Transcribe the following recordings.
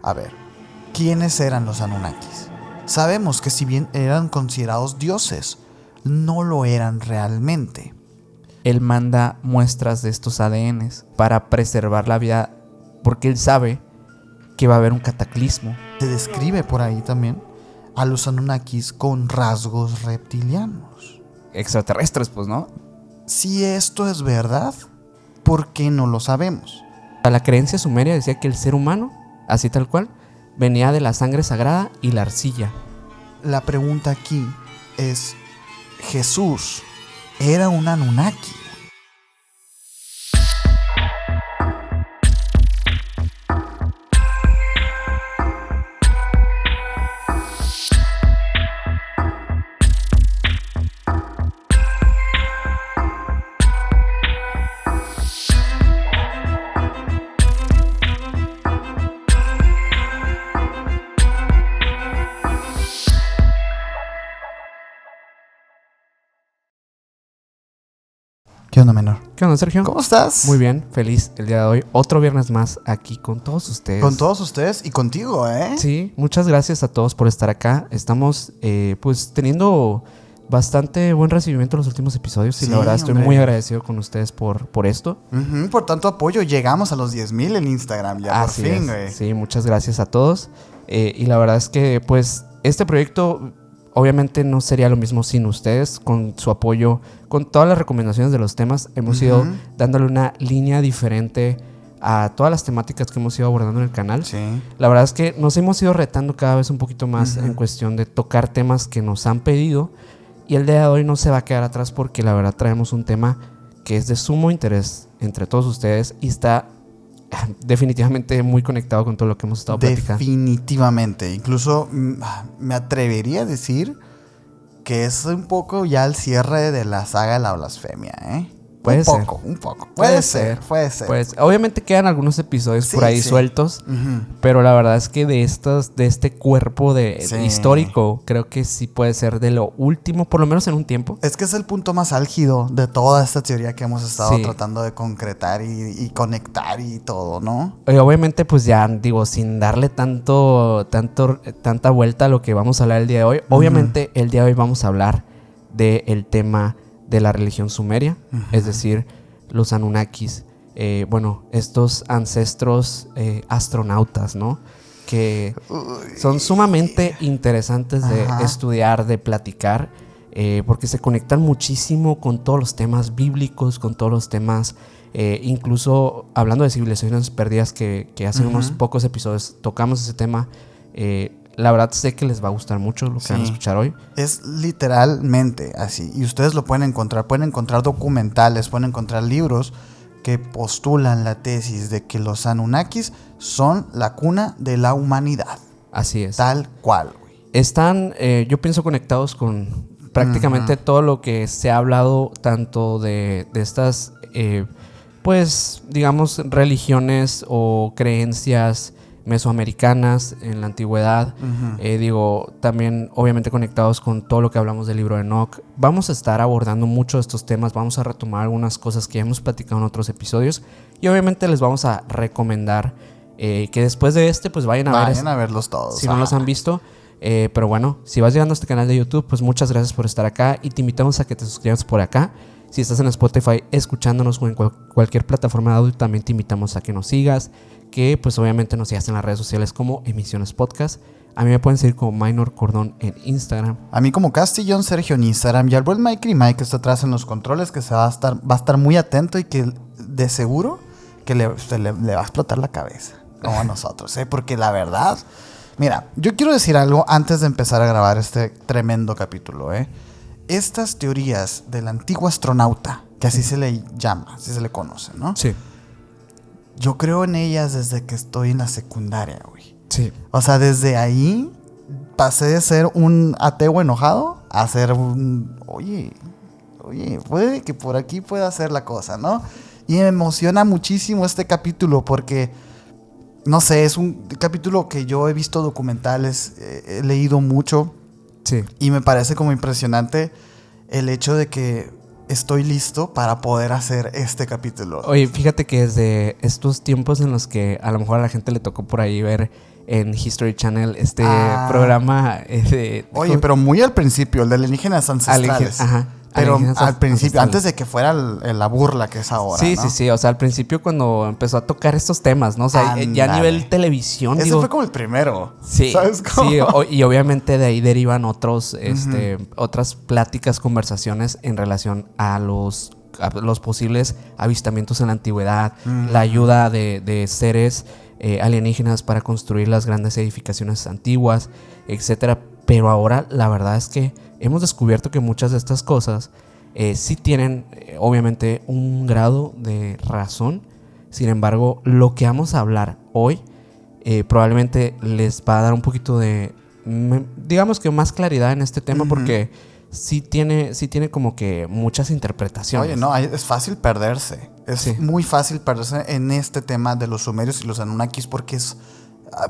A ver, ¿quiénes eran los Anunnakis? Sabemos que si bien eran considerados dioses, no lo eran realmente. Él manda muestras de estos ADNs para preservar la vida, porque él sabe que va a haber un cataclismo. Se describe por ahí también a los Anunnakis con rasgos reptilianos. Extraterrestres, pues, ¿no? Si esto es verdad, ¿por qué no lo sabemos? La creencia sumeria decía que el ser humano, así tal cual, venía de la sangre sagrada y la arcilla. La pregunta aquí es, ¿Jesús era un Anunnaki? ¿Qué onda, menor? ¿Qué onda, Sergio? ¿Cómo estás? Muy bien, feliz el día de hoy. Otro viernes más aquí con todos ustedes. Con todos ustedes y contigo, ¿eh? Sí, muchas gracias a todos por estar acá. Estamos pues teniendo bastante buen recibimiento en los últimos episodios y Sí, la verdad estoy hombre. muy agradecido con ustedes por esto. Por tanto apoyo, llegamos a los 10,000 en Instagram ya Así por fin, es. güey. Sí, muchas gracias a todos. Y la verdad es que pues este proyecto obviamente no sería lo mismo sin ustedes, con su apoyo, con todas las recomendaciones de los temas. Hemos ido dándole una línea diferente a todas las temáticas que hemos ido abordando en el canal. Sí. La verdad es que nos hemos ido retando cada vez un poquito más en cuestión de tocar temas que nos han pedido. Y el día de hoy no se va a quedar atrás porque la verdad traemos un tema que es de sumo interés entre todos ustedes y está definitivamente muy conectado con todo lo que hemos estado platicando. Definitivamente. Incluso me atrevería a decir que es un poco ya el cierre de la saga de la blasfemia, ¿eh? Puede ser. Un poco. Puede ser. Pues obviamente quedan algunos episodios Sí, por ahí sí. sueltos, pero la verdad es que de este cuerpo de histórico, creo que sí puede ser de lo último, por lo menos en un tiempo. Es que es el punto más álgido de toda esta teoría que hemos estado Sí. tratando de concretar y conectar y todo, ¿no? Y obviamente, pues ya digo, sin darle tanta vuelta a lo que vamos a hablar el día de hoy. Obviamente, el día de hoy vamos a hablar del tema de la religión sumeria, es decir, los Anunnakis. Estos ancestros astronautas, ¿no? Que son sumamente interesantes de estudiar, de platicar, porque se conectan muchísimo con todos los temas bíblicos, con todos los temas, incluso hablando de civilizaciones perdidas, que hace unos pocos episodios tocamos ese tema. La verdad sé que les va a gustar mucho lo que van a escuchar hoy. Es literalmente así. Y ustedes lo pueden encontrar. Pueden encontrar documentales, pueden encontrar libros que postulan la tesis de que los Anunnakis son la cuna de la humanidad. Así es. Tal cual, güey. Están, yo pienso, conectados con prácticamente todo lo que se ha hablado, tanto de estas, pues, digamos, religiones o creencias mesoamericanas en la antigüedad. También obviamente conectados con todo lo que hablamos del libro de Enoch. Vamos a estar abordando mucho de estos temas, vamos a retomar algunas cosas que ya hemos platicado en otros episodios y obviamente les vamos a recomendar que después de pues vayan a verlos todos. Si no los han visto. Pero bueno, si vas llegando a este canal de YouTube, pues muchas gracias por estar acá y te invitamos a que te suscribas por acá. Si estás en Spotify escuchándonos o en cualquier plataforma de audio, también te invitamos a que nos sigas, que pues obviamente nos sigas en las redes sociales como Emisiones Podcast. A mí me pueden seguir como Minor Cordón en Instagram. A mí como Castillón Sergio en Instagram y al buen Mike que está atrás en los controles, que va a estar muy atento y que de seguro que le va a explotar la cabeza, como a nosotros, ¿eh? Porque la verdad, mira, yo quiero decir algo antes de empezar a grabar este tremendo capítulo, ¿eh? Estas teorías del antiguo astronauta, que así se le llama, así se le conoce, ¿no? Sí. Yo creo en ellas desde que estoy en la secundaria, güey. Sí. O sea, desde ahí pasé de ser un ateo enojado a ser un... Oye, puede que por aquí pueda ser la cosa, ¿no? Y me emociona muchísimo este capítulo porque, no sé, es un capítulo que yo he visto documentales, he leído mucho. Sí. Y me parece como impresionante el hecho de que estoy listo para poder hacer este capítulo. Oye, fíjate que desde estos tiempos en los que a lo mejor a la gente le tocó por ahí ver en History Channel, programa Oye, pero muy al principio, el de alienígenas ancestrales. Ajá. Pero Alienígenas al principio, ancestrales. antes de que fuera la burla que es ahora, Sí, ¿no? sí, sí. O sea, al principio cuando empezó a tocar estos temas, ¿no? O sea, ya a Ándale. nivel televisión, Ese digo, fue como el primero. sí, ¿Sabes cómo? sí, y obviamente de ahí derivan otras pláticas, conversaciones en relación a los posibles avistamientos en la antigüedad, la ayuda de seres alienígenas para construir las grandes edificaciones antiguas, etcétera. Pero ahora la verdad es que hemos descubierto que muchas de estas cosas sí tienen obviamente un grado de razón. Sin embargo, lo que vamos a hablar hoy probablemente les va a dar un poquito de, digamos que más claridad en este tema, porque sí tiene como que muchas interpretaciones. Oye, no, es fácil perderse. Es muy fácil perderse en este tema de los sumerios y los anunnakis porque es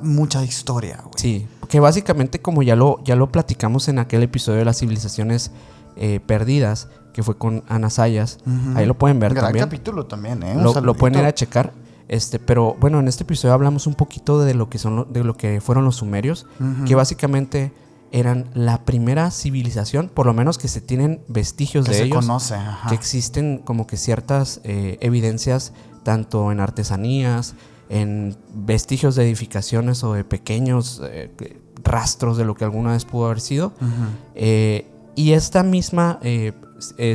mucha historia, güey. Sí, que básicamente como ya lo platicamos en aquel episodio de las civilizaciones perdidas, que fue con Ana Sayas, ahí lo pueden ver Gran también. capítulo también, ¿eh? Lo pueden ir a checar. Pero bueno, en este episodio hablamos un poquito de lo que fueron los sumerios, que básicamente eran la primera civilización, por lo menos que se tienen vestigios de ellos, conoce, ajá. que existen como que ciertas evidencias, tanto en artesanías, en vestigios de edificaciones o de pequeños rastros de lo que alguna vez pudo haber sido. Y esta misma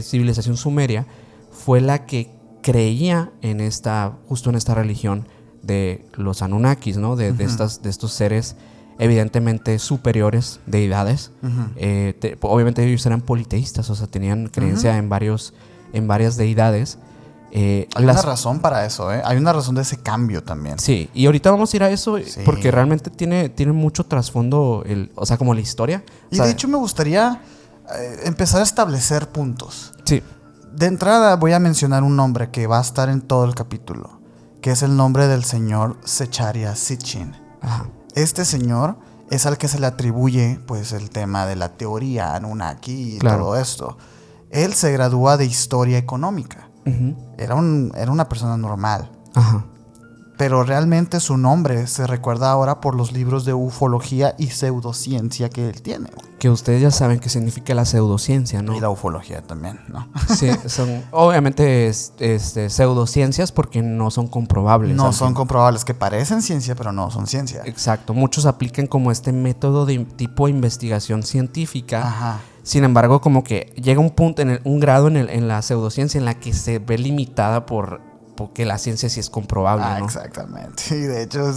civilización sumeria fue la que creía justo en esta religión de los Anunnakis, ¿no? De estos seres evidentemente superiores, deidades. Obviamente ellos eran politeístas, o sea, tenían creencia en varias deidades. Hay una razón para eso, ¿eh? Hay una razón de ese cambio también. Sí, y ahorita vamos a ir a eso, sí, porque realmente tiene mucho trasfondo, o sea, como la historia. Y de hecho me gustaría empezar a establecer puntos. Sí. De entrada voy a mencionar un nombre que va a estar en todo el capítulo, que es el nombre del señor Zecharia Sitchin. Ajá. Este señor es al que se le atribuye pues el tema de la teoría Anunnaki y todo esto. Él se gradúa de historia económica. Era una persona normal. Ajá. Pero realmente su nombre se recuerda ahora por los libros de ufología y pseudociencia que él tiene. Que ustedes ya saben qué significa la pseudociencia, ¿no? Y la ufología también, ¿no? Sí, son obviamente pseudociencias porque no son comprobables. No son comprobables, que parecen ciencia, pero no son ciencia. Exacto. Muchos aplican como este método de tipo de investigación científica. Ajá. Sin embargo, como que llega un punto, un grado en la pseudociencia en la que se ve limitada porque la ciencia sí es comprobable, ¿no? Exactamente. Y de hecho,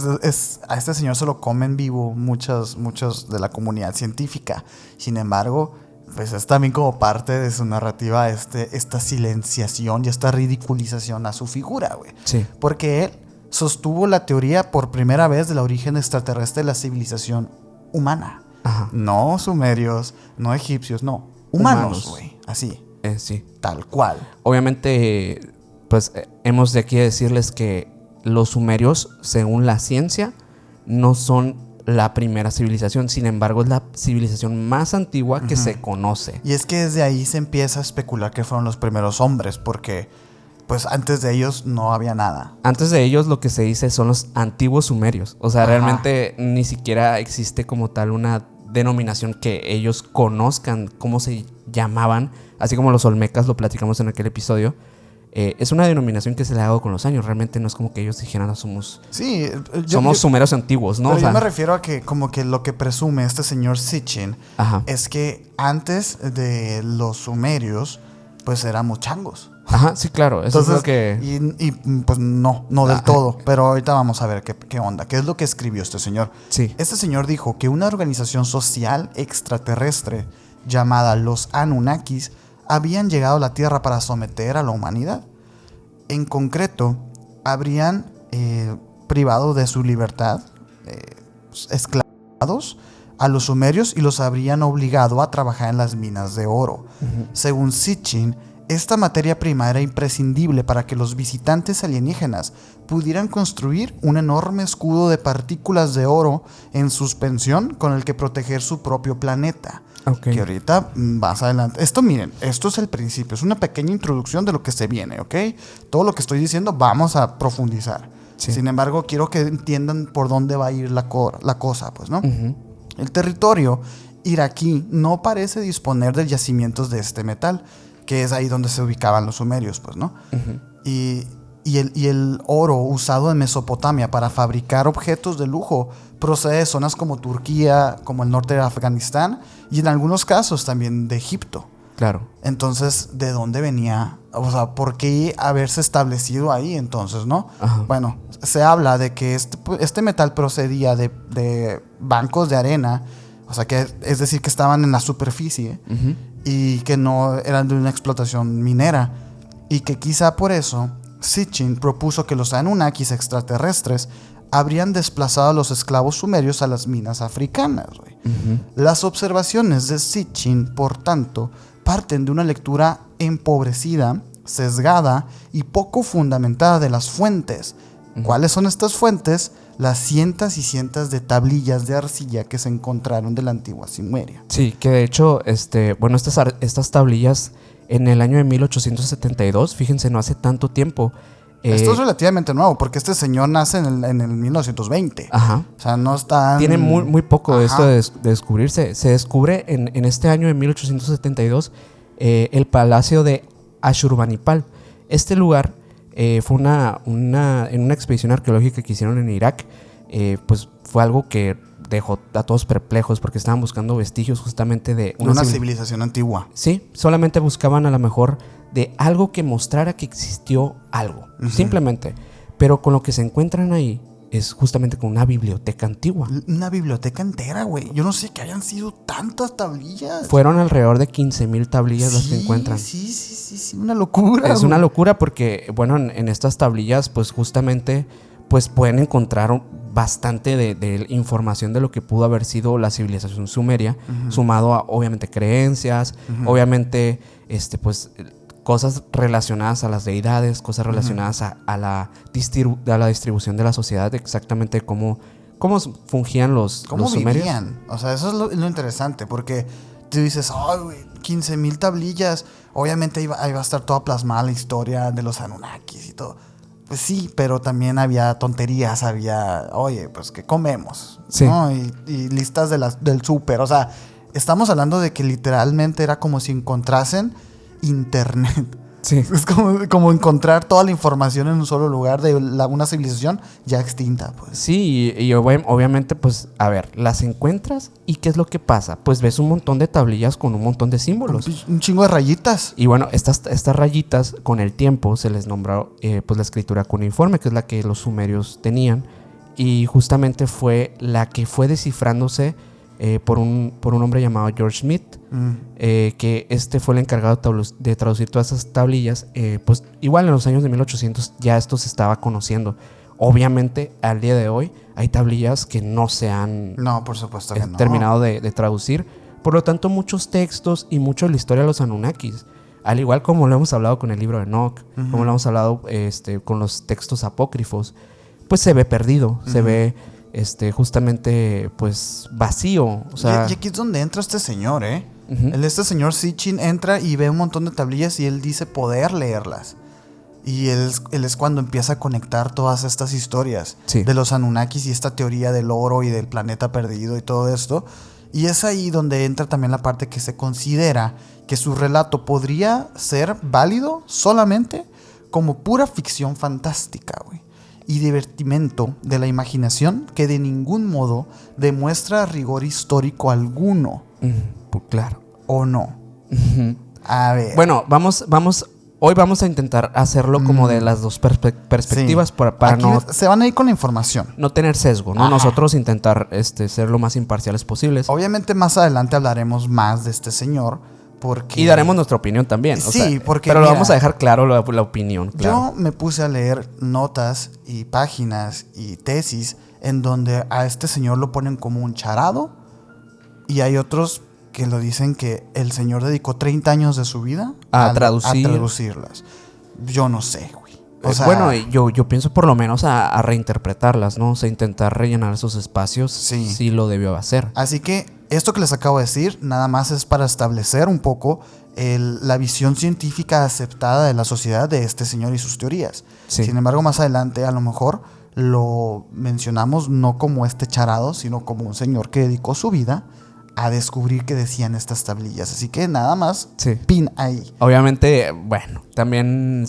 a este señor se lo comen vivo muchos de la comunidad científica. Sin embargo, pues es también como parte de su narrativa esta silenciación y esta ridiculización a su figura, güey. Sí. Porque él sostuvo la teoría por primera vez del origen extraterrestre de la civilización humana. Ajá. No sumerios, no egipcios, no. Humanos, güey. Así. Sí. Tal cual. Obviamente, pues hemos de aquí decirles que los sumerios, según la ciencia, no son la primera civilización. Sin embargo, es la civilización más antigua que se conoce. Y es que desde ahí se empieza a especular que fueron los primeros hombres, porque pues antes de ellos no había nada. Antes de ellos lo que se dice son los antiguos sumerios. O sea, realmente ni siquiera existe como tal una denominación que ellos conozcan cómo se llamaban, así como los olmecas, lo platicamos en aquel episodio. Es una denominación que se le ha dado con los años. Realmente no es como que ellos dijeran somos sumerios antiguos, ¿no? Pero o sea, yo me refiero a que como que lo que presume este señor Sitchin es que antes de los sumerios pues éramos changos. Ajá, sí, claro. Eso Entonces, es lo que... Y pues no del todo. Pero ahorita vamos a ver qué onda. ¿Qué es lo que escribió este señor? Sí. Este señor dijo que una organización social extraterrestre llamada los Anunnakis habían llegado a la Tierra para someter a la humanidad. En concreto, habrían privado de su libertad, esclavizados a los sumerios y los habrían obligado a trabajar en las minas de oro. Según Sitchin, esta materia prima era imprescindible para que los visitantes alienígenas pudieran construir un enorme escudo de partículas de oro en suspensión con el que proteger su propio planeta. Okay. Que ahorita, más adelante. Miren, esto es el principio. Es una pequeña introducción de lo que se viene, ¿ok? Todo lo que estoy diciendo vamos a profundizar. Sí. Sin embargo, quiero que entiendan por dónde va a ir la cosa, pues, ¿no? Ujú. El territorio iraquí no parece disponer de yacimientos de este metal, que es ahí donde se ubicaban los sumerios, pues, ¿no? Ujú. Y el oro usado en Mesopotamia para fabricar objetos de lujo procede de zonas como Turquía, como el norte de Afganistán y en algunos casos también de Egipto. Claro. Entonces, ¿de dónde venía? O sea, ¿por qué haberse establecido ahí entonces, no? Ajá. Bueno, se habla de que este metal procedía de bancos de arena, o sea, que es decir, que estaban en la superficie Ujú. y que no eran de una explotación minera. Y que quizá por eso Sitchin propuso que los Anunnakis extraterrestres habrían desplazado a los esclavos sumerios a las minas africanas, güey. Ujú. Las observaciones de Sitchin, por tanto, parten de una lectura empobrecida, sesgada y poco fundamentada de las fuentes. ¿Cuáles son estas fuentes? Las cientos y cientos de tablillas de arcilla que se encontraron de la antigua Sumeria. Sí, que de hecho, bueno, estas tablillas en el año de 1872, fíjense, no hace tanto tiempo. Esto es relativamente nuevo, porque este señor nace en el 1920. Ajá. O sea, no está... Tiene muy poco Ajá. esto de descubrirse. Se descubre en este año de 1872 el Palacio de Ashurbanipal. Este lugar fue en una expedición arqueológica que hicieron en Irak, pues fue algo que dejó a todos perplejos porque estaban buscando vestigios justamente de una civilización antigua. Sí, solamente buscaban a lo mejor de algo que mostrara que existió algo, simplemente. Pero con lo que se encuentran ahí es justamente con una biblioteca antigua. Una biblioteca entera, güey. Yo no sé que hayan sido tantas tablillas. Fueron alrededor de 15,000 tablillas las que encuentran. Sí, una locura. Es una locura porque, bueno, en estas tablillas, pues justamente, pues pueden encontrar bastante de información de lo que pudo haber sido la civilización sumeria, sumado a, obviamente, creencias, obviamente, pues, cosas relacionadas a las deidades, cosas relacionadas a la distribución de la sociedad, exactamente cómo fungían los sumerios. Vivían? O sea, eso es lo interesante, porque tú dices, ay, güey, 15,000 tablillas. Obviamente ahí va a estar toda plasmada la historia de los Anunnakis y todo. Pues sí, pero también había tonterías, oye, pues, ¿qué comemos? Sí. ¿No? Y listas del súper. O sea, estamos hablando de que literalmente era como si encontrasen internet. Sí. Es como encontrar toda la información en un solo lugar de una civilización ya extinta, pues. Sí, y obviamente, pues, a ver, las encuentras y ¿qué es lo que pasa? Pues ves un montón de tablillas con un montón de símbolos. Un chingo de rayitas. Y bueno, estas rayitas con el tiempo se les nombró pues la escritura cuneiforme, que es la que los sumerios tenían. Y justamente fue la que fue descifrándose por un hombre llamado George Smith, que fue el encargado de traducir todas esas tablillas. Pues igual en los años de 1800 ya esto se estaba conociendo. Obviamente al día de hoy hay tablillas que no se han por supuesto que no. terminado de traducir. Por lo tanto, muchos textos y mucho de la historia de los Anunnakis, al igual como lo hemos hablado con el libro de Enoch, como lo hemos hablado con los textos apócrifos, pues se ve perdido, se ve justamente pues vacío. O sea, y aquí es donde entra este señor, Este señor Sitchin entra y ve un montón de tablillas y él dice poder leerlas. Y él es cuando empieza a conectar todas estas historias de los Anunnakis y esta teoría del oro y del planeta perdido y todo esto. Y es ahí donde entra también la parte que se considera que su relato podría ser válido solamente como pura ficción fantástica, güey. Y divertimento de la imaginación que de ningún modo demuestra rigor histórico alguno. Pues claro. ¿O no? A ver. Bueno, hoy vamos a intentar hacerlo como de las dos perspectivas para aquí no... se van a ir con la información. No tener sesgo, ¿no? Ajá. Nosotros intentar ser lo más imparciales posibles. Obviamente más adelante hablaremos más de este señor. Y daremos nuestra opinión también. Porque pero lo vamos a dejar claro la opinión. Claro. Yo me puse a leer notas y páginas y tesis en donde a este señor lo ponen como un charado. Y hay otros que lo dicen que el señor dedicó 30 años de su vida a traducirlas. Yo no sé, güey. O sea, bueno, yo pienso por lo menos a reinterpretarlas, ¿no? O sea, intentar rellenar esos espacios. Sí lo debió hacer. Así que esto que les acabo de decir nada más es para establecer un poco la visión científica aceptada de la sociedad de este señor y sus teorías. Sí. Sin embargo, más adelante a lo mejor lo mencionamos no como este charado, sino como un señor que dedicó su vida a descubrir qué decían estas tablillas. Así que nada más, Sí. pin ahí. Obviamente, bueno, también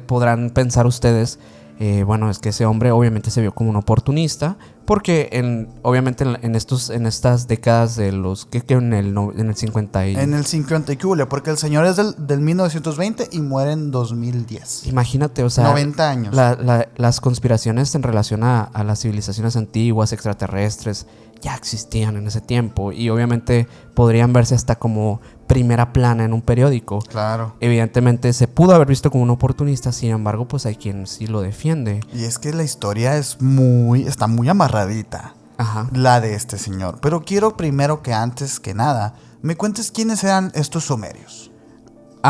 podrán pensar ustedes, bueno, es que ese hombre obviamente se vio como un oportunista, porque obviamente en estas décadas de los, que en el 50 y... En el 50 y cúbole, porque el señor es del 1920 y muere en 2010. Imagínate, o sea, 90 años. Las conspiraciones en relación a las civilizaciones antiguas, extraterrestres, ya existían en ese tiempo y obviamente podrían verse hasta como primera plana en un periódico. Claro. Evidentemente se pudo haber visto como un oportunista, sin embargo, pues hay quien sí lo defiende. Y es que la historia está muy amarradita. Ajá. La de este señor. Pero quiero primero que antes que nada me cuentes quiénes eran estos sumerios.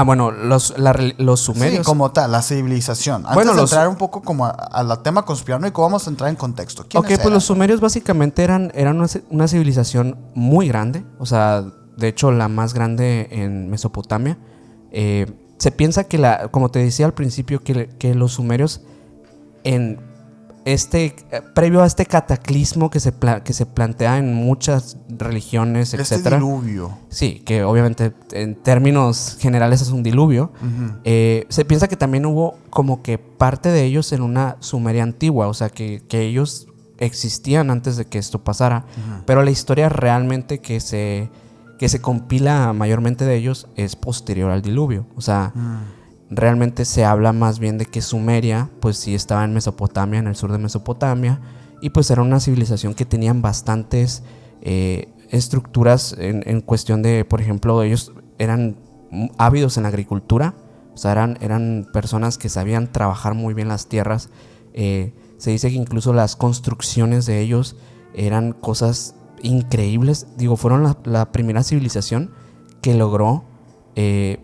Bueno, los sumerios. Sí, como tal, la civilización. Antes Bueno, de entrar un poco como al tema conspiranoico, vamos a entrar en contexto. ¿Quiénes Pues eran? los sumerios básicamente eran una civilización muy grande. O sea, de hecho, la más grande en Mesopotamia. Se piensa que, como te decía al principio, que los sumerios, previo a este cataclismo que se plantea en muchas religiones, Este etcétera. diluvio. Sí, que obviamente en términos generales es un diluvio. Uh-huh. Se piensa que también hubo como que parte de ellos en una Sumeria antigua, o sea, que ellos existían antes de que esto pasara. Uh-huh. Pero la historia realmente que se compila mayormente de ellos es posterior al diluvio. O sea, realmente se habla más bien de que Sumeria, pues sí estaba en Mesopotamia, en el sur de Mesopotamia, y pues era una civilización que tenían bastantes estructuras en cuestión de, por ejemplo, ellos eran ávidos en la agricultura. O sea, eran personas que sabían trabajar muy bien las tierras. Se dice que incluso las construcciones de ellos eran cosas increíbles. Digo, fueron la primera civilización que logró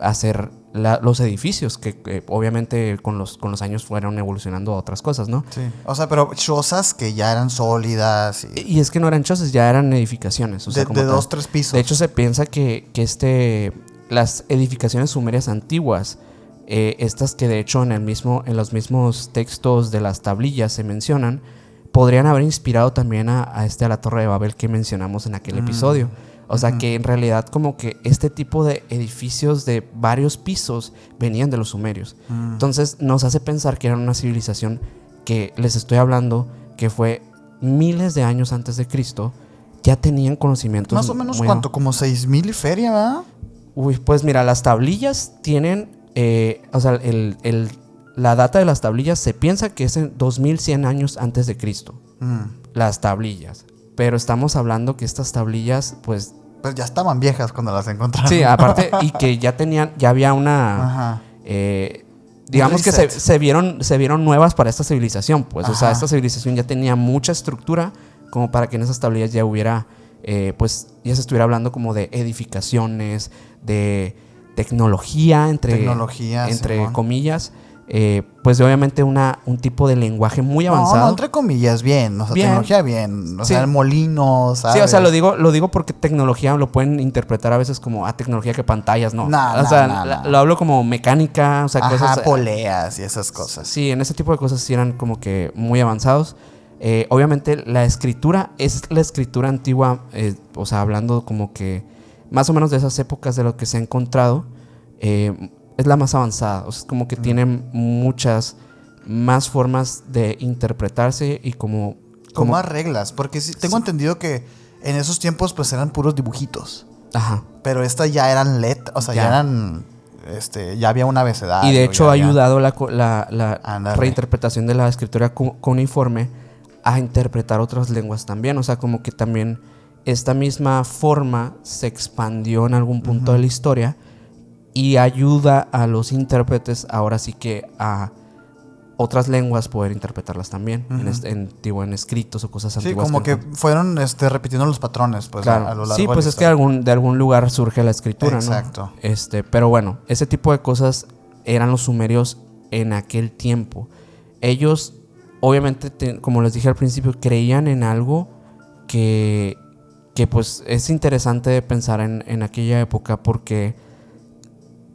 hacer los edificios, que obviamente con los años fueron evolucionando a otras cosas, ¿no? Sí. O sea, pero chozas que ya eran sólidas. Y es que no eran chozas, ya eran edificaciones. O sea, de 2-3 pisos. De hecho, se piensa que las edificaciones sumerias antiguas, estas que de hecho en los mismos textos de las tablillas se mencionan, podrían haber inspirado también a la Torre de Babel que mencionamos en aquel episodio. O sea, que en realidad como que este tipo de edificios de varios pisos venían de los sumerios. Entonces nos hace pensar que eran una civilización que les estoy hablando que fue miles de años antes de Cristo. Ya tenían conocimientos. Más o menos, ¿cuánto? Como 6,000 y feria, ¿verdad? Uy, pues mira, las tablillas tienen, o sea, la data de las tablillas se piensa que es en 2100 años antes de Cristo. Las tablillas. Pero estamos hablando que estas tablillas, pues ya estaban viejas cuando las encontraron. Sí, aparte, y que ya había una... digamos que se vieron nuevas para esta civilización, pues. Ajá. O sea, esta civilización ya tenía mucha estructura como para que en esas tablillas ya hubiera, pues, ya se estuviera hablando como de edificaciones, de tecnología, entre comillas. Pues obviamente un tipo de lenguaje muy avanzado. No, entre comillas, bien. O sea, tecnología bien. O sea, molinos, ¿sabes? Sí, o sea, lo digo porque tecnología lo pueden interpretar a veces como tecnología que pantallas, ¿no? Lo hablo como mecánica, o sea, cosas. Poleas y esas cosas. Sí, en ese tipo de cosas sí eran como que muy avanzados. Obviamente la escritura es la escritura antigua, o sea, hablando como que más o menos de esas épocas de lo que se ha encontrado. Es la más avanzada, o sea, es como que tiene muchas más formas de interpretarse y como más reglas, porque sí, tengo entendido que en esos tiempos pues eran puros dibujitos. Ajá. Pero estas ya eran letras, o sea, ya eran, ya había un abecedario. Y de hecho ha ayudado la reinterpretación de la escritura cuneiforme a interpretar otras lenguas también, o sea, como que también esta misma forma se expandió en algún punto de la historia. Y ayuda a los intérpretes ahora sí que a otras lenguas poder interpretarlas también, en escritos o cosas antiguas. Sí, como que fueron repitiendo los patrones, pues, claro. a lo largo sí, pues de es que de algún lugar surge la escritura, exacto. ¿no? Pero bueno, ese tipo de cosas eran los sumerios en aquel tiempo. Ellos, obviamente, como les dije al principio, creían en algo que pues es interesante de pensar en aquella época porque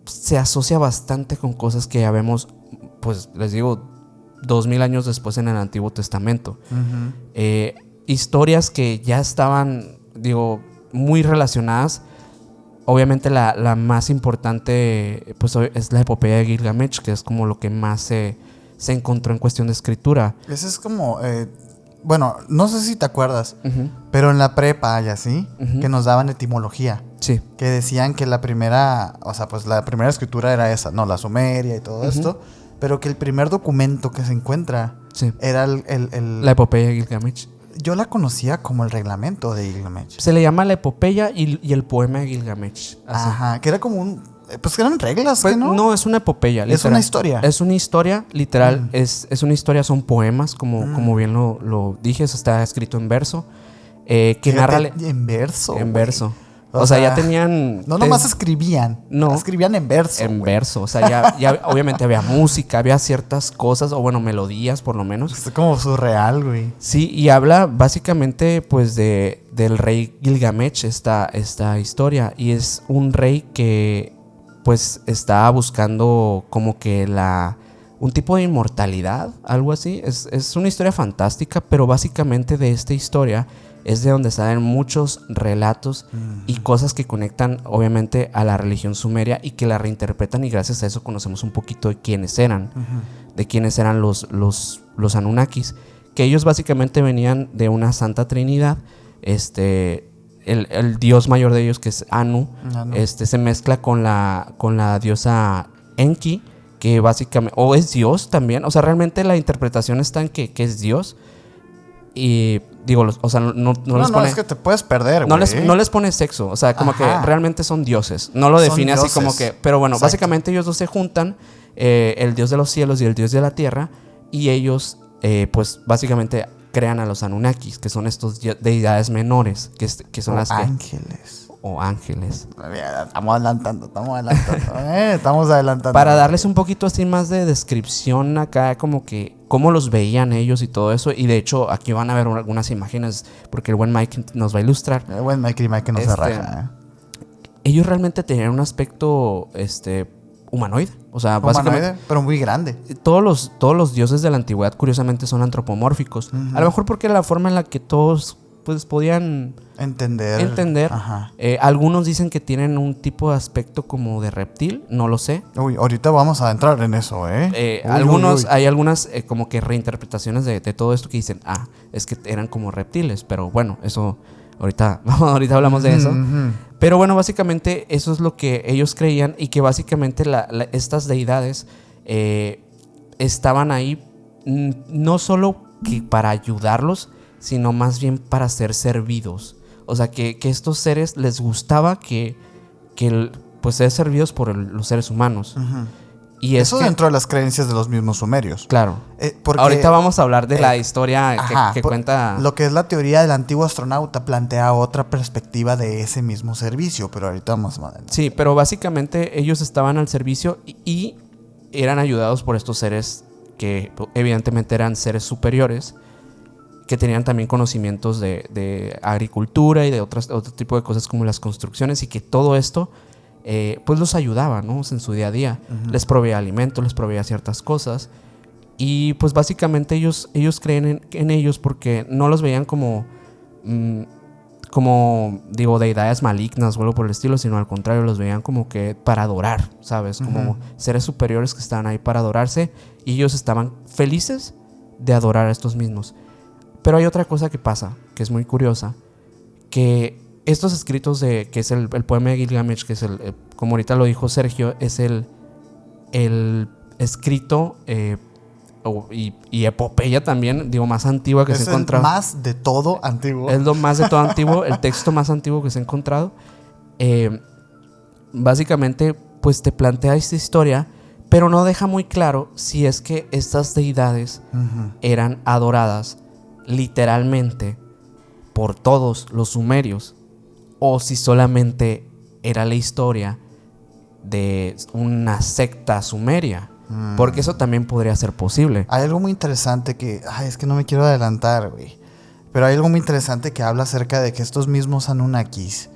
se asocia bastante con cosas que ya vemos, pues les digo, 2000 años después en el Antiguo Testamento. Ujú. Historias que ya estaban, digo, muy relacionadas. Obviamente la más importante pues es la epopeya de Gilgamesh, que es como lo que más se encontró en cuestión de escritura. Ese es como, bueno, no sé si te acuerdas, Ujú. pero en la prepa y así, Ujú. que nos daban etimología, Sí. que decían que la primera, o sea, pues la primera escritura era esa, no, la sumeria y todo Ujú. esto, pero que el primer documento que se encuentra Sí. era La epopeya de Gilgamesh. yo la conocía como el reglamento de Gilgamesh. Se le llama la epopeya y el poema de Gilgamesh. Así. Ajá, que era como pues que eran reglas, Pues, ¿que no? no, es una epopeya. Es Literal. una historia. Es una historia, literal. Mm. Es una historia, son poemas, como bien lo dije. Eso está escrito en verso. Que Fíjate, narra en verso. en güey. verso. O O sea, ya sea, tenían. No nomás escribían. No. Escribían en verso. En güey. verso. O sea, ya obviamente había música, había ciertas cosas, o bueno, melodías por lo menos. Es como surreal, güey. Sí, y habla básicamente pues del rey Gilgamesh esta historia. Y es un rey que pues está buscando como que un tipo de inmortalidad, algo así. Es una historia fantástica, pero básicamente de esta historia es de donde salen muchos relatos y cosas que conectan obviamente a la religión sumeria y que la reinterpretan, y gracias a eso conocemos un poquito de quiénes eran, de quiénes eran los Anunnakis, que ellos básicamente venían de una santa trinidad. El dios mayor de ellos, que es Anu, se mezcla con la diosa Enki, que básicamente, o es dios también, o sea, realmente la interpretación está en que es dios. Y digo, o sea, no les pone, es que te puedes perder, no güey. les pone sexo, o sea, como Ajá. que realmente son dioses. No lo Son define así dioses. como que, pero bueno, Exacto. básicamente ellos dos se juntan, el dios de los cielos y el dios de la tierra, y ellos pues básicamente crean a los Anunnakis, que son estos deidades menores, que son las ángeles. o ángeles. Mira, estamos adelantando. Estamos adelantando. Para darles un poquito así más de descripción acá, como que cómo los veían ellos y todo eso. Y de hecho aquí van a ver algunas imágenes, porque el buen Mike nos va a ilustrar. El buen Mike no se raja, Ellos realmente tenían un aspecto humanoide. O sea, básicamente humanoide, pero muy grande. todos los dioses de la antigüedad curiosamente son antropomórficos. A lo mejor porque era la forma en la que todos pues podían entender. Ajá. Algunos dicen que tienen un tipo de aspecto como de reptil, no lo sé. Uy, ahorita vamos a entrar en eso, Hay algunas como que reinterpretaciones de todo esto que dicen, es que eran como reptiles, pero bueno, eso ahorita hablamos de eso. Pero bueno, básicamente eso es lo que ellos creían, y que básicamente estas deidades estaban ahí no solo que para ayudarlos, sino más bien para ser servidos. O sea, que estos seres les gustaba que pues ser servidos por los seres humanos. Y eso dentro de las creencias de los mismos sumerios. Claro. Porque, ahorita vamos a hablar de la historia que cuenta. Lo que es la teoría del antiguo astronauta plantea otra perspectiva de ese mismo servicio, pero ahorita vamos a ver. Sí, pero básicamente ellos estaban al servicio y eran ayudados por estos seres que evidentemente eran seres superiores, que tenían también conocimientos de agricultura y de otro tipo de cosas como las construcciones, y que todo esto pues los ayudaba, ¿no? En su día a día. Les proveía alimento, les proveía ciertas cosas, y pues básicamente ellos creen en ellos porque no los veían como digo, deidades malignas o algo por el estilo, sino al contrario, los veían como que para adorar, ¿sabes? Como seres superiores que estaban ahí para adorarse, y ellos estaban felices de adorar a estos mismos. Pero hay otra cosa que pasa, que es muy curiosa, que estos escritos que es el poema de Gilgamesh, que es como ahorita lo dijo Sergio, es el escrito y epopeya también, digo, más antigua que se ha encontrado. Es más de todo antiguo. Es lo más de todo antiguo, el texto más antiguo que se ha encontrado. Básicamente, pues te plantea esta historia, pero no deja muy claro si es que estas deidades eran adoradas literalmente por todos los sumerios, o si solamente era la historia de una secta sumeria, porque eso también podría ser posible. Hay algo muy interesante que, es que no me quiero adelantar, güey, pero hay algo muy interesante que habla acerca de que estos mismos Anunnakis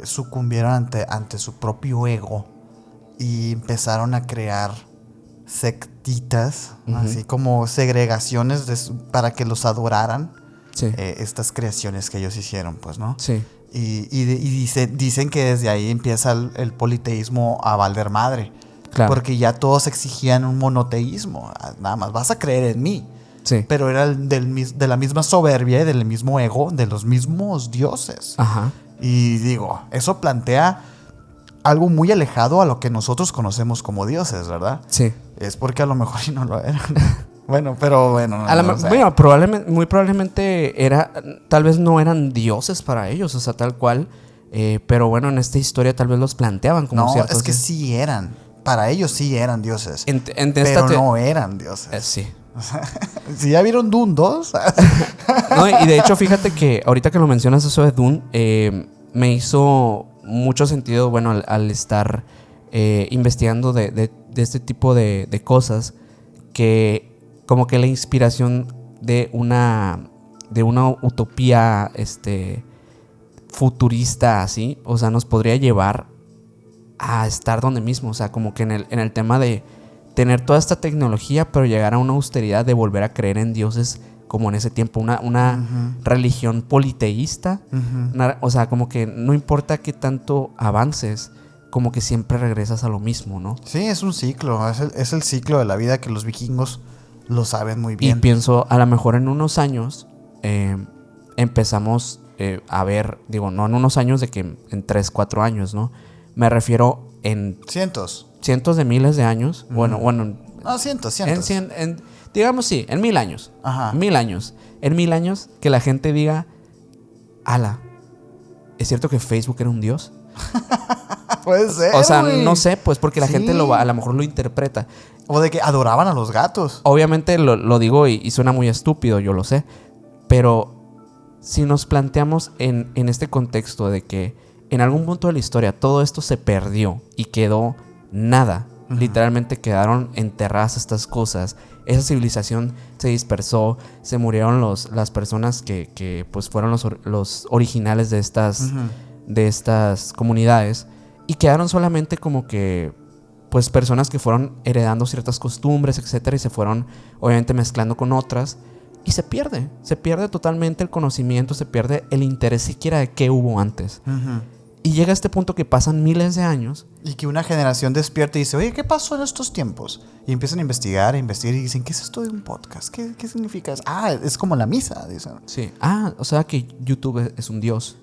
sucumbieron ante su propio ego y empezaron a crear sectitas, así como segregaciones para que los adoraran. Sí. Estas creaciones que ellos hicieron, pues, ¿no? Sí. Y dicen que desde ahí empieza el politeísmo a valer madre. Claro. Porque ya todos exigían un monoteísmo. Nada más, vas a creer en mí. Sí. Pero era de la misma soberbia y del mismo ego de los mismos dioses. Ajá. Y digo, eso plantea algo muy alejado a lo que nosotros conocemos como dioses, ¿verdad? Sí. Es porque a lo mejor y no lo eran. Bueno, pero bueno. Bueno, muy probablemente tal vez no eran dioses para ellos, o sea, tal cual. Pero bueno, en esta historia tal vez los planteaban como ciertos. No, es que sí eran. Para ellos sí eran dioses. Pero no eran dioses. Sí. Si ya vieron Dune 2. No, y de hecho, fíjate que ahorita que lo mencionas eso de Dune, me hizo mucho sentido, bueno, al estar investigando de este tipo de cosas, que como que la inspiración de una utopía futurista así, o sea, nos podría llevar a estar donde mismo, o sea, como que en el tema de tener toda esta tecnología, pero llegar a una austeridad de volver a creer en dioses como en ese tiempo, una religión politeísta, o sea, como que no importa qué tanto avances, como que siempre regresas a lo mismo, ¿no? Sí, es un ciclo, es el ciclo de la vida que los vikingos lo saben muy bien. Y pienso, a lo mejor en unos años empezamos a ver, digo, no en unos años de que en 3, 4 años, ¿no? Me refiero en... Cientos de miles de años. Bueno. No, cientos. Digamos sí, en 1000 años. Ajá. 1000 años. En 1000 años que la gente diga, ala, ¿es cierto que Facebook era un dios? Puede ser, o sea, wey. No sé, pues porque la gente a lo mejor lo interpreta. O de que adoraban a los gatos. Obviamente lo digo y suena muy estúpido, yo lo sé. Pero si nos planteamos en este contexto de que en algún punto de la historia todo esto se perdió y quedó nada. Literalmente quedaron enterradas estas cosas. Esa civilización se dispersó. Se murieron las personas que pues fueron los originales de estas comunidades. Y quedaron solamente como que pues personas que fueron heredando ciertas costumbres, etcétera, y se fueron obviamente mezclando con otras. Y se pierde totalmente el conocimiento, se pierde el interés siquiera de qué hubo antes. Y llega a este punto que pasan miles de años. Y que una generación despierta y dice, oye, ¿qué pasó en estos tiempos? Y empiezan a investigar y dicen, ¿qué es esto de un podcast? ¿Qué significa eso? Ah, es como la misa, dicen. Sí. O sea que YouTube es un dios.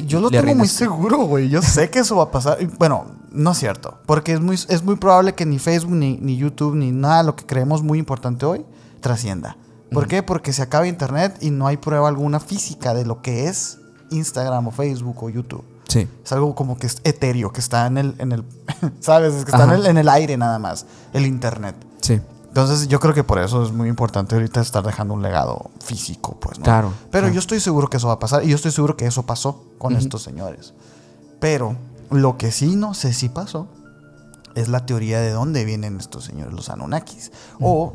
Yo lo tengo muy seguro, güey. Yo sé que eso va a pasar. Bueno, no es cierto. Porque es muy probable que ni Facebook, ni YouTube, ni nada de lo que creemos muy importante hoy trascienda. ¿Por qué? Porque se acaba Internet y no hay prueba alguna física de lo que es Instagram o Facebook o YouTube. Sí. Es algo como que es etéreo, que está en el ¿sabes? Es que está en el aire nada más, el Internet. Sí. Entonces yo creo que por eso es muy importante ahorita estar dejando un legado físico, pues, ¿no? Claro. Pero yo estoy seguro que eso va a pasar y yo estoy seguro que eso pasó con estos señores. Pero lo que sí no sé si pasó es la teoría de dónde vienen estos señores, los Anunnakis. O,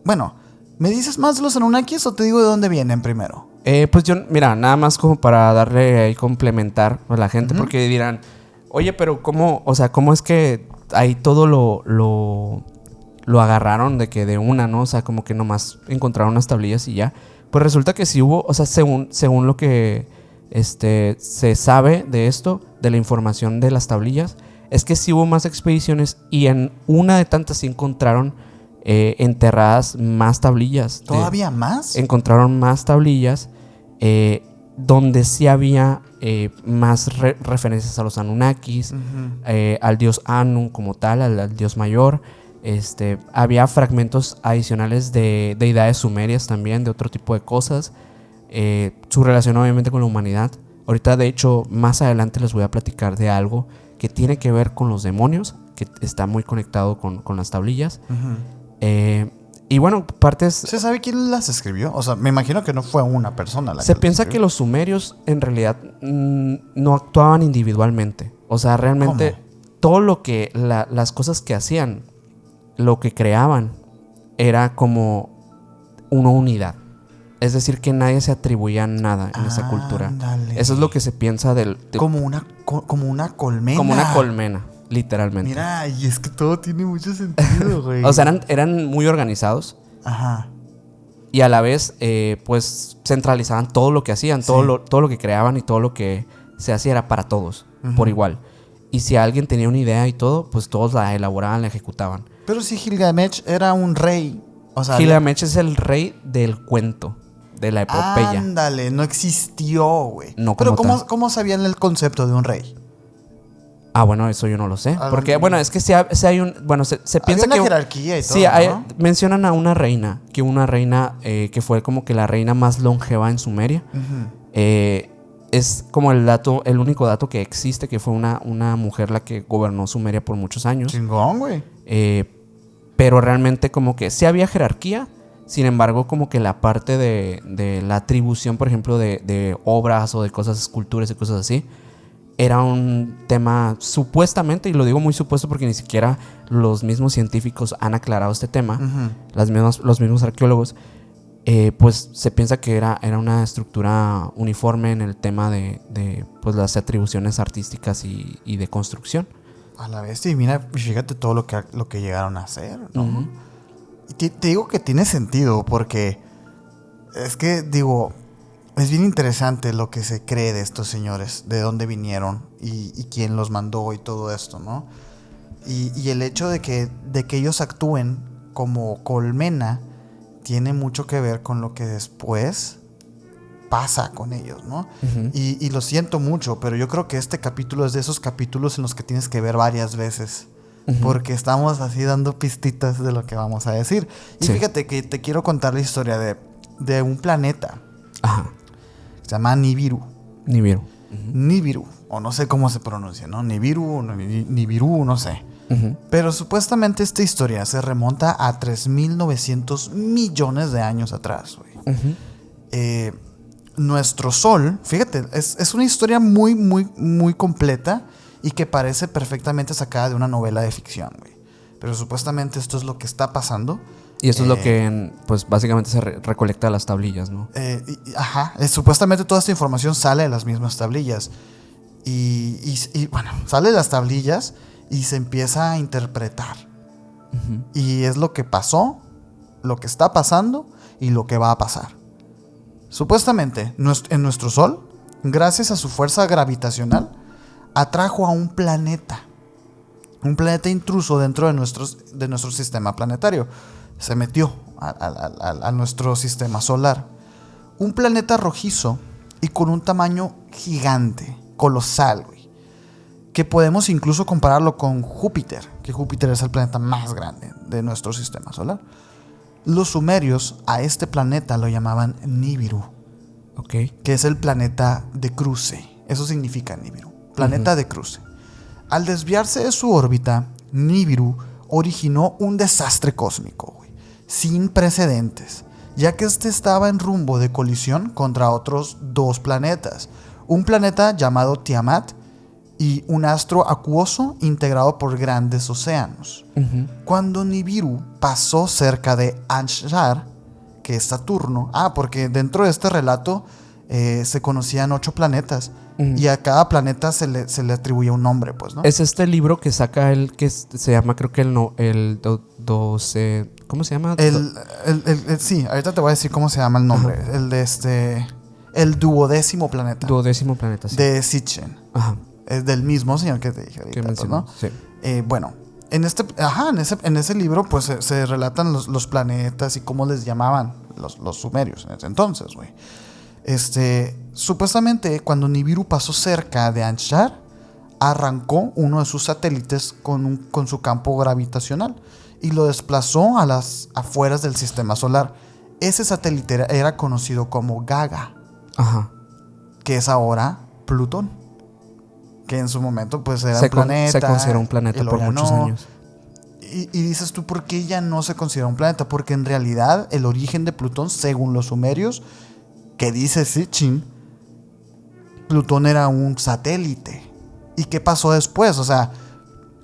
bueno, ¿me dices más de los Anunnakis o te digo de dónde vienen primero? Pues yo, mira, nada más como para darle ahí complementar a la gente, porque dirán, oye, pero ¿cómo? O sea, ¿cómo es que ahí todo lo agarraron de que de una, ¿no? O sea, como que nomás encontraron unas tablillas y ya. Pues resulta que sí hubo, o sea, según lo que se sabe de esto, de la información de las tablillas, es que sí hubo más expediciones y en una de tantas sí encontraron enterradas más tablillas. ¿Todavía más? Encontraron más tablillas donde sí había más referencias a los Anunnakis, al dios Anu como tal, al dios mayor. Había fragmentos adicionales de deidades sumerias también, de otro tipo de cosas. Su relación obviamente con la humanidad. Ahorita, de hecho, más adelante les voy a platicar de algo que tiene que ver con los demonios, que está muy conectado con las tablillas. Y bueno, partes... ¿Se sabe quién las escribió? O sea, me imagino que no fue una persona la que Se piensa que los sumerios en realidad no actuaban individualmente. O sea, realmente todo lo que... las cosas que hacían, lo que creaban, era como una unidad. Es decir, que nadie se atribuía nada en esa cultura. Eso es lo que se piensa como una colmena. Como una colmena. literalmente. Mira, y es que todo tiene mucho sentido, güey. O sea, eran muy organizados. Ajá. Y a la vez, pues, centralizaban todo lo que hacían, Sí. todo lo que creaban y todo lo que se hacía era para todos, por igual. Y si alguien tenía una idea y todo, pues todos la elaboraban, la ejecutaban. Pero si Gilgamesh era un rey, o sea... Gilgamesh es el rey del cuento, de la epopeya. Ándale, no existió, güey. No Pero como tal. ¿cómo sabían el concepto de un rey? Ah, bueno, eso yo no lo sé. Ah, Porque, bueno, es que si hay un... Bueno, se piensa Había que... una jerarquía y todo, Sí, ¿no? mencionan a una reina, que fue como que la reina más longeva en Sumeria. Es como el único dato que existe, que fue una mujer la que gobernó Sumeria por muchos años. Chingón, güey. Pero realmente como que sí había jerarquía. Sin embargo, como que la parte de la atribución, por ejemplo, de obras o de cosas, esculturas y cosas así, era un tema supuestamente, y lo digo muy supuesto porque ni siquiera los mismos científicos han aclarado este tema, los mismos arqueólogos, pues se piensa que era una estructura uniforme en el tema de pues las atribuciones artísticas y de construcción. A la vez, y mira, fíjate todo lo que llegaron a hacer, ¿no? Y te digo que tiene sentido porque es que, digo, es bien interesante lo que se cree de estos señores, de dónde vinieron y quién los mandó y todo esto, ¿no? Y el hecho de que ellos actúen como colmena tiene mucho que ver con lo que después pasa con ellos, ¿no? Y lo siento mucho, pero yo creo que este capítulo es de esos capítulos en los que tienes que ver varias veces. Porque estamos así dando pistitas de lo que vamos a decir. Y sí. Fíjate que te quiero contar la historia de un planeta. Ajá. Se llama Nibiru. Nibiru. Nibiru, o no sé cómo se pronuncia, ¿no? Nibiru, Nibiru, no sé. Pero supuestamente esta historia se remonta a 3.900 millones de años atrás, güey. Nuestro Sol, fíjate, es una historia muy, muy, muy completa y que parece perfectamente sacada de una novela de ficción, güey. Pero supuestamente esto es lo que está pasando. Y eso es lo que, pues, básicamente se recolecta de las tablillas, ¿no? Supuestamente toda esta información sale de las mismas tablillas. Y bueno, sale de las tablillas y se empieza a interpretar. Y es lo que pasó, lo que está pasando y lo que va a pasar. Supuestamente, en nuestro Sol, gracias a su fuerza gravitacional, atrajo a un planeta intruso dentro de nuestro sistema planetario. Se metió a nuestro sistema solar. Un planeta rojizo y con un tamaño gigante, colosal, güey. Que podemos incluso compararlo con Júpiter, que Júpiter es el planeta más grande de nuestro sistema solar. Los sumerios a este planeta lo llamaban Nibiru, Ok. que es el planeta de cruce. Eso significa Nibiru, planeta de cruce. Al desviarse de su órbita, Nibiru originó un desastre cósmico, güey, sin precedentes, ya que este estaba en rumbo de colisión contra otros dos planetas. Un planeta llamado Tiamat y un astro acuoso integrado por grandes océanos. Cuando Nibiru pasó cerca de Anshar, que es Saturno, porque dentro de este relato se conocían 8 planetas y a cada planeta se le atribuye un nombre, pues, ¿no? Es este libro que saca se llama, creo que ¿cómo se llama? Sí, ahorita te voy a decir cómo se llama el nombre. El duodécimo planeta. Duodécimo planeta, sí. De Sitchin. Ajá. Es del mismo señor que te dije Que ahorita, pues, mencionó, ¿no? sí. Bueno, en ese libro pues se relatan los planetas y cómo les llamaban los sumerios en ese entonces, güey. Supuestamente cuando Nibiru pasó cerca de Anshar, arrancó uno de sus satélites con su campo gravitacional y lo desplazó a las afueras del sistema solar. Ese satélite era conocido como Gaga, que es ahora Plutón, que en su momento pues era un planeta. Se consideró un planeta por muchos años. Y dices tú, ¿por qué ya no se considera un planeta? Porque en realidad el origen de Plutón, según los sumerios, que dice Sitchin, Plutón era un satélite. ¿Y qué pasó después? O sea,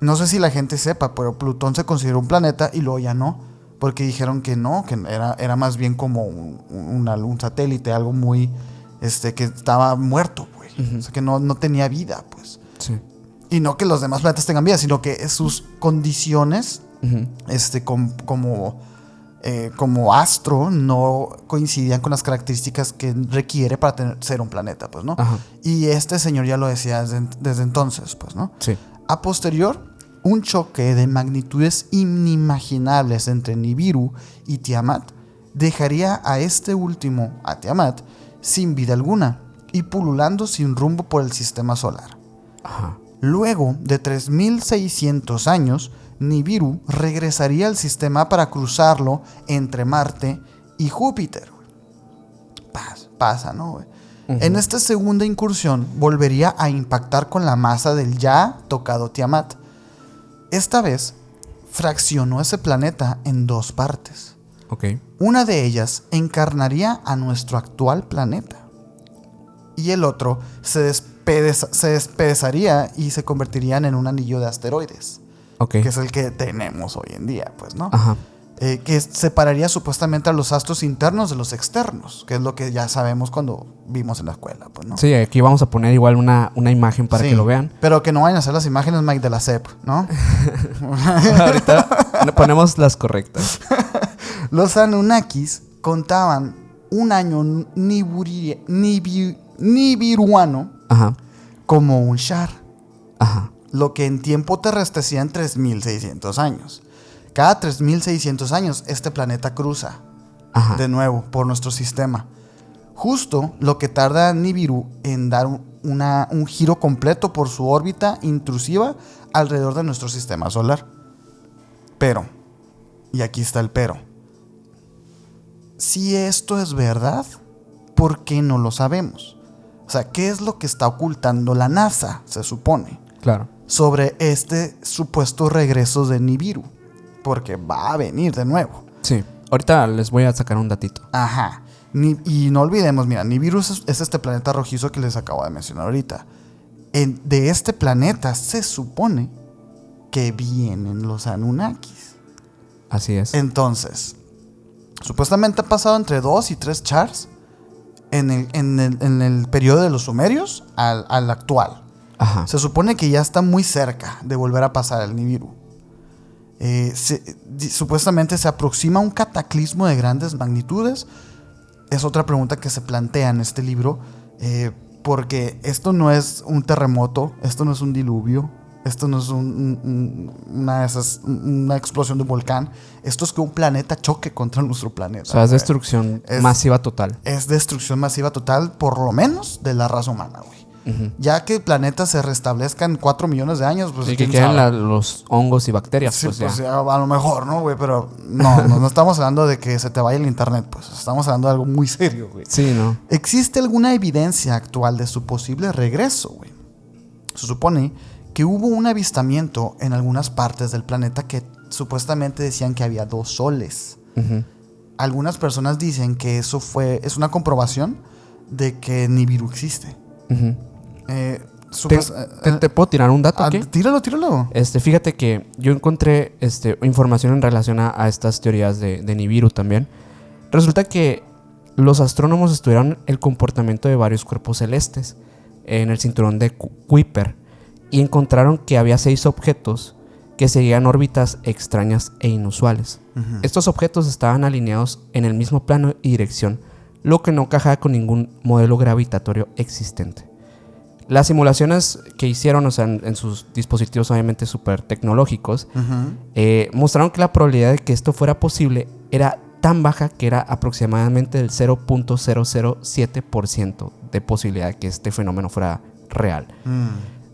no sé si la gente sepa, pero Plutón se consideró un planeta y luego ya no. Porque dijeron que no, que era más bien como un satélite, algo muy, que estaba muerto, pues. O sea, que no tenía vida, pues. Sí. Y no que los demás planetas tengan vida, sino que sus condiciones, como astro, no coincidían con las características que requiere para ser un planeta, pues, ¿no? Ajá. Y este señor ya lo decía desde entonces, pues, ¿no? Sí. A posterior, un choque de magnitudes inimaginables entre Nibiru y Tiamat dejaría a este último, a Tiamat, sin vida alguna y pululando sin rumbo por el sistema solar. Ajá. Luego de 3600 años, Nibiru regresaría al sistema para cruzarlo entre Marte y Júpiter. Pasa, ¿no, güey? Uh-huh. En esta segunda incursión volvería a impactar con la masa del ya tocado Tiamat. Esta vez fraccionó ese planeta en 2 partes. Ok. Una de ellas encarnaría a nuestro actual planeta. Y el otro se despedazaría y se convertirían en un anillo de asteroides. Ok. Que es el que tenemos hoy en día, pues, ¿no? Ajá. Que separaría supuestamente a los astros internos de los externos, que es lo que ya sabemos cuando vimos en la escuela, pues, ¿no? Sí, aquí vamos a poner igual una imagen para Sí, que lo vean. pero que no vayan a hacer las imágenes, Mike, de la CEP, ¿no? Ahorita ponemos las correctas. Los Anunnakis contaban un año nibiruano Ajá. como un Shar, Ajá. lo que en tiempo terrestre serían 3600 años. Cada 3600 años este planeta cruza Ajá. de nuevo por nuestro sistema. Justo lo que tarda Nibiru en dar un giro completo por su órbita intrusiva alrededor de nuestro sistema solar. Pero, y aquí está el pero, si esto es verdad, ¿por qué no lo sabemos? O sea, ¿qué es lo que está ocultando la NASA, se supone, Claro. sobre este supuesto regreso de Nibiru? Porque va a venir de nuevo. Sí. Ahorita les voy a sacar un datito. Ajá. Y no olvidemos, mira, Nibiru es este planeta rojizo que les acabo de mencionar ahorita. De este planeta se supone que vienen los Anunnakis. Así es. Entonces, supuestamente ha pasado entre 2 y 3 chars en el periodo de los sumerios al actual. Ajá. Se supone que ya está muy cerca de volver a pasar el Nibiru. Supuestamente se aproxima un cataclismo de grandes magnitudes. Es otra pregunta que se plantea en este libro, porque esto no es un terremoto, esto no es un diluvio, esto no es una explosión de un volcán, esto es que un planeta choque contra nuestro planeta. O sea, es destrucción masiva total. Es destrucción masiva total, por lo menos de la raza humana, güey. Uh-huh. Ya que el planeta se restablezca en 4 millones de años, pues... Y que queden los hongos y bacterias. Sí, pues ya, a lo mejor, ¿no, güey? Pero no estamos hablando de que se te vaya el internet, pues. Estamos hablando de algo muy serio, güey. Sí, ¿no? ¿Existe alguna evidencia actual de su posible regreso, güey? Se supone que hubo un avistamiento en algunas partes del planeta que supuestamente decían que había 2 soles. Uh-huh. Algunas personas dicen que eso es una comprobación de que Nibiru existe. Uh-huh. ¿Te puedo tirar un dato aquí? Tíralo. Fíjate que yo encontré información en relación a estas teorías de Nibiru también. Resulta que los astrónomos estudiaron el comportamiento de varios cuerpos celestes en el cinturón de Kuiper y encontraron que había 6 objetos que seguían órbitas extrañas e inusuales. Uh-huh. Estos objetos estaban alineados en el mismo plano y dirección, lo que no encajaba con ningún modelo gravitatorio existente. Las simulaciones que hicieron, o sea, en sus dispositivos obviamente súper tecnológicos, uh-huh, mostraron que la probabilidad de que esto fuera posible era tan baja que era aproximadamente del 0.007% de posibilidad de que este fenómeno fuera real.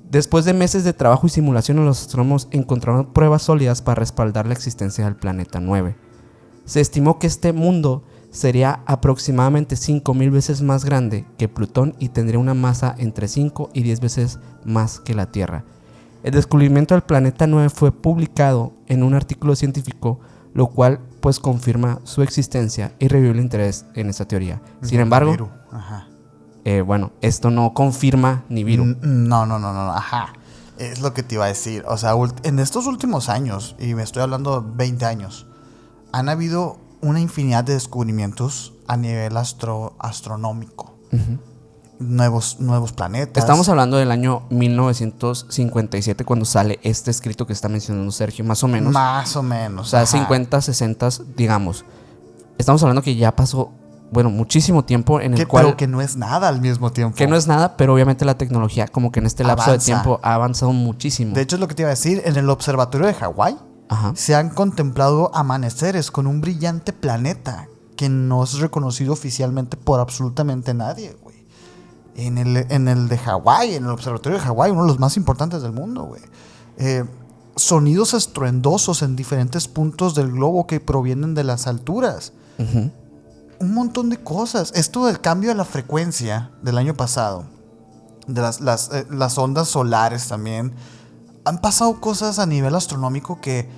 Después de meses de trabajo y simulaciones, los astrónomos encontraron pruebas sólidas para respaldar la existencia del planeta 9. Se estimó que este mundo sería aproximadamente 5,000 veces más grande que Plutón y tendría una masa entre 5 y 10 veces más que la Tierra. El descubrimiento del planeta 9 fue publicado en un artículo científico, lo cual pues confirma su existencia y revive el interés en esta teoría. Sin embargo, bueno, esto no confirma Nibiru. No, ajá. Es lo que te iba a decir. O sea, en estos últimos años, y me estoy hablando de 20 años, han habido una infinidad de descubrimientos a nivel astronómico. Uh-huh. nuevos planetas. Estamos hablando del año 1957 cuando sale este escrito que está mencionando Sergio, más o menos. Más o menos. O sea, ajá. 50, 60, digamos. Estamos hablando que ya pasó, bueno, muchísimo tiempo en el cual... Pero que no es nada al mismo tiempo. Que no es nada, pero obviamente la tecnología como que en este lapso de tiempo ha avanzado muchísimo. De hecho, es lo que te iba a decir. En el observatorio de Hawái se han contemplado amaneceres con un brillante planeta que no es reconocido oficialmente por absolutamente nadie, güey. En el de Hawái, en el observatorio de Hawái, uno de los más importantes del mundo, güey. Sonidos estruendosos en diferentes puntos del globo que provienen de las alturas. Uh-huh. Un montón de cosas. Esto del cambio de la frecuencia del año pasado, de las ondas solares también, han pasado cosas a nivel astronómico que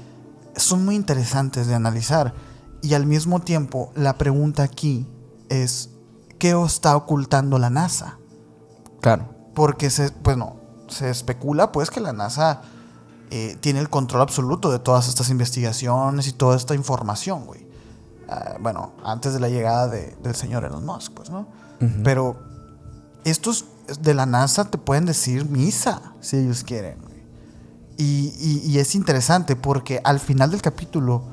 son muy interesantes de analizar. Y al mismo tiempo, la pregunta aquí es, ¿qué está ocultando la NASA? Claro. Porque se especula pues que la NASA tiene el control absoluto de todas estas investigaciones y toda esta información, güey. Bueno, antes de la llegada del señor Elon Musk, pues, ¿no? Uh-huh. Pero estos de la NASA te pueden decir misa, si ellos quieren, güey. Y es interesante porque al final del capítulo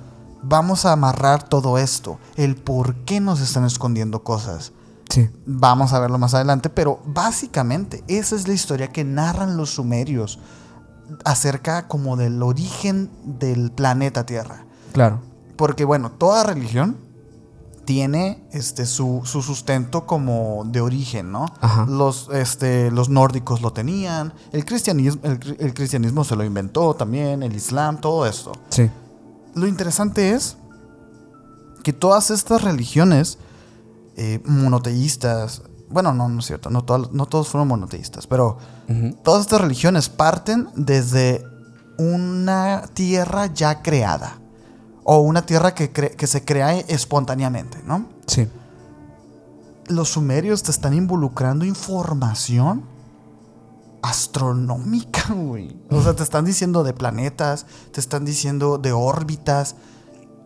vamos a amarrar todo esto, el por qué nos están escondiendo cosas. Sí. Vamos a verlo más adelante, pero básicamente esa es la historia que narran los sumerios acerca como del origen del planeta Tierra. Claro. Porque bueno, toda religión tiene su sustento como de origen, ¿no? Ajá. Los nórdicos lo tenían, el cristianismo se lo inventó también, el islam, todo esto. Sí. Lo interesante es que todas estas religiones monoteístas, bueno, no es cierto, no todos fueron monoteístas, pero uh-huh. Todas estas religiones parten desde una tierra ya creada o una tierra que se crea espontáneamente, ¿no? Sí. Los sumerios te están involucrando información astronómica, güey. O sea, te están diciendo de planetas, te están diciendo de órbitas.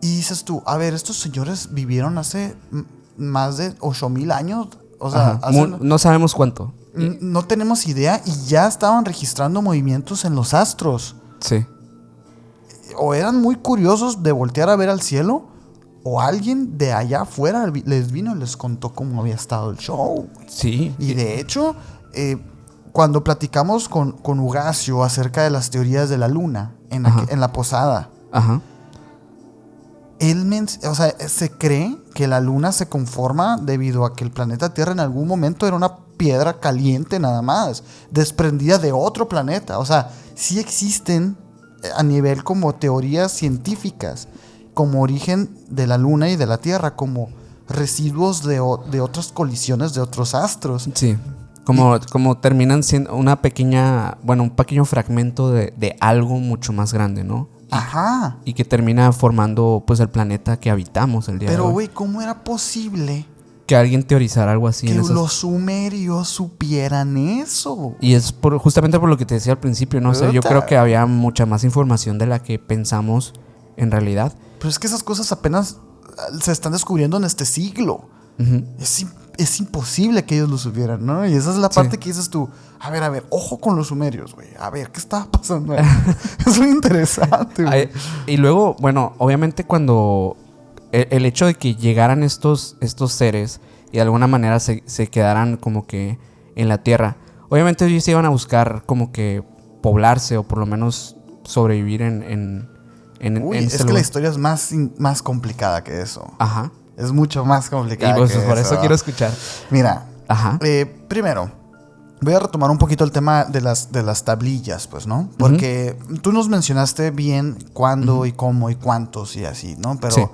Y dices tú, a ver, estos señores vivieron hace más de 8,000 años. O sea, no sabemos cuánto. No tenemos idea y ya estaban registrando movimientos en los astros. Sí. O eran muy curiosos de voltear a ver al cielo, o alguien de allá afuera les vino y les contó cómo había estado el show. Sí. Y de hecho, cuando platicamos con Ugacio acerca de las teorías de la luna en la posada, ajá. Se cree que la luna se conforma debido a que el planeta Tierra en algún momento era una piedra caliente nada más, desprendida de otro planeta. O sea, sí existen a nivel como teorías científicas, como origen de la luna y de la Tierra, como residuos de otras colisiones de otros astros. Sí. Como terminan siendo un pequeño fragmento de algo mucho más grande, ¿no? Ajá. Y que termina formando pues el planeta que habitamos el día de hoy. Pero güey, ¿cómo era posible que alguien teorizara algo así? Que los sumerios supieran eso? Y es justamente por lo que te decía al principio, ¿no? O sea, yo creo que había mucha más información de la que pensamos en realidad. Pero es que esas cosas apenas se están descubriendo en este siglo. Uh-huh. Es imposible que ellos lo supieran, ¿no? Y esa es la parte que dices tú, a ver, ojo con los sumerios, güey. A ver, ¿qué estaba pasando ahí? Es muy interesante, güey. Y luego, bueno, obviamente cuando el hecho de que llegaran estos seres y de alguna manera se quedaran como que en la tierra, obviamente ellos se iban a buscar como que poblarse o por lo menos sobrevivir en es que la historia es más complicada que eso. Ajá. Es mucho más complicada. Y pues por eso quiero escuchar. Mira, primero, voy a retomar un poquito el tema de las tablillas, pues, ¿no? Porque tú nos mencionaste bien cuándo y cómo y cuántos y así, ¿no? Pero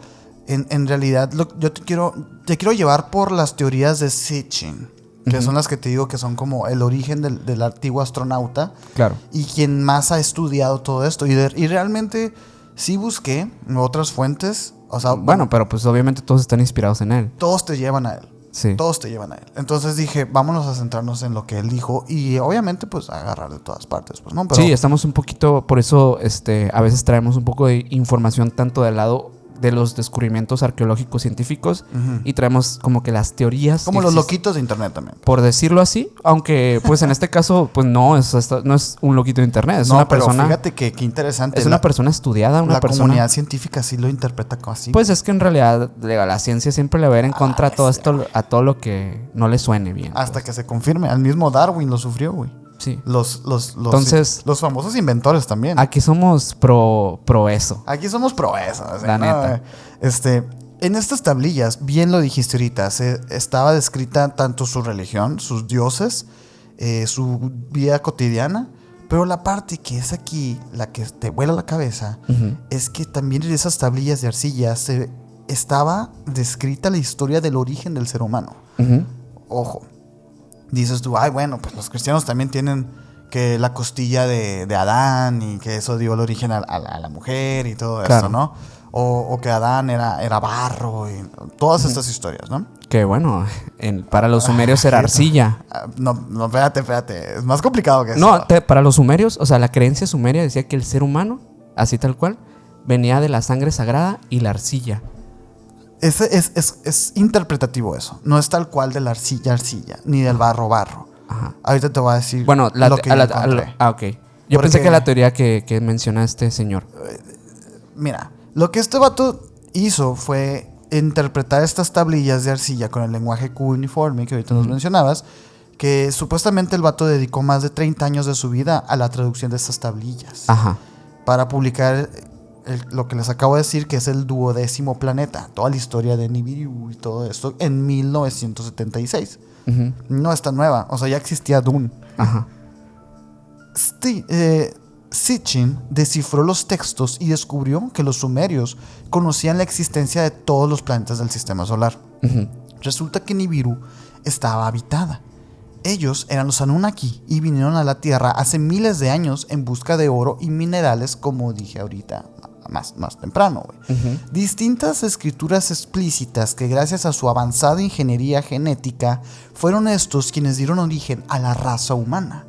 en realidad yo te quiero llevar por las teorías de Sitchin, que son las que te digo que son como el origen del antiguo astronauta. Claro. Y quien más ha estudiado todo esto. Y realmente sí busqué otras fuentes. O sea, bueno, pero pues obviamente todos están inspirados en él. Todos te llevan a él. Sí. Todos te llevan a él. Entonces dije, vámonos a centrarnos en lo que él dijo. Y obviamente, pues, a agarrar de todas partes, pues, ¿no? Pero, sí, estamos un poquito, por eso, a veces traemos un poco de información tanto del lado de los descubrimientos arqueológicos científicos y traemos como que las teorías. Como los loquitos de internet también. Por decirlo así, aunque pues en este caso pues no es un loquito de internet, es una persona. Fíjate que qué interesante. Es una persona estudiada, una persona. La comunidad científica sí lo interpreta como así. Pues es que en realidad la ciencia siempre le va a ir en contra a todo esto, a todo lo que no le suene bien. Hasta que se confirme. Al mismo Darwin lo sufrió, güey. Sí. Entonces, los famosos inventores también. Aquí somos pro eso. Aquí somos pro eso. O La sea, neta. En estas tablillas, bien lo dijiste ahorita, estaba descrita tanto su religión, sus dioses, su vida cotidiana, pero la parte que es aquí, la que te vuela la cabeza, es que también en esas tablillas de arcilla estaba descrita la historia del origen del ser humano. Ojo. Dices tú, ay, bueno, pues los cristianos también tienen que la costilla de Adán y que eso dio el origen a la mujer y todo eso, ¿no? O que Adán era barro y todas estas historias, ¿no? Que bueno, para los sumerios era arcilla. No, espérate, es más complicado que eso. No, para los sumerios, o sea, la creencia sumeria decía que el ser humano, así tal cual, venía de la sangre sagrada y la arcilla. Es interpretativo eso. No es tal cual de la arcilla, ni del barro. Ajá. Ahorita te voy a decir lo que yo encontré. Ok. Yo pensé que la teoría que menciona este señor. Mira, lo que este vato hizo fue interpretar estas tablillas de arcilla con el lenguaje cuneiforme que ahorita nos mencionabas, que supuestamente el vato dedicó más de 30 años de su vida a la traducción de estas tablillas. Ajá. Para publicar lo que les acabo de decir, que es el 12º planeta, toda la historia de Nibiru y todo esto, en 1976. No es tan nueva, o sea, ya existía Dune. Ajá. Sitchin descifró los textos y descubrió que los sumerios conocían la existencia de todos los planetas del sistema solar. Resulta que Nibiru estaba habitada. Ellos eran los Anunnaki y vinieron a la Tierra hace miles de años en busca de oro y minerales, como dije ahorita más temprano. Distintas escrituras explícitas que gracias a su avanzada ingeniería genética fueron estos quienes dieron origen a la raza humana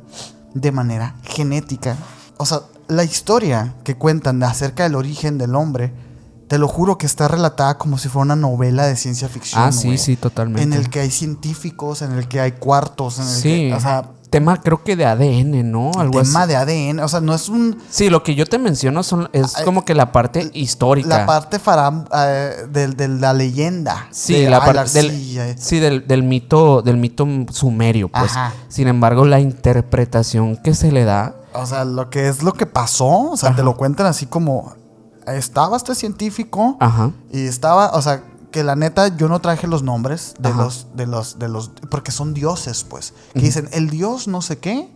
de manera genética. O sea, la historia que cuentan acerca del origen del hombre, te lo juro que está relatada como si fuera una novela de ciencia ficción. Ah, sí, sí, totalmente. En el que hay científicos, en el que hay cuartos, en el que, o sea, tema creo que de ADN, ¿no? Algo tema así. de ADN, o sea, no es un... Sí, lo que yo te menciono es como que la parte histórica. La parte de la leyenda. Sí, la parte del mito sumerio, pues. Ajá. Sin embargo, la interpretación que se le da... O sea, lo que pasó, o sea, te lo cuentan así como... Estaba este científico. Ajá. Y estaba, o sea... Que la neta, yo no traje los nombres de los porque son dioses, pues. Que dicen, el dios no sé qué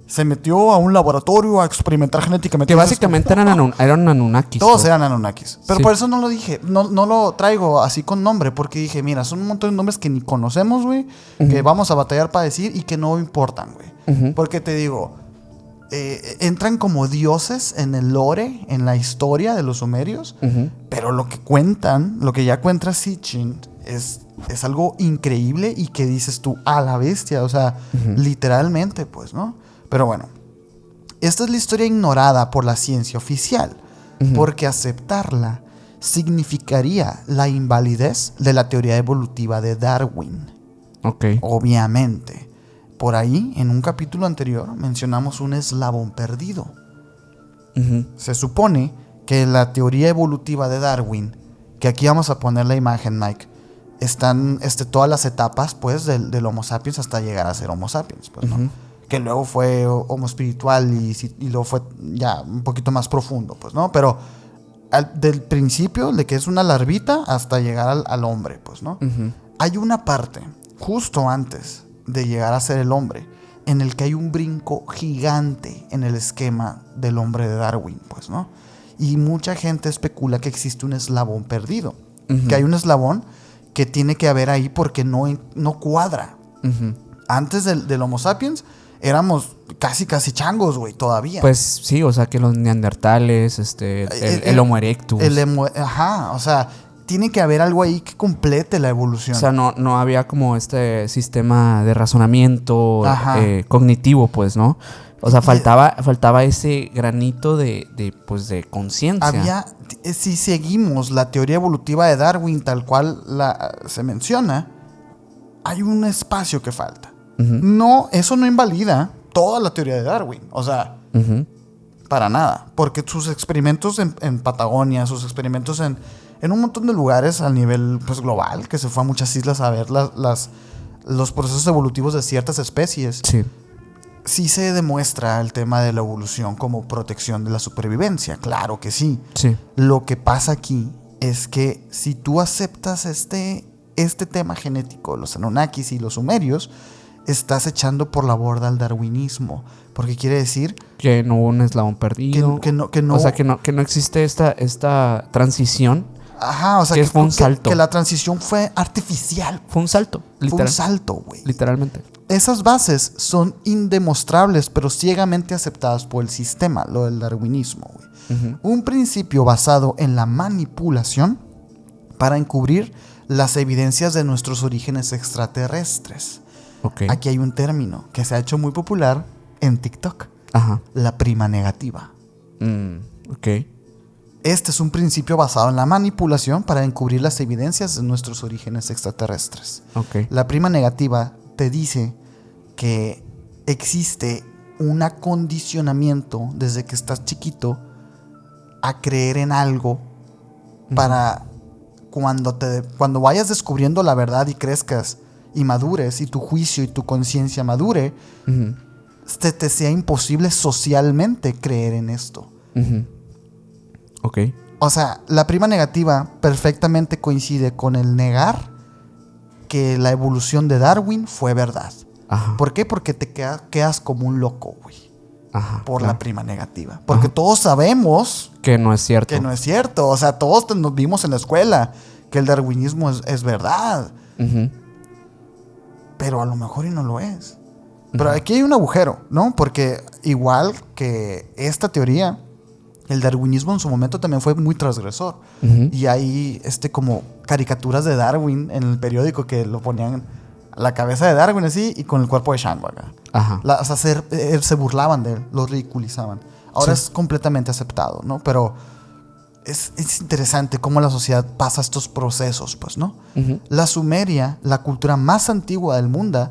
se metió a un laboratorio a experimentar genéticamente. Que básicamente eran Anunnakis. Todos eran Anunnakis. Pero por eso no lo dije. No lo traigo así con nombre. Porque dije, mira, son un montón de nombres que ni conocemos, güey. Que vamos a batallar para decir y que no importan, güey. Porque te digo... entran como dioses en el lore, en la historia de los sumerios, pero lo que cuentan, lo que ya cuenta Sitchin es algo increíble y que dices tú, a la bestia, o sea, literalmente, pues, ¿no? Pero bueno, esta es la historia ignorada por la ciencia oficial, porque aceptarla significaría la invalidez de la teoría evolutiva de Darwin. Ok. Obviamente. Por ahí, en un capítulo anterior, mencionamos un eslabón perdido. Se supone que la teoría evolutiva de Darwin, que aquí vamos a poner la imagen, Mike, están todas las etapas, pues, del Homo sapiens hasta llegar a ser Homo sapiens, pues, ¿no? Que luego fue Homo espiritual y luego fue ya un poquito más profundo, pues, ¿no? Pero del principio, de que es una larvita hasta llegar al hombre, pues, ¿no? Hay una parte, justo antes de llegar a ser el hombre, en el que hay un brinco gigante en el esquema del hombre de Darwin, pues, ¿no? Y mucha gente especula que existe un eslabón perdido, que hay un eslabón que tiene que haber ahí porque no cuadra. Antes del Homo sapiens éramos casi changos, güey, todavía. Pues sí, o sea, que los neandertales, el Homo erectus. O sea, tiene que haber algo ahí que complete la evolución. O sea, no había como este sistema de razonamiento cognitivo, pues, ¿no? O sea, faltaba ese granito de conciencia. Si seguimos la teoría evolutiva de Darwin tal cual se menciona, hay un espacio que falta. No, eso no invalida toda la teoría de Darwin. O sea, para nada. Porque sus experimentos en Patagonia, sus experimentos en un montón de lugares a nivel pues, global, que se fue a muchas islas a ver los procesos evolutivos de ciertas especies. Sí se demuestra el tema de la evolución como protección de la supervivencia. Claro que sí. Lo que pasa aquí es que si tú aceptas este tema genético, los Anunnakis y los sumerios, estás echando por la borda al darwinismo. Porque quiere decir que no hubo un eslabón perdido. Que no, o sea, que no existe esta transición. Ajá, o sea, que fue un salto. Que la transición fue artificial. Fue un salto. Fue un salto, güey. Literalmente. Esas bases son indemostrables, pero ciegamente aceptadas por el sistema, lo del darwinismo, güey. Un principio basado en la manipulación para encubrir las evidencias de nuestros orígenes extraterrestres. Aquí hay un término que se ha hecho muy popular en TikTok. La prima negativa. Este es un principio basado en la manipulación para encubrir las evidencias de nuestros orígenes extraterrestres. La prima negativa te dice que existe un acondicionamiento desde que estás chiquito a creer en algo para cuando vayas descubriendo la verdad y crezcas y madures y tu juicio y tu conciencia madure, te sea imposible socialmente creer en esto. O sea, la prima negativa perfectamente coincide con el negar que la evolución de Darwin fue verdad. ¿Por qué? Porque te quedas como un loco, güey. La prima negativa. Porque todos sabemos que no es cierto. Que no es cierto. O sea, todos nos vimos en la escuela que el darwinismo es verdad. Pero a lo mejor y no lo es. Pero aquí hay un agujero, ¿no? Porque igual que esta teoría, el darwinismo en su momento también fue muy transgresor. Y hay como caricaturas de Darwin en el periódico que lo ponían la cabeza de Darwin así y con el cuerpo de Shango acá. O sea, se burlaban de él, lo ridiculizaban. Ahora es completamente aceptado, ¿no? Pero es interesante cómo la sociedad pasa estos procesos, pues, ¿no? La Sumeria, la cultura más antigua del mundo,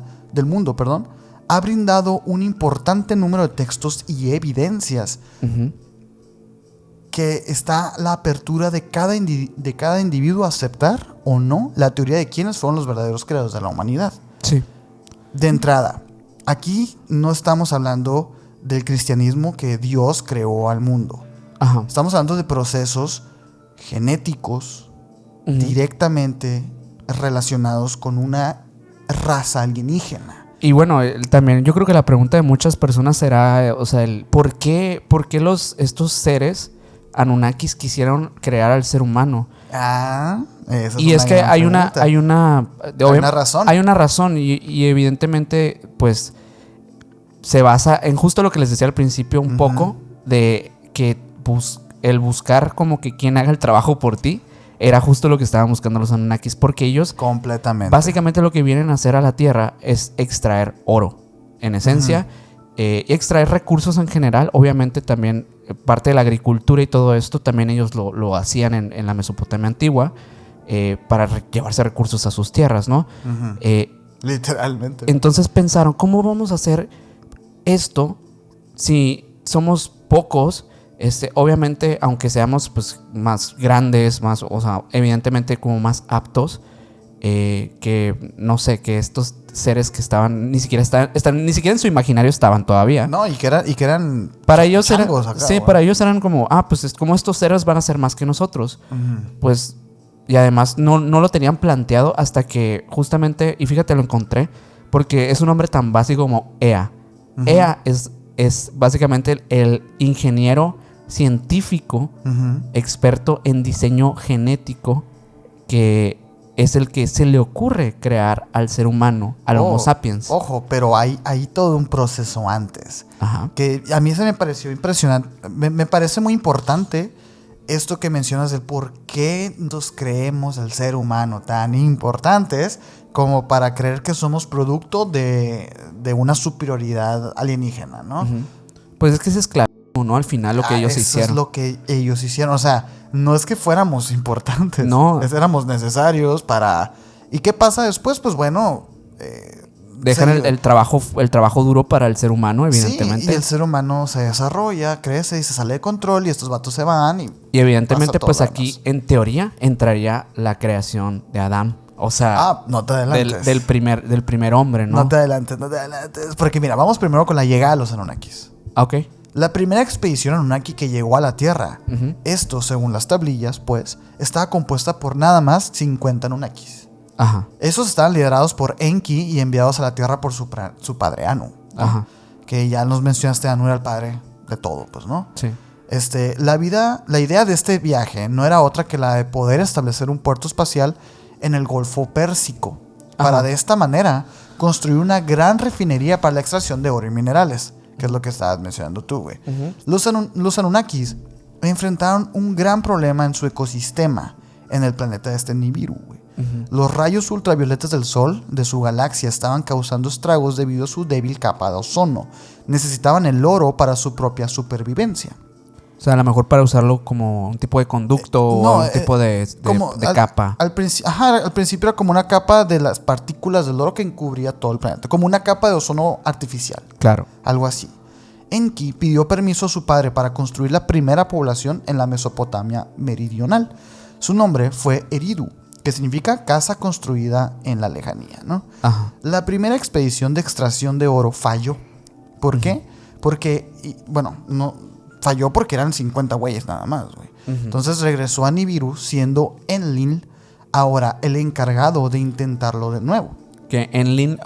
ha brindado un importante número de textos y evidencias que está la apertura de cada individuo a aceptar o no la teoría de quiénes fueron los verdaderos creadores de la humanidad. De entrada, aquí no estamos hablando del cristianismo que Dios creó al mundo. Estamos hablando de procesos genéticos directamente relacionados con una raza alienígena. Y bueno, también yo creo que la pregunta de muchas personas será, o sea, ¿por qué estos seres Anunnakis quisieron crear al ser humano? Y es que hay una razón. Hay una razón y evidentemente, pues, se basa en justo lo que les decía al principio un poco de que el buscar como que quien haga el trabajo por ti era justo lo que estaban buscando los Anunnakis, porque ellos básicamente lo que vienen a hacer a la Tierra es extraer oro, en esencia, y extraer recursos en general. Obviamente también parte de la agricultura y todo esto, también ellos lo hacían en la Mesopotamia antigua, para llevarse recursos a sus tierras, ¿no? Literalmente. Entonces pensaron, ¿cómo vamos a hacer esto si somos pocos? Obviamente, aunque seamos pues más grandes, más, o sea, evidentemente como más aptos, que no sé, que estos seres que estaban ni siquiera en su imaginario estaban todavía. No, y que eran para ellos eran acá, sí, para ellos eran como, pues es como estos seres van a ser más que nosotros. Pues, y además no lo tenían planteado hasta que justamente, y fíjate, lo encontré, porque es un nombre tan básico como Ea. Ea es básicamente el ingeniero científico experto en diseño genético, que es el que se le ocurre crear al ser humano, al Homo sapiens. Ojo, pero hay todo un proceso antes. Que a mí se me pareció impresionante. Me parece muy importante esto que mencionas del por qué nos creemos el ser humano tan importantes como para creer que somos producto de una superioridad alienígena, ¿no? Pues es que es esclavismo, ¿no? Al final lo que ellos eso hicieron. es lo que ellos hicieron. O sea, no es que fuéramos importantes. No. Éramos necesarios para... ¿Y qué pasa después? Pues bueno... Dejan el trabajo duro para el ser humano, evidentemente. Sí, y el ser humano se desarrolla, crece y se sale de control y estos vatos se van y evidentemente, pasa pues todo lo aquí, demás. en teoría, entraría la creación de Adán. O sea, no te adelantes. del primer hombre, ¿no? No te adelantes. Porque mira, vamos primero con la llegada de los Anunnakis. Ah, ok. La primera expedición Anunnaki que llegó a la Tierra, Ujú. esto, según las tablillas, pues, estaba compuesta por nada más 50 Anunnakis. Ajá. Esos estaban liderados por Enki y enviados a la Tierra por su padre Anu. ¿no? Ajá. Que ya nos mencionaste, Anu era el padre de todo, pues, ¿no? Sí. La idea de este viaje no era otra que la de poder establecer un puerto espacial en el Golfo Pérsico, para Ajá. de esta manera construir una gran refinería para la extracción de oro y minerales, que es lo que estabas mencionando tú, güey. Ujú. Los Anunnakis enfrentaron un gran problema en su ecosistema en el planeta Nibiru, güey. Los rayos ultravioletas del Sol de su galaxia estaban causando estragos debido a su débil capa de ozono. Necesitaban el oro para su propia supervivencia. O sea, a lo mejor para usarlo como un tipo de conducto o un tipo de capa. Al principio era como una capa de las partículas del oro que encubría todo el planeta. Como una capa de ozono artificial. Claro. Algo así. Enki pidió permiso a su padre para construir la primera población en la Mesopotamia meridional. Su nombre fue Eridu, que significa casa construida en la lejanía, ¿no? Ajá. La primera expedición de extracción de oro falló. ¿Por qué? Porque, no falló porque eran 50 güeyes nada más, güey. Entonces regresó a Nibiru siendo Enlil ahora el encargado de intentarlo de nuevo. Que Enlil,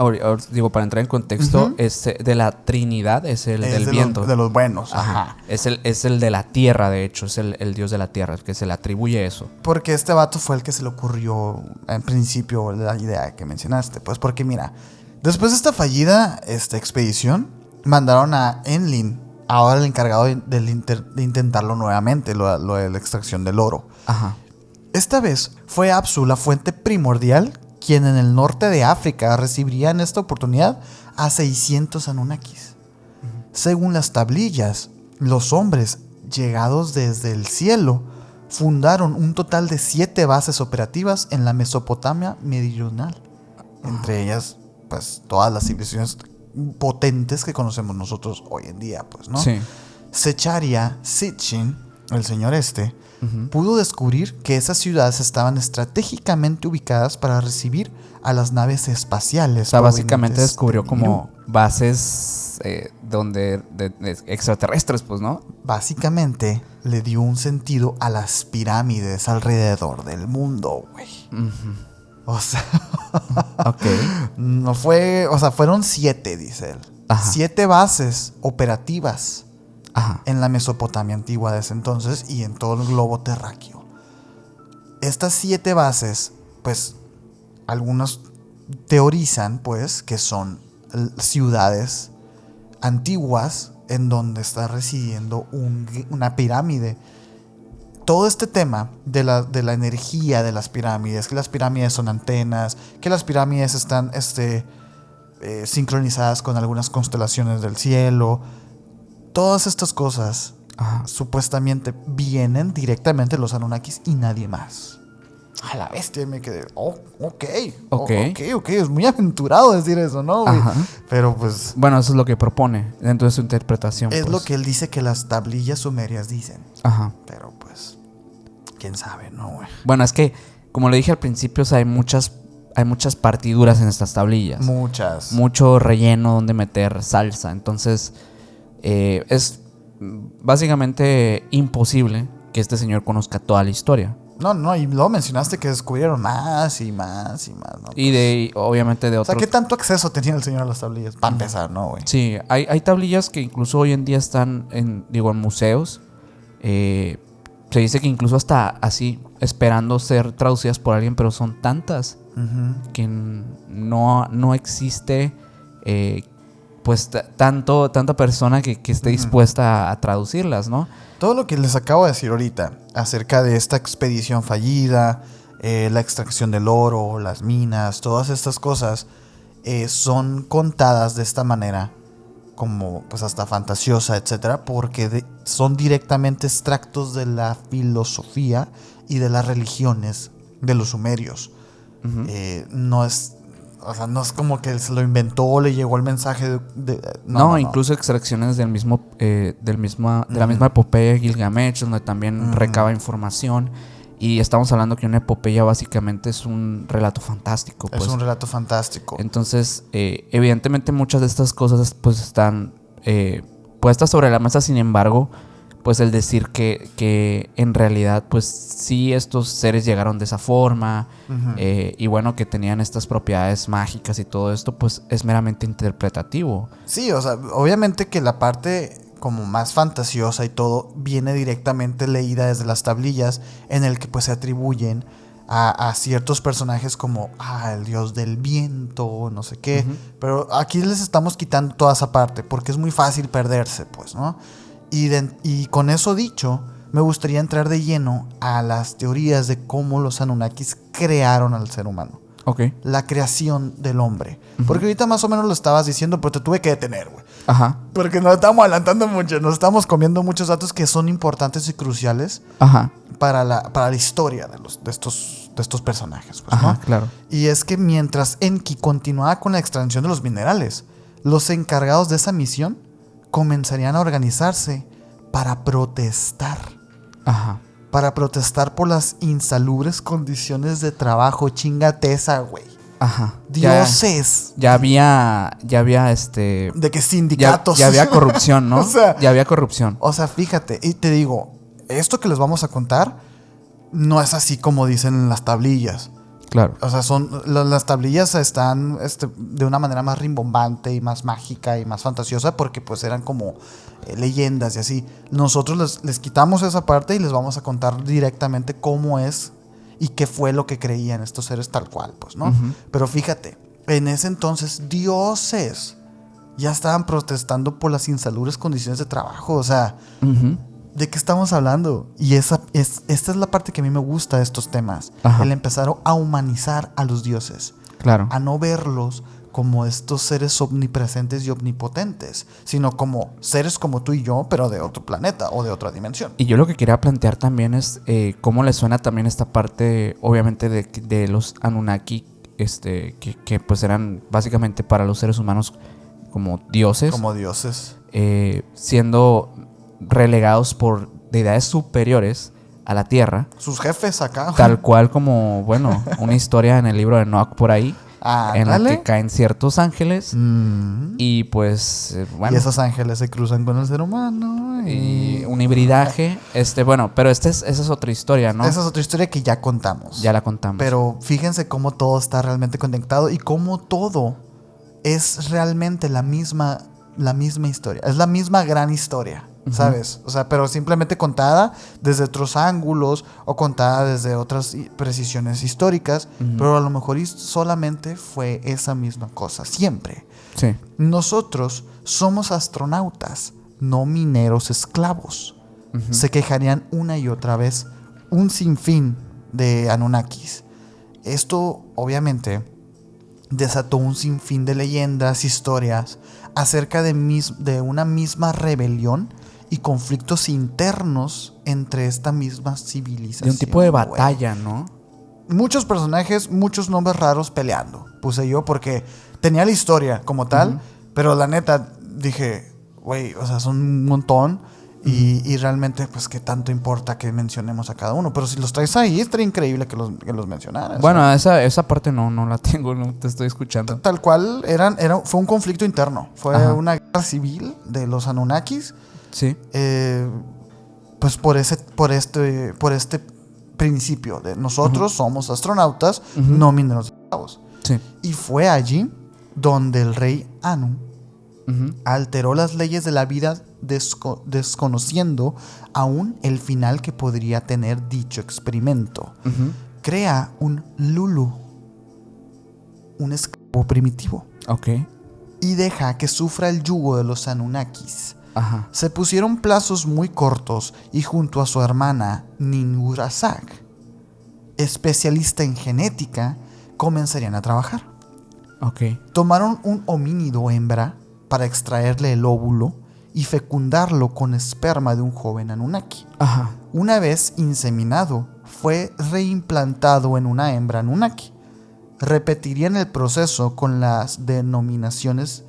digo, para entrar en contexto, es de la Trinidad, es el del viento. De los buenos, Ajá. Es el de la tierra, de hecho, es el dios de la tierra, que se le atribuye eso. Porque este vato fue el que se le ocurrió en principio la idea que mencionaste. Pues porque mira, después de esta fallida expedición, mandaron a Enlil, ahora el encargado de intentarlo nuevamente, lo de la extracción del oro. Ajá. Esta vez fue Apsu, la fuente primordial, quien en el norte de África recibiría en esta oportunidad a 600 Anunnakis. Según las tablillas, los hombres llegados desde el cielo fundaron un total de 7 bases operativas en la Mesopotamia meridional. Entre ellas, pues, todas las civilizaciones potentes que conocemos nosotros hoy en día, pues, ¿no? Sí. Secharia Sitchin, el señor pudo descubrir que esas ciudades estaban estratégicamente ubicadas para recibir a las naves espaciales. O sea, básicamente provenientes descubrió de como Nibiru. bases de extraterrestres, pues, ¿no? Básicamente le dio un sentido a las pirámides alrededor del mundo, güey. O sea, Ok. no fue, o sea, fueron 7, dice él. Ajá. 7 bases operativas Ajá. en la Mesopotamia antigua de ese entonces y en todo el globo terráqueo. Estas 7 bases, pues, algunos teorizan, pues, que son ciudades antiguas en donde está residiendo una pirámide. Todo este tema de la energía de las pirámides, que las pirámides son antenas, que las pirámides están sincronizadas con algunas constelaciones del cielo. Todas estas cosas supuestamente vienen directamente de los Anunnakis y nadie más. A la bestia me quedé, ok, es muy aventurado decir eso, ¿no, güey? Ajá. Pero pues Bueno, eso es lo que propone dentro de su interpretación. es pues. lo que él dice que las tablillas sumerias dicen. Ajá. Pero pues, quién sabe, ¿no, güey? Bueno, es que, como le dije al principio, o sea, hay muchas partiduras en estas tablillas. Muchas. Mucho relleno donde meter salsa. Entonces, es básicamente imposible que este señor conozca toda la historia. No, y luego mencionaste que descubrieron más y más y más, ¿no? Y obviamente de O otros. sea, ¿qué tanto acceso tenía el señor a las tablillas? Para empezar, ¿no, güey? Sí, hay tablillas que incluso hoy en día están en museos. Se dice que incluso hasta así, esperando ser traducidas por alguien, pero son tantas que no existe pues tanta persona que esté dispuesta a traducirlas, ¿no? Todo lo que les acabo de decir ahorita acerca de esta expedición fallida, la extracción del oro, las minas, todas estas cosas son contadas de esta manera como pues hasta fantasiosa, etcétera, porque son directamente extractos de la filosofía y de las religiones de los sumerios. No es, o sea, no es como que se lo inventó o le llegó el mensaje no, incluso extracciones de la misma epopeya de Gilgamesh, donde también recaba información. Y estamos hablando que una epopeya básicamente es un relato fantástico. Pues. Es un relato fantástico. Entonces, evidentemente muchas de estas cosas pues están puestas sobre la mesa. Sin embargo, pues el decir que en realidad pues sí estos seres llegaron de esa forma, y bueno, que tenían estas propiedades mágicas y todo esto, pues es meramente interpretativo. Sí, o sea, obviamente que la parte como más fantasiosa y todo viene directamente leída desde las tablillas, en el que pues se atribuyen a ciertos personajes como el dios del viento, no sé qué. Pero aquí les estamos quitando toda esa parte porque es muy fácil perderse, pues, ¿no? Y con eso dicho, me gustaría entrar de lleno a las teorías de cómo los Anunnakis crearon al ser humano. Okay. La creación del hombre. Porque ahorita más o menos lo estabas diciendo, pero te tuve que detener, güey. Ajá. Porque nos estamos adelantando mucho, nos estamos comiendo muchos datos que son importantes y cruciales para la historia de estos personajes, pues, ¿no? Claro. Y es que mientras Enki continuaba con la extracción de los minerales, los encargados de esa misión comenzarían a organizarse para protestar. Para protestar por las insalubres condiciones de trabajo. Chingate esa, güey. Dioses. Ya había de que sindicatos. Ya había corrupción, ¿no? O sea, ya había corrupción. O sea, fíjate, y te digo, esto que les vamos a contar no es así como dicen en las tablillas. Claro. O sea, las tablillas están de una manera más rimbombante y más mágica y más fantasiosa porque pues eran como leyendas y así. Nosotros les quitamos esa parte y les vamos a contar directamente cómo es y qué fue lo que creían estos seres tal cual, pues, ¿no? Pero fíjate, en ese entonces dioses ya estaban protestando por las insalubres condiciones de trabajo. O sea, ¿de qué estamos hablando? Y esta es la parte que a mí me gusta de estos temas. El empezar a humanizar a los dioses. Claro. A no verlos como estos seres omnipresentes y omnipotentes, sino como seres como tú y yo, pero de otro planeta o de otra dimensión. Y yo lo que quería plantear también es cómo le suena también esta parte, obviamente, de los Anunnaki, que pues eran básicamente para los seres humanos como dioses. Como dioses. Siendo relegados por deidades superiores a la Tierra. Sus jefes acá. Tal cual como, bueno, una historia en el libro de Noah por ahí. En la que caen ciertos ángeles. Y pues, bueno. Y esos ángeles se cruzan con el ser humano. Y un hibridaje. Bueno, pero esa es otra historia, ¿no? Esa es otra historia que ya contamos. Ya la contamos. Pero fíjense cómo todo está realmente conectado y cómo todo es realmente la misma historia. Es la misma gran historia, ¿sabes? O sea, pero simplemente contada desde otros ángulos o contada desde otras precisiones históricas, pero a lo mejor solamente fue esa misma cosa, siempre. Sí. Nosotros somos astronautas, no mineros esclavos. Se quejarían una y otra vez un sinfín de Anunnakis. Esto, obviamente, desató un sinfín de leyendas, historias acerca de una misma rebelión y conflictos internos entre esta misma civilización. De un tipo de batalla, ¿no? Muchos personajes, muchos nombres raros peleando. Puse yo porque tenía la historia como tal, pero la neta dije, güey, o sea, son un montón. Y realmente, pues, ¿qué tanto importa que mencionemos a cada uno? Pero si los traes ahí, estaría increíble que los mencionaras. Bueno, ¿no? esa parte no la tengo, no te estoy escuchando. Tal cual, fue un conflicto interno. Fue una guerra civil de los Anunnakis. Sí. Pues por este principio de nosotros somos astronautas, no mineros esclavos. Sí. Y fue allí donde el rey Anu alteró las leyes de la vida desconociendo aún el final que podría tener dicho experimento. Crea un Lulu, un esclavo primitivo. Ok. Y deja que sufra el yugo de los Anunnakis. Se pusieron plazos muy cortos y junto a su hermana Ninhursag, especialista en genética, comenzarían a trabajar. Ok. Tomaron un homínido hembra para extraerle el óvulo y fecundarlo con esperma de un joven Anunnaki. Ajá. Una vez inseminado, fue reimplantado en una hembra Anunnaki. Repetirían el proceso con las denominadas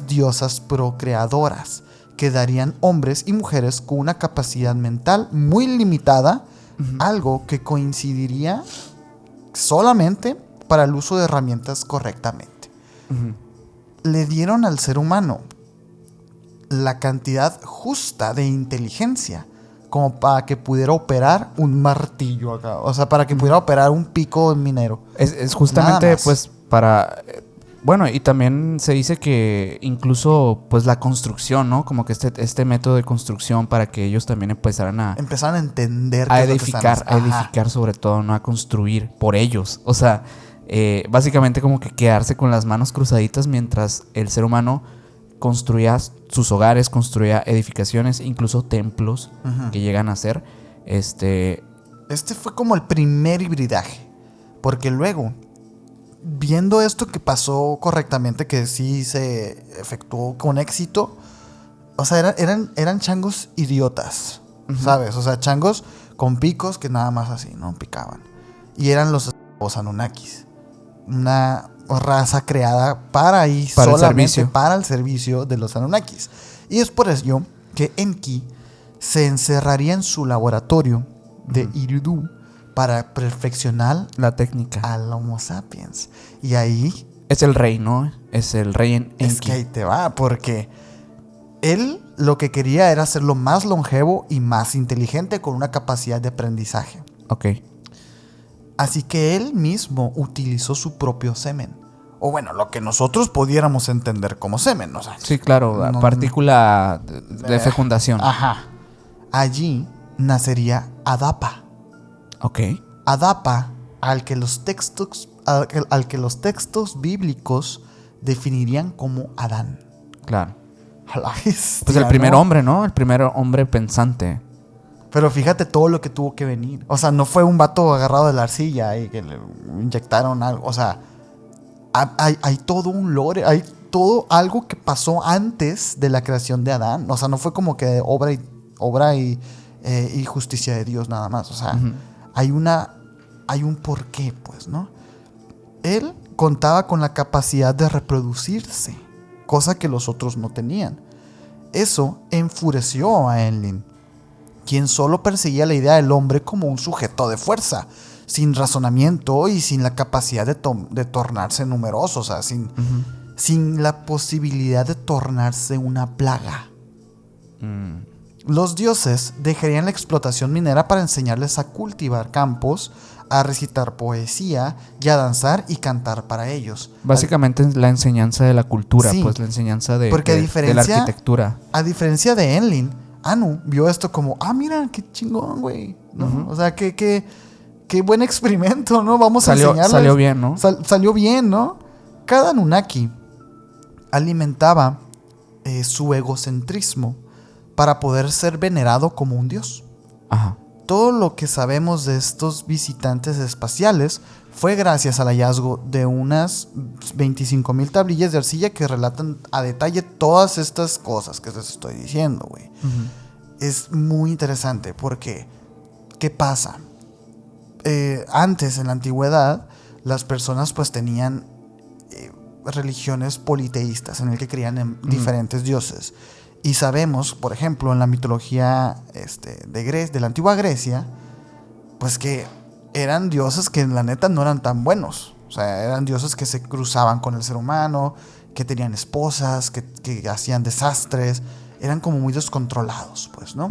diosas procreadoras, que darían hombres y mujeres con una capacidad mental muy limitada, algo que coincidiría solamente para el uso de herramientas correctamente. Le dieron al ser humano la cantidad justa de inteligencia como para que pudiera operar un martillo acá. O sea, para que pudiera operar un pico minero. Es justamente pues para... Bueno, y también se dice que incluso pues la construcción, ¿no? Como que este método de construcción para que ellos también empezaran a entender a edificar sobre todo, no a construir por ellos. O sea, básicamente como que quedarse con las manos cruzaditas mientras el ser humano construía sus hogares, construía edificaciones, incluso templos que llegan a ser. Este fue como el primer hibridaje, porque luego, viendo esto que pasó correctamente, que sí se efectuó con éxito, o sea, eran changos idiotas, ¿sabes? O sea, changos con picos que nada más así, ¿no? Picaban. Y eran los Anunnakis, una raza creada para el servicio de los Anunnakis. Y es por ello que Enki se encerraría en su laboratorio de Eridu para perfeccionar la técnica al Homo sapiens. Y ahí es el rey, ¿no? Es el rey en Enki. Es que ahí te va, porque él lo que quería era hacerlo más longevo y más inteligente, con una capacidad de aprendizaje. Ok. Así que él mismo utilizó su propio semen. O bueno, lo que nosotros pudiéramos entender como semen, ¿no? O sea, sí, claro, partícula de fecundación. Ajá. Allí nacería Adapa. Ok. Adapa, al que los textos bíblicos definirían como Adán. Claro. Bestia, pues el primer hombre, ¿no? El primer hombre pensante. Pero fíjate todo lo que tuvo que venir. O sea, no fue un vato agarrado de la arcilla y que le inyectaron algo. O sea, hay todo un lore, hay todo algo que pasó antes de la creación de Adán. O sea, no fue como que obra y justicia de Dios nada más. O sea, hay un porqué, pues, ¿no? Él contaba con la capacidad de reproducirse, cosa que los otros no tenían. Eso enfureció a Enlil, quien solo perseguía la idea del hombre como un sujeto de fuerza, sin razonamiento y sin la capacidad de tornarse numeroso, o sea, sin la posibilidad de tornarse una plaga. Los dioses dejarían la explotación minera para enseñarles a cultivar campos, a recitar poesía y a danzar y cantar para ellos. Básicamente la enseñanza de la cultura, sí, pues la enseñanza de la arquitectura. A diferencia de Enlil, Anu vio esto como, mira, qué chingón, güey, ¿no? O sea, qué buen experimento, ¿no? Vamos a enseñarles. Salió bien, ¿no? Salió bien, ¿no? Cada Anunnaki alimentaba su egocentrismo para poder ser venerado como un dios. Ajá. Todo lo que sabemos de estos visitantes espaciales fue gracias al hallazgo de unas 25,000 tablillas de arcilla que relatan a detalle todas estas cosas que les estoy diciendo, güey. Es muy interesante porque, ¿qué pasa? Antes, en la antigüedad, las personas pues tenían religiones politeístas en el que creían en diferentes dioses. Y sabemos, por ejemplo, en la mitología de la antigua Grecia, pues que eran dioses que en la neta no eran tan buenos. O sea, eran dioses que se cruzaban con el ser humano, que tenían esposas, que hacían desastres. Eran como muy descontrolados, pues, ¿no?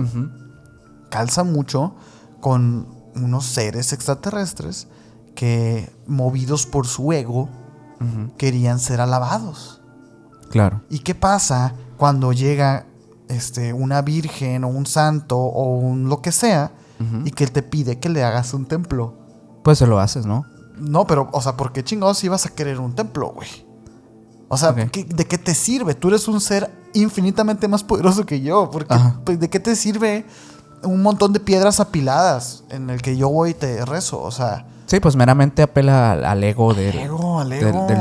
Calza mucho con unos seres extraterrestres que, movidos por su ego, querían ser alabados. Claro. ¿Y qué pasa cuando llega una virgen o un santo o un lo que sea y que él te pide que le hagas un templo? Pues se lo haces, ¿no? No, pero, o sea, ¿por qué chingados ibas a querer un templo, güey? O sea, ¿de qué te sirve? Tú eres un ser infinitamente más poderoso que yo. Pues, ¿de qué te sirve un montón de piedras apiladas en el que yo voy y te rezo? O sea... Sí, pues meramente apela al ego del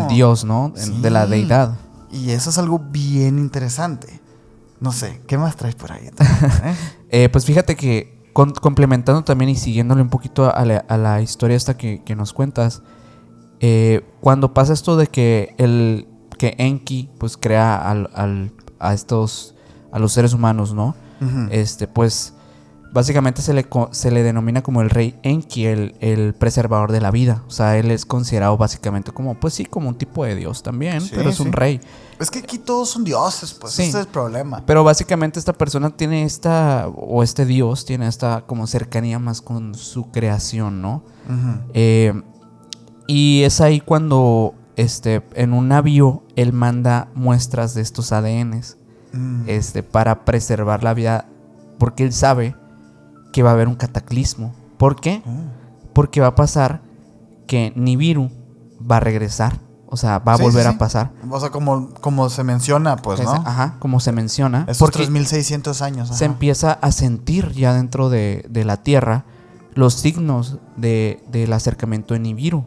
dios, ¿no? Sí. De la deidad. Y eso es algo bien interesante. No sé, ¿qué más traes por ahí? Pues fíjate que complementando también y siguiéndole un poquito a la historia esta que nos cuentas, cuando pasa esto de que Enki pues crea a los seres humanos, ¿no? Uh-huh. Pues básicamente se le denomina como el rey Enki, el preservador de la vida. O sea, él es considerado básicamente como, pues sí, como un tipo de dios también, Sí, pero es un rey. Es que aquí todos son dioses, pues Sí. ese es el problema. Pero básicamente esta persona tiene este dios tiene esta como cercanía más con su creación, ¿no? Uh-huh. Y es ahí cuando en un navío él manda muestras de estos ADNs para preservar la vida, porque él sabe que va a haber un cataclismo. ¿Por qué? Porque va a pasar que Nibiru va a regresar. O sea, va a volver a pasar. O sea, como se menciona, pues, ¿no? Ajá, como se menciona. Esos porque 3600 años. Ajá. se empieza a sentir ya dentro de la Tierra los signos del acercamiento de Nibiru.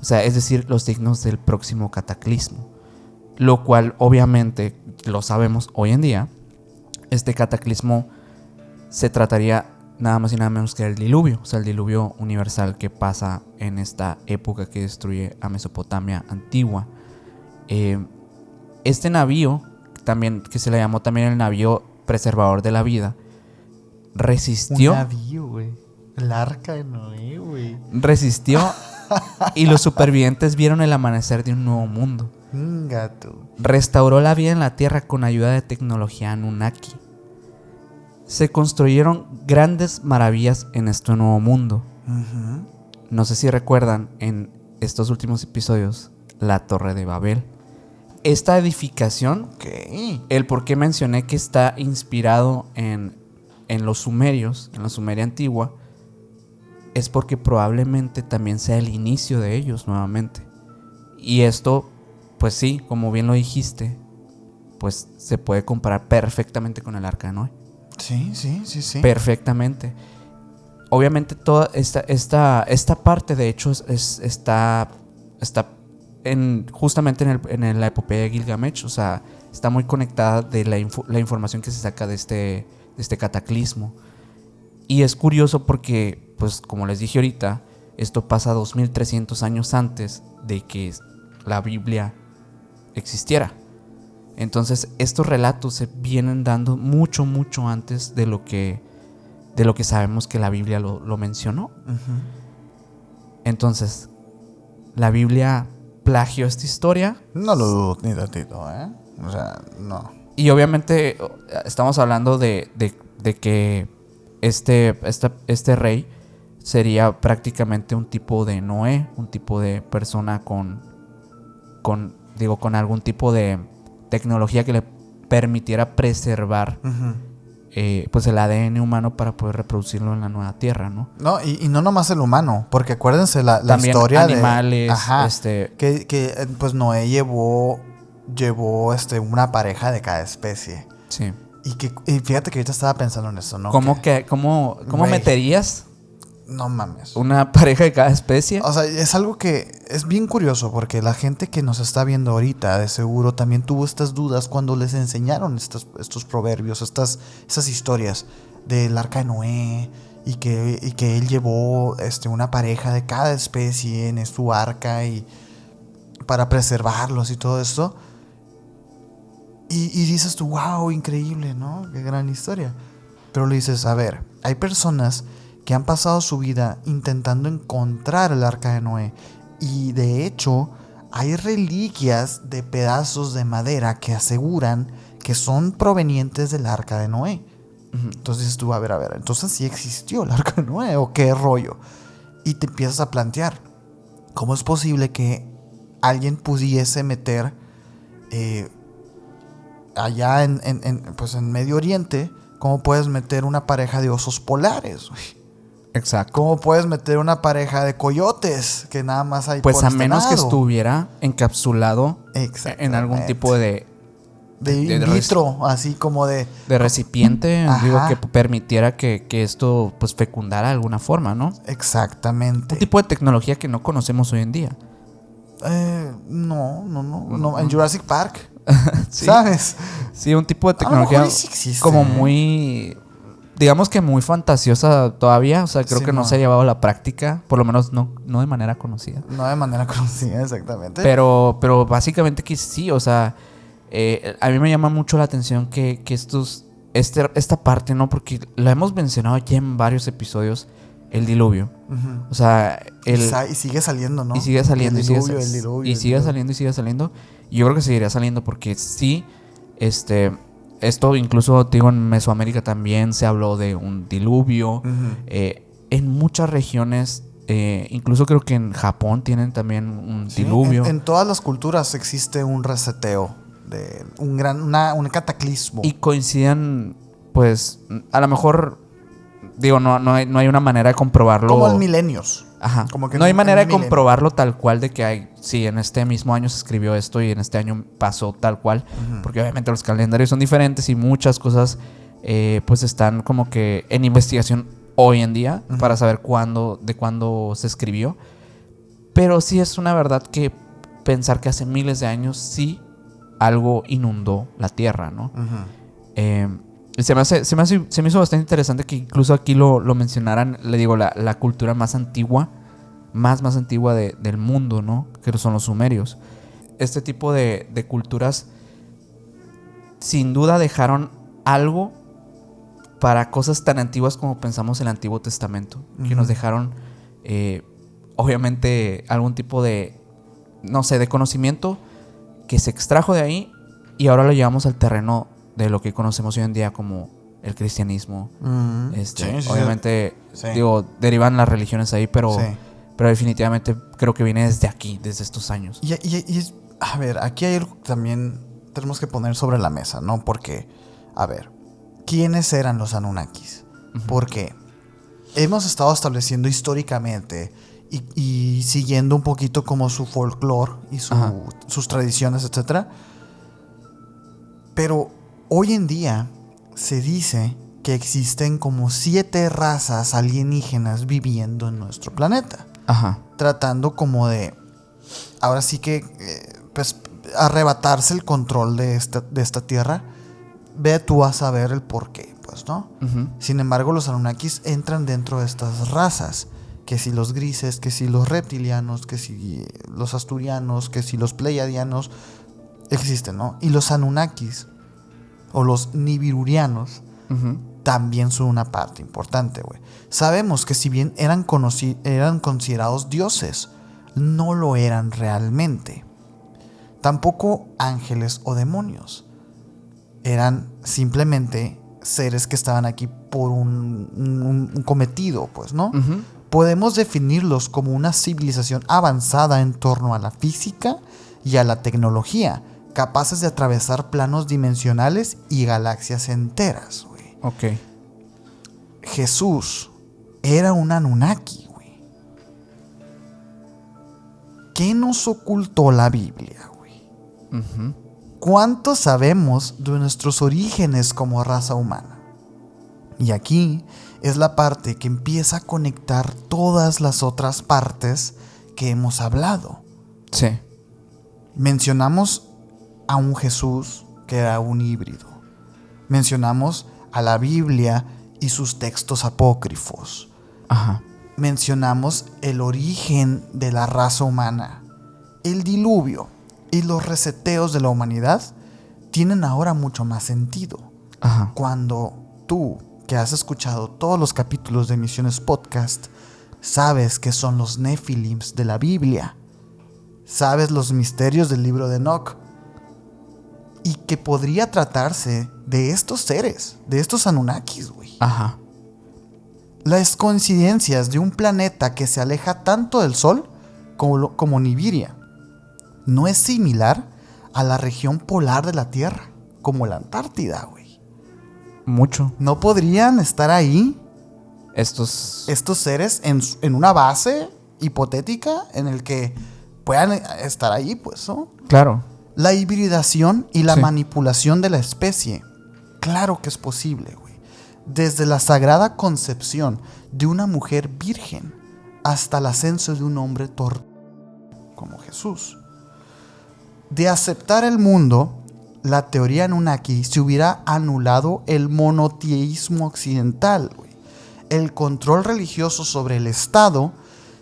O sea, es decir, los signos del próximo cataclismo. Lo cual, obviamente, lo sabemos hoy en día. Este cataclismo se trataría nada más y nada menos que el diluvio. O sea, el diluvio universal que pasa en esta época que destruye a Mesopotamia antigua. Este navío, también, que se le llamó también el navío preservador de la vida, resistió. Un navío, güey. El arca de Noé, güey. Resistió y los supervivientes vieron el amanecer de un nuevo mundo. Gato. Restauró la vida en la Tierra con ayuda de tecnología Anunnaki. Se construyeron grandes maravillas en este nuevo mundo. Uh-huh. No sé si recuerdan en estos últimos episodios la Torre de Babel. Esta edificación, el por qué mencioné que está inspirado en los sumerios, en la Sumeria antigua, es porque probablemente también sea el inicio de ellos nuevamente. Y esto, pues sí, como bien lo dijiste, pues se puede comparar perfectamente con el Arca de Noé. Sí. Perfectamente. Obviamente toda esta parte, de hecho, está justamente en la epopeya de Gilgamesh. O sea, está muy conectada de la información que se saca de este cataclismo. Y es curioso porque, pues como les dije ahorita, esto pasa 2300 años antes de que la Biblia existiera. Entonces estos relatos se vienen dando mucho antes de lo que sabemos que la Biblia lo mencionó. Uh-huh. Entonces, ¿la Biblia plagió esta historia? No lo dudo ni tantito, ¿eh? O sea, no. Y obviamente estamos hablando de que este rey sería prácticamente un tipo de Noé, un tipo de persona con algún tipo de tecnología que le permitiera preservar pues el ADN humano para poder reproducirlo en la nueva tierra, ¿no? No, y no nomás el humano, porque acuérdense la también historia animales, que pues Noé llevó una pareja de cada especie. Sí. Y fíjate que ahorita estaba pensando en eso, ¿no? ¿Cómo meterías? No mames. ¿Una pareja de cada especie? O sea, es algo que es bien curioso porque la gente que nos está viendo ahorita de seguro también tuvo estas dudas cuando les enseñaron estos proverbios, estas historias del Arca de Noé y que él llevó una pareja de cada especie en su arca y para preservarlos y todo esto. Y dices tú, wow, increíble, ¿no? Qué gran historia. Pero le dices, a ver, hay personas que han pasado su vida intentando encontrar el Arca de Noé. Y de hecho, hay reliquias de pedazos de madera que aseguran que son provenientes del Arca de Noé. Uh-huh. Entonces dices tú, a ver, entonces sí existió el Arca de Noé o qué rollo. Y te empiezas a plantear, ¿cómo es posible que alguien pudiese meter allá en Medio Oriente, cómo puedes meter una pareja de osos polares, güey? Exacto. ¿Cómo puedes meter una pareja de coyotes que nada más hay pues por a este menos lado? que estuviera encapsulado en algún tipo de in vitro, así como de recipiente, digo, que permitiera que esto pues fecundara de alguna forma, ¿no? Exactamente. Un tipo de tecnología que no conocemos hoy en día. No. En Jurassic Park Sí. ¿Sabes? Sí, un tipo de A lo mejor tecnología y sí existe, como ¿eh? muy, digamos que muy fantasiosa todavía. O sea, creo Sí, que no se ha llevado a la práctica, por lo menos no de manera conocida. No de manera conocida, exactamente. Pero básicamente que sí, o sea, a mí me llama mucho la atención que esta parte, ¿no? Porque la hemos mencionado ya en varios episodios, el diluvio. Ujú. O sea, Y sigue saliendo, ¿no? y sigue saliendo, El diluvio, el diluvio, y el sigue diluvio. saliendo, y sigue saliendo. Y yo creo que seguiría saliendo porque sí, esto incluso, te digo, en Mesoamérica también se habló de un diluvio. Ujú. En muchas regiones, incluso creo que en Japón tienen también un Sí, diluvio. en todas las culturas existe un reseteo, de un cataclismo. Y coincidan, pues, a lo mejor, digo, no hay una manera de comprobarlo. Como en milenios. Ajá. Como que No hay en manera un de milenio. comprobarlo tal cual de que hay, sí, en este mismo año se escribió esto y en este año pasó tal cual, porque obviamente los calendarios son diferentes y muchas cosas pues están como que en investigación hoy en día para saber de cuándo se escribió. Pero sí es una verdad que pensar que hace miles de años sí algo inundó la Tierra, ¿no? Se me hizo bastante interesante que incluso aquí lo mencionaran, le digo, la cultura más antigua, más antigua del mundo, ¿no? Que son los sumerios. Este tipo de culturas sin duda dejaron algo para cosas tan antiguas como pensamos en el Antiguo Testamento, que nos dejaron, obviamente, algún tipo de, no sé, de conocimiento que se extrajo de ahí y ahora lo llevamos al terreno de lo que conocemos hoy en día como el cristianismo. Sí, Obviamente, sí. digo, derivan las religiones ahí, pero Sí. definitivamente creo que viene desde aquí, desde estos años. A ver, aquí hay algo que también tenemos que poner sobre la mesa, ¿no? Porque, a ver, ¿quiénes eran los Anunnakis? Porque hemos estado estableciendo históricamente y siguiendo un poquito como su folclore y sus tradiciones, etcétera. Pero hoy en día se dice que existen como 7 razas alienígenas viviendo en nuestro planeta. Ajá. Tratando como de, ahora sí que, pues, arrebatarse el control de esta tierra. Ve tú a saber el por qué, pues, ¿no? Sin embargo, los Anunnakis entran dentro de estas razas. Que si los grises, que si los reptilianos, que si los asturianos, que si los pleiadianos, existen, ¿no? Y los Anunnakis, o los nibirurianos, también son una parte importante, güey. Sabemos que si bien eran considerados dioses, no lo eran realmente. Tampoco ángeles o demonios. Eran simplemente seres que estaban aquí por un cometido, pues, ¿no? Podemos definirlos como una civilización avanzada en torno a la física y a la tecnología, capaces de atravesar planos dimensionales y galaxias enteras, güey. Ok. Jesús era un Anunnaki, güey. ¿Qué nos ocultó la Biblia, güey? ¿Cuánto sabemos de nuestros orígenes como raza humana? Y aquí es la parte que empieza a conectar todas las otras partes que hemos hablado. Sí. Mencionamos a un Jesús que era un híbrido. Mencionamos a la Biblia y sus textos apócrifos. Ajá. Mencionamos el origen de la raza humana. El diluvio y los reseteos de la humanidad tienen ahora mucho más sentido. Ajá. Cuando tú, que has escuchado todos los capítulos de Misiones Podcast, sabes que son los Nefilims de la Biblia, sabes los misterios del libro de Enoch, y que podría tratarse de estos seres, de estos Anunnakis, güey. Ajá. Las coincidencias de un planeta que se aleja tanto del Sol como Nibiria no es similar a la región polar de la Tierra, como la Antártida, güey. Mucho. ¿No podrían estar ahí Estos seres en una base hipotética en el que puedan estar ahí, pues, ¿no? Claro. La hibridación y la Sí. manipulación de la especie, claro que es posible, güey. Desde la sagrada concepción de una mujer virgen hasta el ascenso de un hombre como Jesús. De aceptar el mundo la teoría Anunnaki se hubiera anulado el monoteísmo occidental, güey. El control religioso sobre el Estado,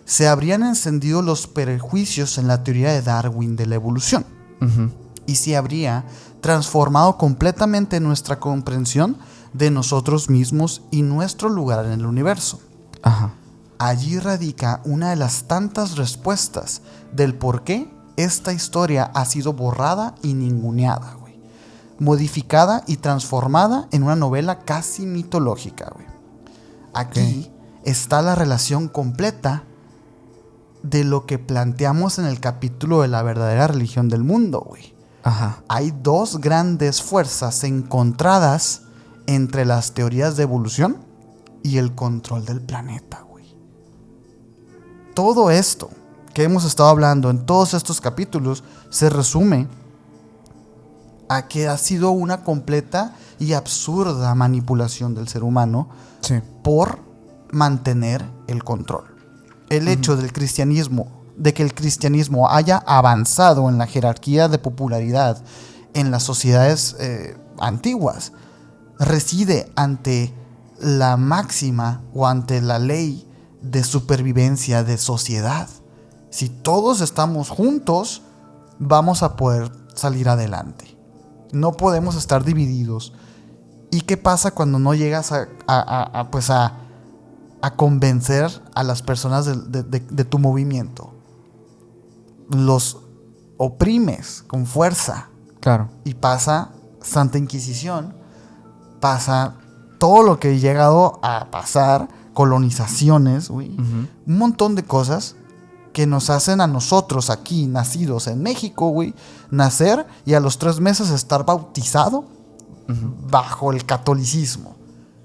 se habrían encendido los prejuicios en la teoría de Darwin de la evolución. Ujú. Y se habría transformado completamente nuestra comprensión de nosotros mismos y nuestro lugar en el universo. Ajá. Allí radica una de las tantas respuestas del por qué esta historia ha sido borrada y ninguneada, güey. Modificada y transformada en una novela casi mitológica, güey. Aquí está la relación completa de lo que planteamos en el capítulo de la verdadera religión del mundo, güey. Ajá. Hay dos grandes fuerzas encontradas entre las teorías de evolución y el control del planeta, güey. Todo esto que hemos estado hablando en todos estos capítulos se resume a que ha sido una completa y absurda manipulación del ser humano Sí. por mantener el control. El hecho del cristianismo, de que el cristianismo haya avanzado en la jerarquía de popularidad en las sociedades antiguas, reside ante la máxima o ante la ley de supervivencia de sociedad. Si todos estamos juntos, vamos a poder salir adelante. No podemos estar divididos. ¿Y qué pasa cuando no llegas a convencer a las personas de tu movimiento? Los oprimes con fuerza. Claro. Y pasa Santa Inquisición, pasa todo lo que ha llegado a pasar, colonizaciones, güey, un montón de cosas que nos hacen a nosotros aquí, nacidos en México, güey, nacer y a los 3 meses estar bautizado bajo el catolicismo.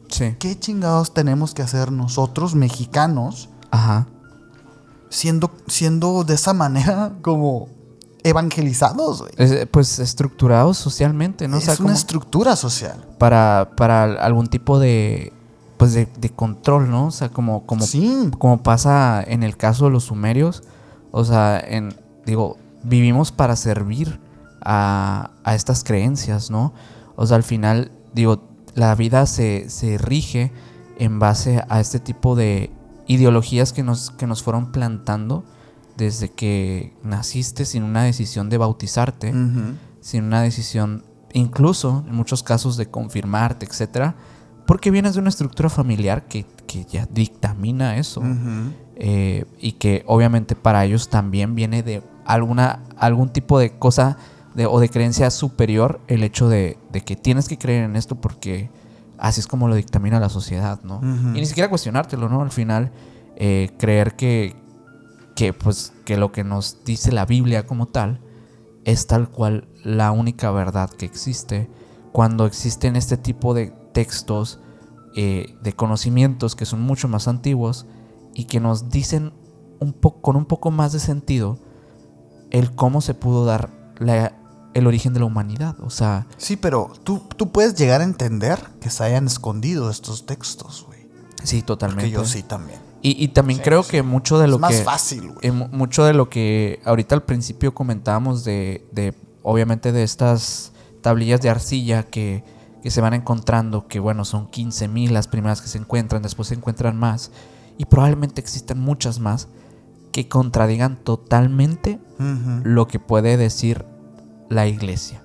Sí. ¿Qué chingados tenemos que hacer nosotros, mexicanos, Ajá. siendo de esa manera como evangelizados, güey? Pues estructurados socialmente, ¿no? O sea, Es una como estructura social. para algún tipo de pues de control, ¿no? O sea, como Sí. como pasa en el caso de los sumerios. O sea, vivimos para servir a estas creencias, ¿no? O sea, al final, la vida se rige en base a este tipo de ideologías que nos fueron plantando desde que naciste, sin una decisión de bautizarte, sin una decisión, incluso en muchos casos, de confirmarte, etcétera, porque vienes de una estructura familiar que ya dictamina eso. Y que obviamente para ellos también viene de algún tipo de cosa o de creencia superior, el hecho de que tienes que creer en esto porque así es como lo dictamina la sociedad, ¿no? Y ni siquiera cuestionártelo, ¿no? Al final, creer que lo que nos dice la Biblia como tal es tal cual la única verdad que existe, cuando existen este tipo de textos, de conocimientos que son mucho más antiguos y que nos dicen con un poco más de sentido el cómo se pudo dar el origen de la humanidad. O sea, sí, pero tú puedes llegar a entender que se hayan escondido estos textos, güey. sí, totalmente. Porque yo sí también. Y también creo que mucho de lo es que... más fácil, güey. Mucho de lo que ahorita al principio comentábamos obviamente de estas tablillas de arcilla que se van encontrando, que bueno, son 15,000 las primeras que se encuentran, después se encuentran más, y probablemente existan muchas más que contradigan totalmente lo que puede decir la iglesia.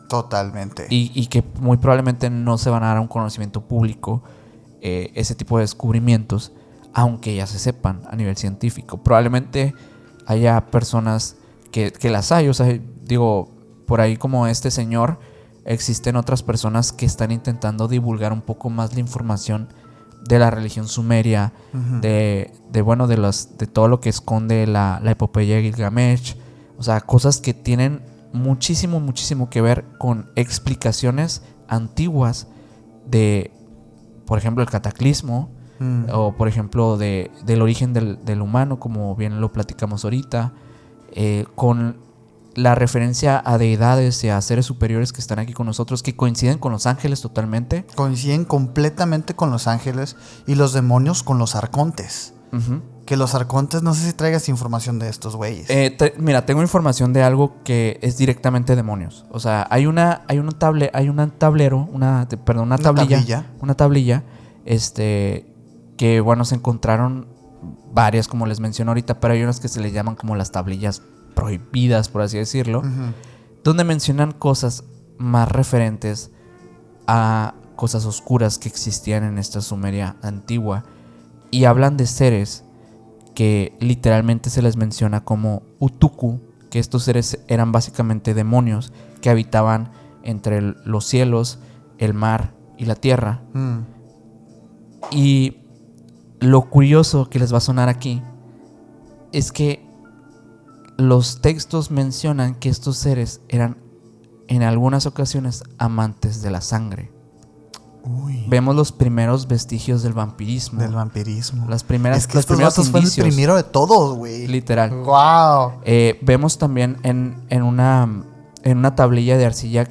Totalmente. Y que muy probablemente no se van a dar a un conocimiento público ese tipo de descubrimientos, aunque ya se sepan a nivel científico. Probablemente haya personas que las hay, o sea, por ahí como este señor, existen otras personas que están intentando divulgar un poco más la información de la religión sumeria, de todo lo que esconde la epopeya de Gilgamesh. O sea, cosas que tienen muchísimo, muchísimo que ver con explicaciones antiguas de, por ejemplo, el cataclismo, o por ejemplo del origen del humano, como bien lo platicamos ahorita, con la referencia a deidades y a seres superiores que están aquí con nosotros, que coinciden con los ángeles totalmente. Coinciden completamente con los ángeles y los demonios con los arcontes. Que los arcontes, no sé si traigas información de estos güeyes. Mira, tengo información de algo que es directamente demonios. O sea, hay una tablilla, que bueno, se encontraron varias, como les menciono ahorita, pero hay unas que se les llaman como las tablillas prohibidas, por así decirlo, donde mencionan cosas más referentes a cosas oscuras que existían en esta Sumeria antigua, y hablan de seres que literalmente se les menciona como Utuku, que estos seres eran básicamente demonios que habitaban entre los cielos, el mar y la tierra. Y lo curioso que les va a sonar aquí es que los textos mencionan que estos seres eran en algunas ocasiones amantes de la sangre. Uy. Vemos los primeros vestigios del vampirismo. Las primeras, es que los primeros fue el indicios. primero de todos, güey. Literal. Wow. Vemos también en una tablilla de arcilla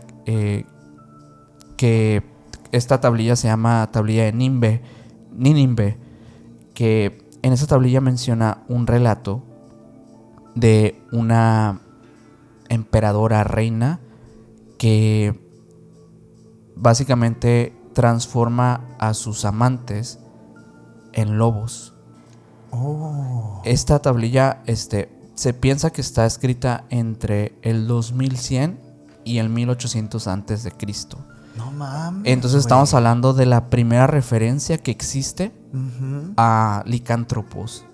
que esta tablilla se llama tablilla de Nínive, que en esa tablilla menciona un relato de una emperadora reina que básicamente transforma a sus amantes en lobos. Esta tablilla se piensa que está escrita entre el 2100 y el 1800 antes de Cristo. No mames. Entonces estamos hablando de la primera referencia que existe a licántropos.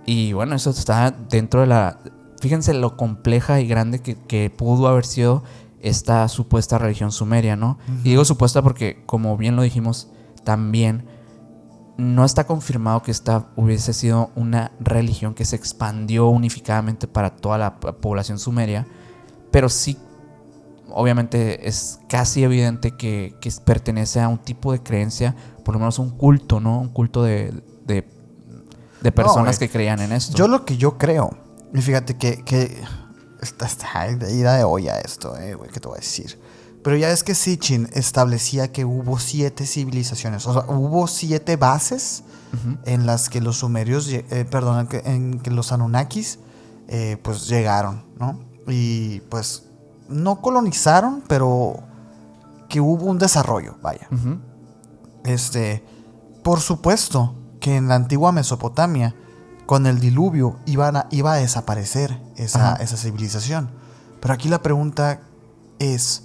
Y bueno, eso está dentro de la... Fíjense lo compleja y grande que pudo haber sido esta supuesta religión sumeria, ¿no? Y digo supuesta porque, como bien lo dijimos, también no está confirmado que esta hubiese sido una religión que se expandió unificadamente para toda la población sumeria, pero sí, obviamente es casi evidente que pertenece a un tipo de creencia, por lo menos un culto, ¿no? Un culto de personas que creían en esto. Yo lo que yo creo, y fíjate que está de ida de olla esto, güey, ¿qué te voy a decir? Pero ya es que Sitchin establecía que hubo 7 civilizaciones, o sea, hubo 7 bases en las que los sumerios, en que los Anunnakis, pues llegaron, ¿no? Y pues no colonizaron, pero que hubo un desarrollo, vaya. Por supuesto que en la antigua Mesopotamia, con el diluvio, iba a desaparecer esa civilización. Pero aquí la pregunta es,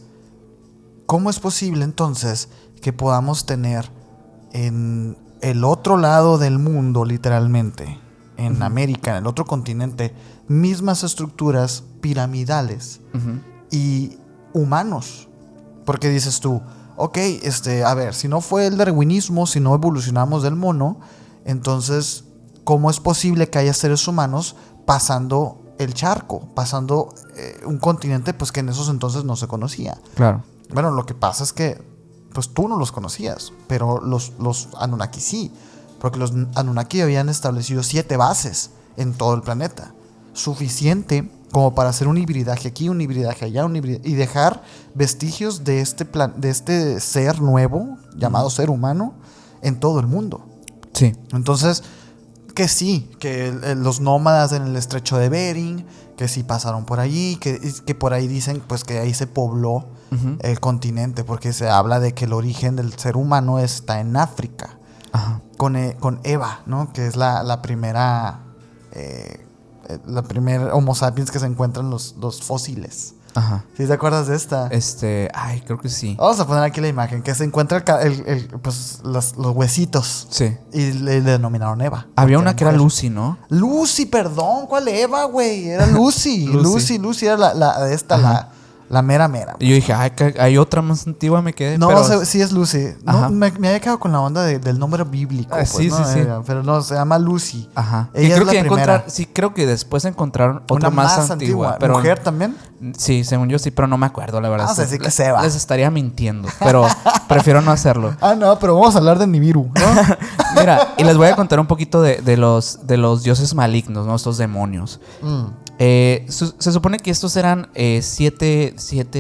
¿cómo es posible entonces que podamos tener en el otro lado del mundo, literalmente, en América, en el otro continente, mismas estructuras piramidales y humanos? Porque dices tú, ok, a ver, si no fue el darwinismo, si no evolucionamos del mono, entonces, ¿cómo es posible que haya seres humanos pasando el charco, pasando un continente pues que en esos entonces no se conocía? Claro. Bueno, lo que pasa es que pues tú no los conocías, pero los Anunnaki sí, porque los Anunnaki habían establecido 7 bases en todo el planeta, suficiente como para hacer un hibridaje aquí, un hibridaje allá, y dejar vestigios de este ser nuevo llamado ser humano en todo el mundo. Sí. Entonces, que sí, que los nómadas en el estrecho de Bering, que sí pasaron por allí, que por ahí dicen pues que ahí se pobló el continente, porque se habla de que el origen del ser humano está en África, con Eva, ¿no? Que es la primera Homo sapiens que se encuentran los fósiles. ¿Sí te acuerdas de esta? Ay, creo que sí. Vamos a poner aquí la imagen, que se encuentra pues, los huesitos. Sí. Y le denominaron Eva. Había una que era Lucy, ¿no? Lucy, perdón, ¿cuál Eva, güey? Era Lucy. Lucy era la mera. Y yo dije, ay, hay otra más antigua, me quedé. No, pero... sí es Lucy. No, me había quedado con la onda del nombre bíblico. Pues, sí, ¿no? sí. Pero no, se llama Lucy. Ella es la primera. Sí, creo que después encontraron otra una más antigua. Pero ¿mujer también? Sí, según yo sí, pero no me acuerdo, la verdad. Vamos a decir que se va. Les estaría mintiendo, pero prefiero no hacerlo. No, pero vamos a hablar de Nibiru, ¿no? Mira, y les voy a contar un poquito de los dioses malignos, ¿no? Estos demonios. Se supone que estos eran 7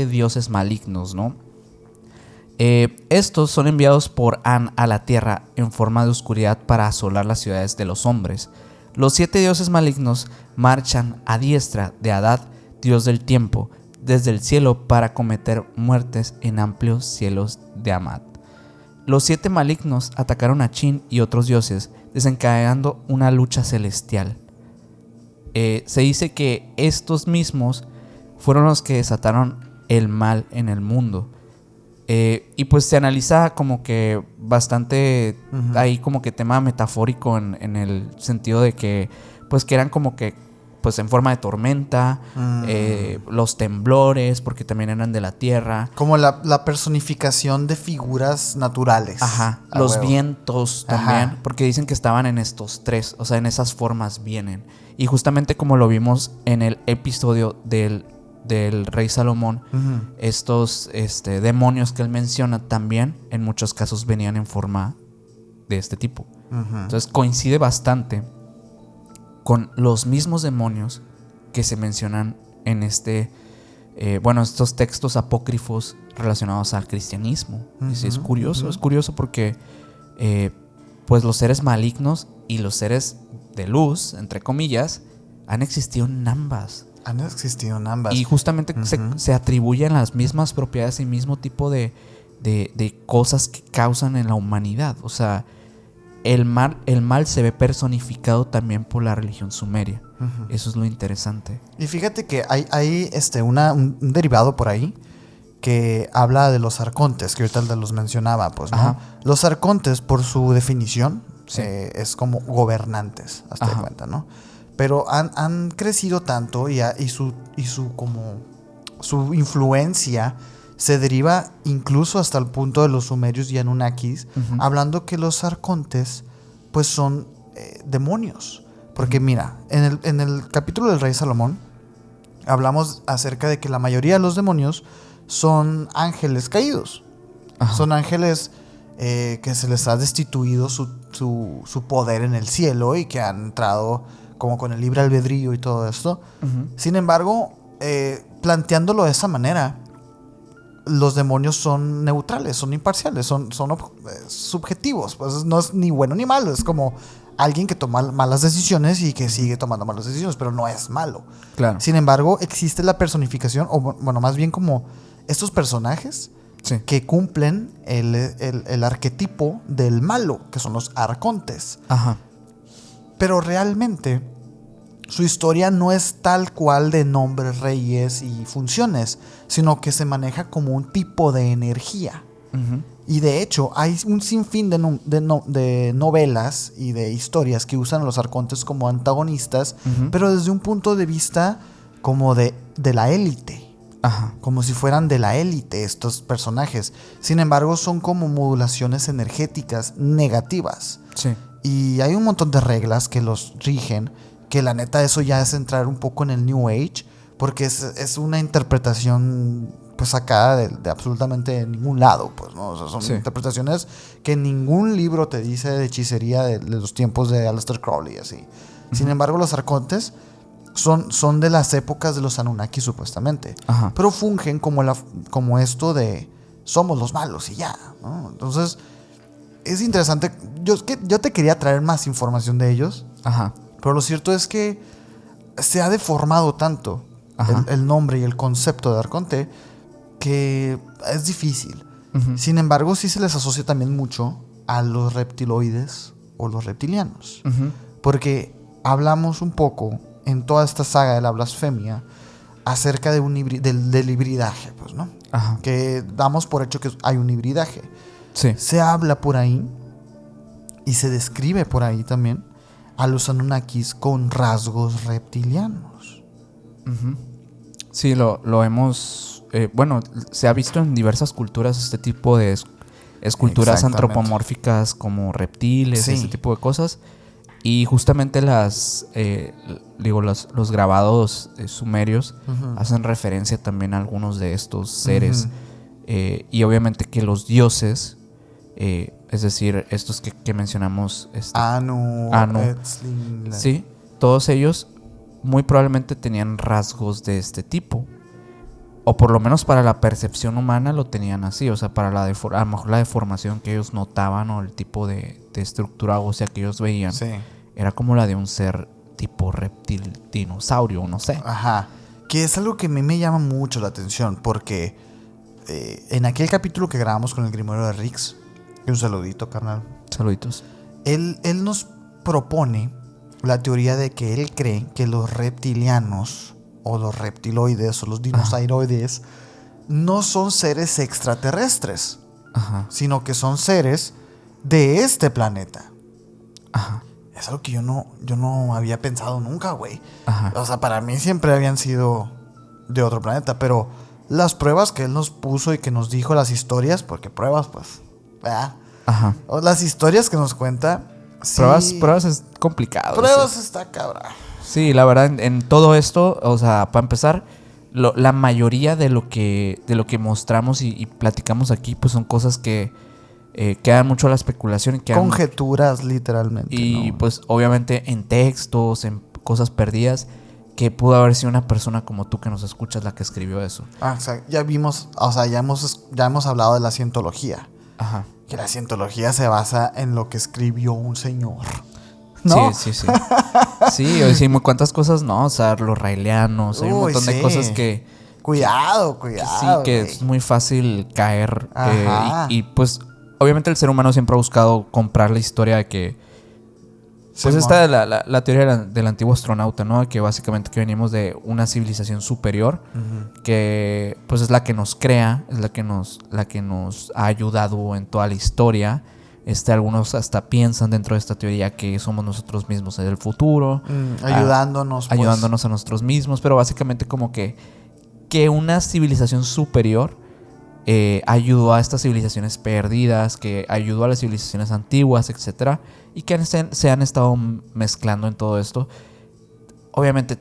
dioses malignos, ¿no? Estos son enviados por An a la tierra en forma de oscuridad para asolar las ciudades de los hombres. Los 7 dioses malignos marchan a diestra de Adad, dios del tiempo, desde el cielo para cometer muertes en amplios cielos de Amad. Los 7 malignos atacaron a Chin y otros dioses, desencadenando una lucha celestial. Se dice que estos mismos fueron los que desataron el mal en el mundo. Y pues se analiza como que bastante ahí como que tema metafórico en el sentido de que pues que eran como que pues en forma de tormenta, los temblores, porque también eran de la tierra. Como la personificación de figuras naturales. Ajá, los vientos también, porque dicen que estaban en estos 3, o sea, en esas formas vienen. Y justamente como lo vimos en el episodio del rey Salomón, estos demonios que él menciona también en muchos casos venían en forma de este tipo. Entonces coincide bastante con los mismos demonios que se mencionan en estos textos apócrifos relacionados al cristianismo. Y sí, es curioso porque pues los seres malignos y los seres de luz, entre comillas, han existido en ambas. Y justamente se atribuyen las mismas propiedades y mismo tipo de cosas que causan en la humanidad. O sea, el mal se ve personificado también por la religión sumeria. Eso es lo interesante. Y fíjate que hay un derivado por ahí que habla de los arcontes, que ahorita los mencionaba, pues, ¿no? Los arcontes, por su definición, es como gobernantes, hasta de cuenta, ¿no? Pero han crecido tanto y su influencia se deriva incluso hasta el punto de los sumerios y anunnakis, hablando que los arcontes pues son demonios. Porque mira, en el capítulo del rey Salomón hablamos acerca de que la mayoría de los demonios son ángeles caídos. Son ángeles que se les ha destituido su poder en el cielo y que han entrado como con el libre albedrío y todo esto. Sin embargo, planteándolo de esa manera, los demonios son neutrales, son imparciales, son subjetivos. Pues no es ni bueno ni malo, es como alguien que toma malas decisiones y que sigue tomando malas decisiones, pero no es malo. Claro. Sin embargo, existe la personificación, o bueno, más bien como estos personajes que cumplen el arquetipo del malo, que son los arcontes. Pero realmente su historia no es tal cual de nombres, reyes y funciones, sino que se maneja como un tipo de energía. Y de hecho hay un sinfín de novelas y de historias que usan a los arcontes como antagonistas, pero desde un punto de vista como de la élite. Como si fueran de la élite estos personajes. Sin embargo, son como modulaciones energéticas negativas. Y hay un montón de reglas que los rigen, que la neta eso ya es entrar un poco en el New Age, porque es una interpretación pues sacada de absolutamente ningún lado, pues, ¿no? O sea, son interpretaciones que ningún libro te dice de hechicería de los tiempos de Aleister Crowley y así. Sin embargo, los arcontes son de las épocas de los Anunnaki supuestamente, pero fungen como esto de somos los malos y ya, ¿no? Entonces es interesante. Yo te quería traer más información de ellos, pero lo cierto es que se ha deformado tanto el nombre y el concepto de arconte que es difícil. Sin embargo, sí se les asocia también mucho a los reptiloides o los reptilianos, porque hablamos un poco en toda esta saga de la blasfemia acerca de del hibridaje, pues, ¿no? Que damos por hecho que hay un hibridaje. Se habla por ahí y se describe por ahí también a los Anunnakis con rasgos reptilianos. Sí, lo hemos... se ha visto en diversas culturas este tipo de esculturas antropomórficas como reptiles, este tipo de cosas. Y justamente los grabados sumerios hacen referencia también a algunos de estos seres. Y obviamente que los dioses, es decir, estos que mencionamos, Anu, sí, todos ellos muy probablemente tenían rasgos de este tipo. O por lo menos para la percepción humana lo tenían así. O sea, para a lo mejor la deformación que ellos notaban o el tipo de estructura ósea que ellos veían era como la de un ser tipo reptil, dinosaurio, no sé. Ajá. Que es algo que a mí me llama mucho la atención porque en aquel capítulo que grabamos con el Grimorio de Rix, y un saludito, carnal, Saluditos. él nos propone la teoría de que él cree que los reptilianos o los reptiloides o los dinosauroides no son seres extraterrestres, Ajá. sino que son seres de este planeta. Ajá. Es algo que yo no había pensado nunca, güey. Ajá. O sea, para mí siempre habían sido de otro planeta, pero las pruebas que él nos puso y que nos dijo, las historias, porque pruebas, pues, ¿verdad? Ajá. O las historias que nos cuenta. Sí, Pruebas es complicado. pruebas Sí. está cabrón. Sí, la verdad, en todo esto, o sea, para empezar, la mayoría de lo que mostramos y platicamos aquí, pues son cosas que quedan mucho a la especulación y quedan, Conjeturas, literalmente. y ¿no? pues obviamente en textos, en cosas perdidas, que pudo haber sido una persona como tú que nos escuchas la que escribió eso. Ah, o sea, ya vimos, o sea, ya hemos hablado de la cientología. Ajá. Que la cientología se basa en lo que escribió un señor. ¿No? Sí. Sí, o sí, cuántas cosas no, o sea, los raelianos, hay un Uy, montón de sí. cosas que Cuidado. sí, que Güey. es muy fácil caer. Ajá. Y pues, obviamente el ser humano siempre ha buscado comprar la historia de que pues Simón. esta es la teoría del antiguo astronauta, ¿no? Que básicamente que venimos de una civilización superior, que pues es la que nos crea, es la que nos ha ayudado en toda la historia. Algunos hasta piensan dentro de esta teoría que somos nosotros mismos en el futuro. Ayudándonos. Pues. Ayudándonos a nosotros mismos, pero básicamente como que una civilización superior ayudó a estas civilizaciones perdidas, que ayudó a las civilizaciones antiguas, etcétera, y que se han estado mezclando en todo esto. Obviamente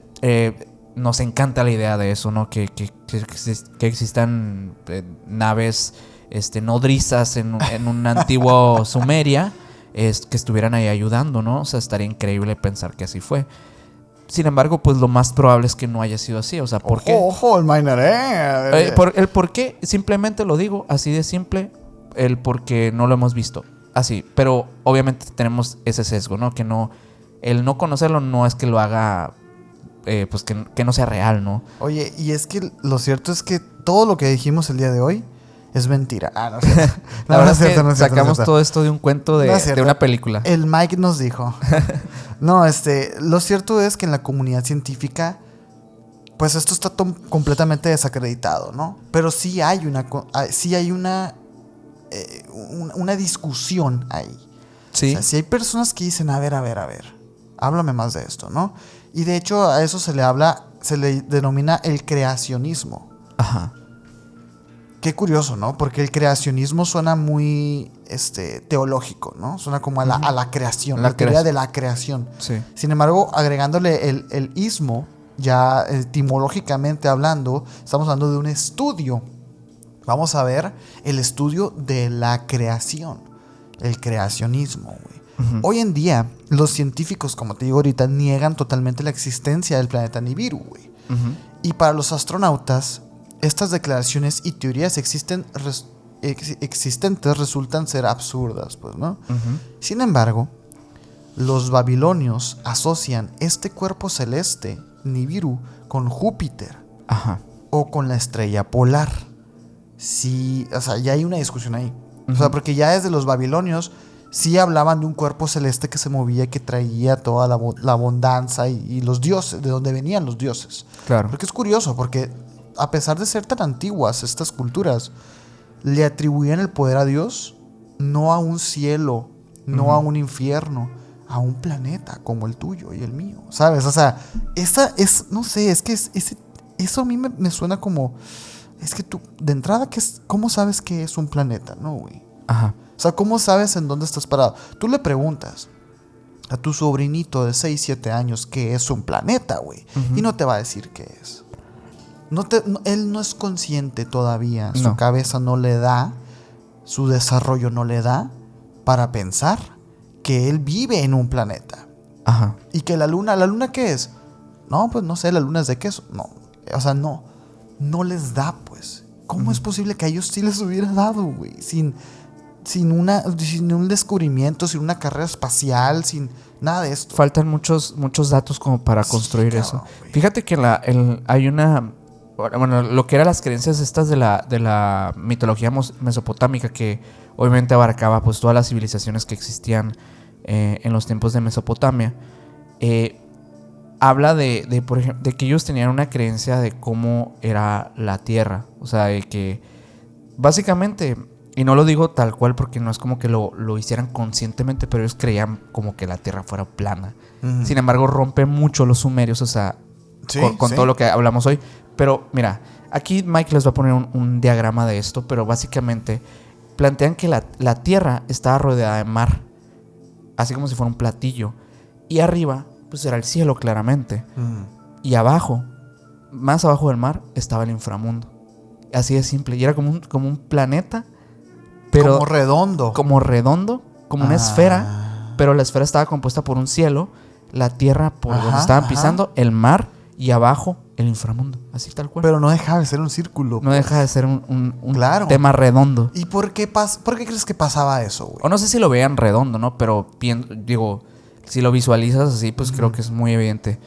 nos encanta la idea de eso, ¿no? Que existan naves nodrizas en un antiguo Sumeria que estuvieran ahí ayudando, ¿no? O sea, estaría increíble pensar que así fue. Sin embargo, pues lo más probable es que no haya sido así. O sea, ¿por qué? Ojo, el miner, El por qué, simplemente lo digo, así de simple, el por qué no lo hemos visto. Así, pero obviamente tenemos ese sesgo, ¿no? Que no, el no conocerlo no es que lo haga, pues que no sea real, ¿no? Oye, y es que lo cierto es que todo lo que dijimos el día de hoy es mentira. No es cierto. La verdad es que sacamos todo esto de un cuento de una película. El Mike nos dijo. No, lo cierto es que en la comunidad científica, pues esto está completamente desacreditado, ¿no? Pero sí hay una discusión ahí. Sí. O sea, si hay personas que dicen, a ver, háblame más de esto, ¿no? Y de hecho a eso se le denomina el creacionismo. Ajá. Qué curioso, ¿no? Porque el creacionismo suena muy teológico, ¿no? Suena como a la creación, la teoría de la creación. Sí. Sin embargo, agregándole el ismo, ya etimológicamente hablando, estamos hablando de un estudio. Vamos a ver el estudio de la creación, el creacionismo, güey. Hoy en día, los científicos, como te digo ahorita, niegan totalmente la existencia del planeta Nibiru, güey. Y para los astronautas, estas declaraciones y teorías existentes resultan ser absurdas, pues, ¿no? Sin embargo, los babilonios asocian este cuerpo celeste, Nibiru, con Júpiter. Ajá. O con la estrella polar. Sí, o sea, ya hay una discusión ahí. O sea, porque ya desde los babilonios sí hablaban de un cuerpo celeste que se movía y que traía toda la abundancia y los dioses, de donde venían los dioses. Claro. Porque es curioso, porque a pesar de ser tan antiguas estas culturas, le atribuían el poder a Dios, no a un cielo, no a un infierno, a un planeta como el tuyo y el mío, ¿sabes? O sea, no sé, es que eso a mí me suena como, es que tú, de entrada, ¿cómo sabes que es un planeta, no, güey? Ajá. O sea, ¿cómo sabes en dónde estás parado? Tú le preguntas a tu sobrinito de 6, 7 años qué es un planeta, güey, y no te va a decir qué es. Él no es consciente todavía, su cabeza no le da, su desarrollo no le da para pensar que él vive en un planeta. Ajá. Y que ¿la luna qué es? No, pues no sé, la luna es de queso. No, o sea, no les da, pues. ¿Cómo es posible que a ellos sí les hubiera dado, güey? Sin sin un descubrimiento, sin una carrera espacial, sin nada de esto. Faltan muchos datos como para construir eso. Güey. Fíjate que hay una... Bueno, lo que eran las creencias estas de la mitología mesopotámica, que obviamente abarcaba pues todas las civilizaciones que existían en los tiempos de Mesopotamia, habla por ejemplo, de que ellos tenían una creencia de cómo era la Tierra. O sea, de que básicamente, y no lo digo tal cual porque no es como que lo hicieran conscientemente, pero ellos creían como que la Tierra fuera plana. Sin embargo, rompe mucho los sumerios, o sea, con todo lo que hablamos hoy. Pero mira, aquí Mike les va a poner un diagrama de esto, pero básicamente plantean que la Tierra estaba rodeada de mar, así como si fuera un platillo. Y arriba, pues era el cielo claramente. Y abajo, más abajo del mar, estaba el inframundo. Así de simple. Y era como un planeta, pero Como redondo. Como una esfera. Pero la esfera estaba compuesta por un cielo, la tierra por donde estaban pisando, el mar, y abajo el inframundo. Así tal cual. Pero no dejaba de ser un círculo. No deja de ser un claro. tema redondo. ¿Y por qué crees que pasaba eso, güey? O no sé si lo vean redondo, ¿no? Pero digo, si lo visualizas así, pues creo que es muy evidente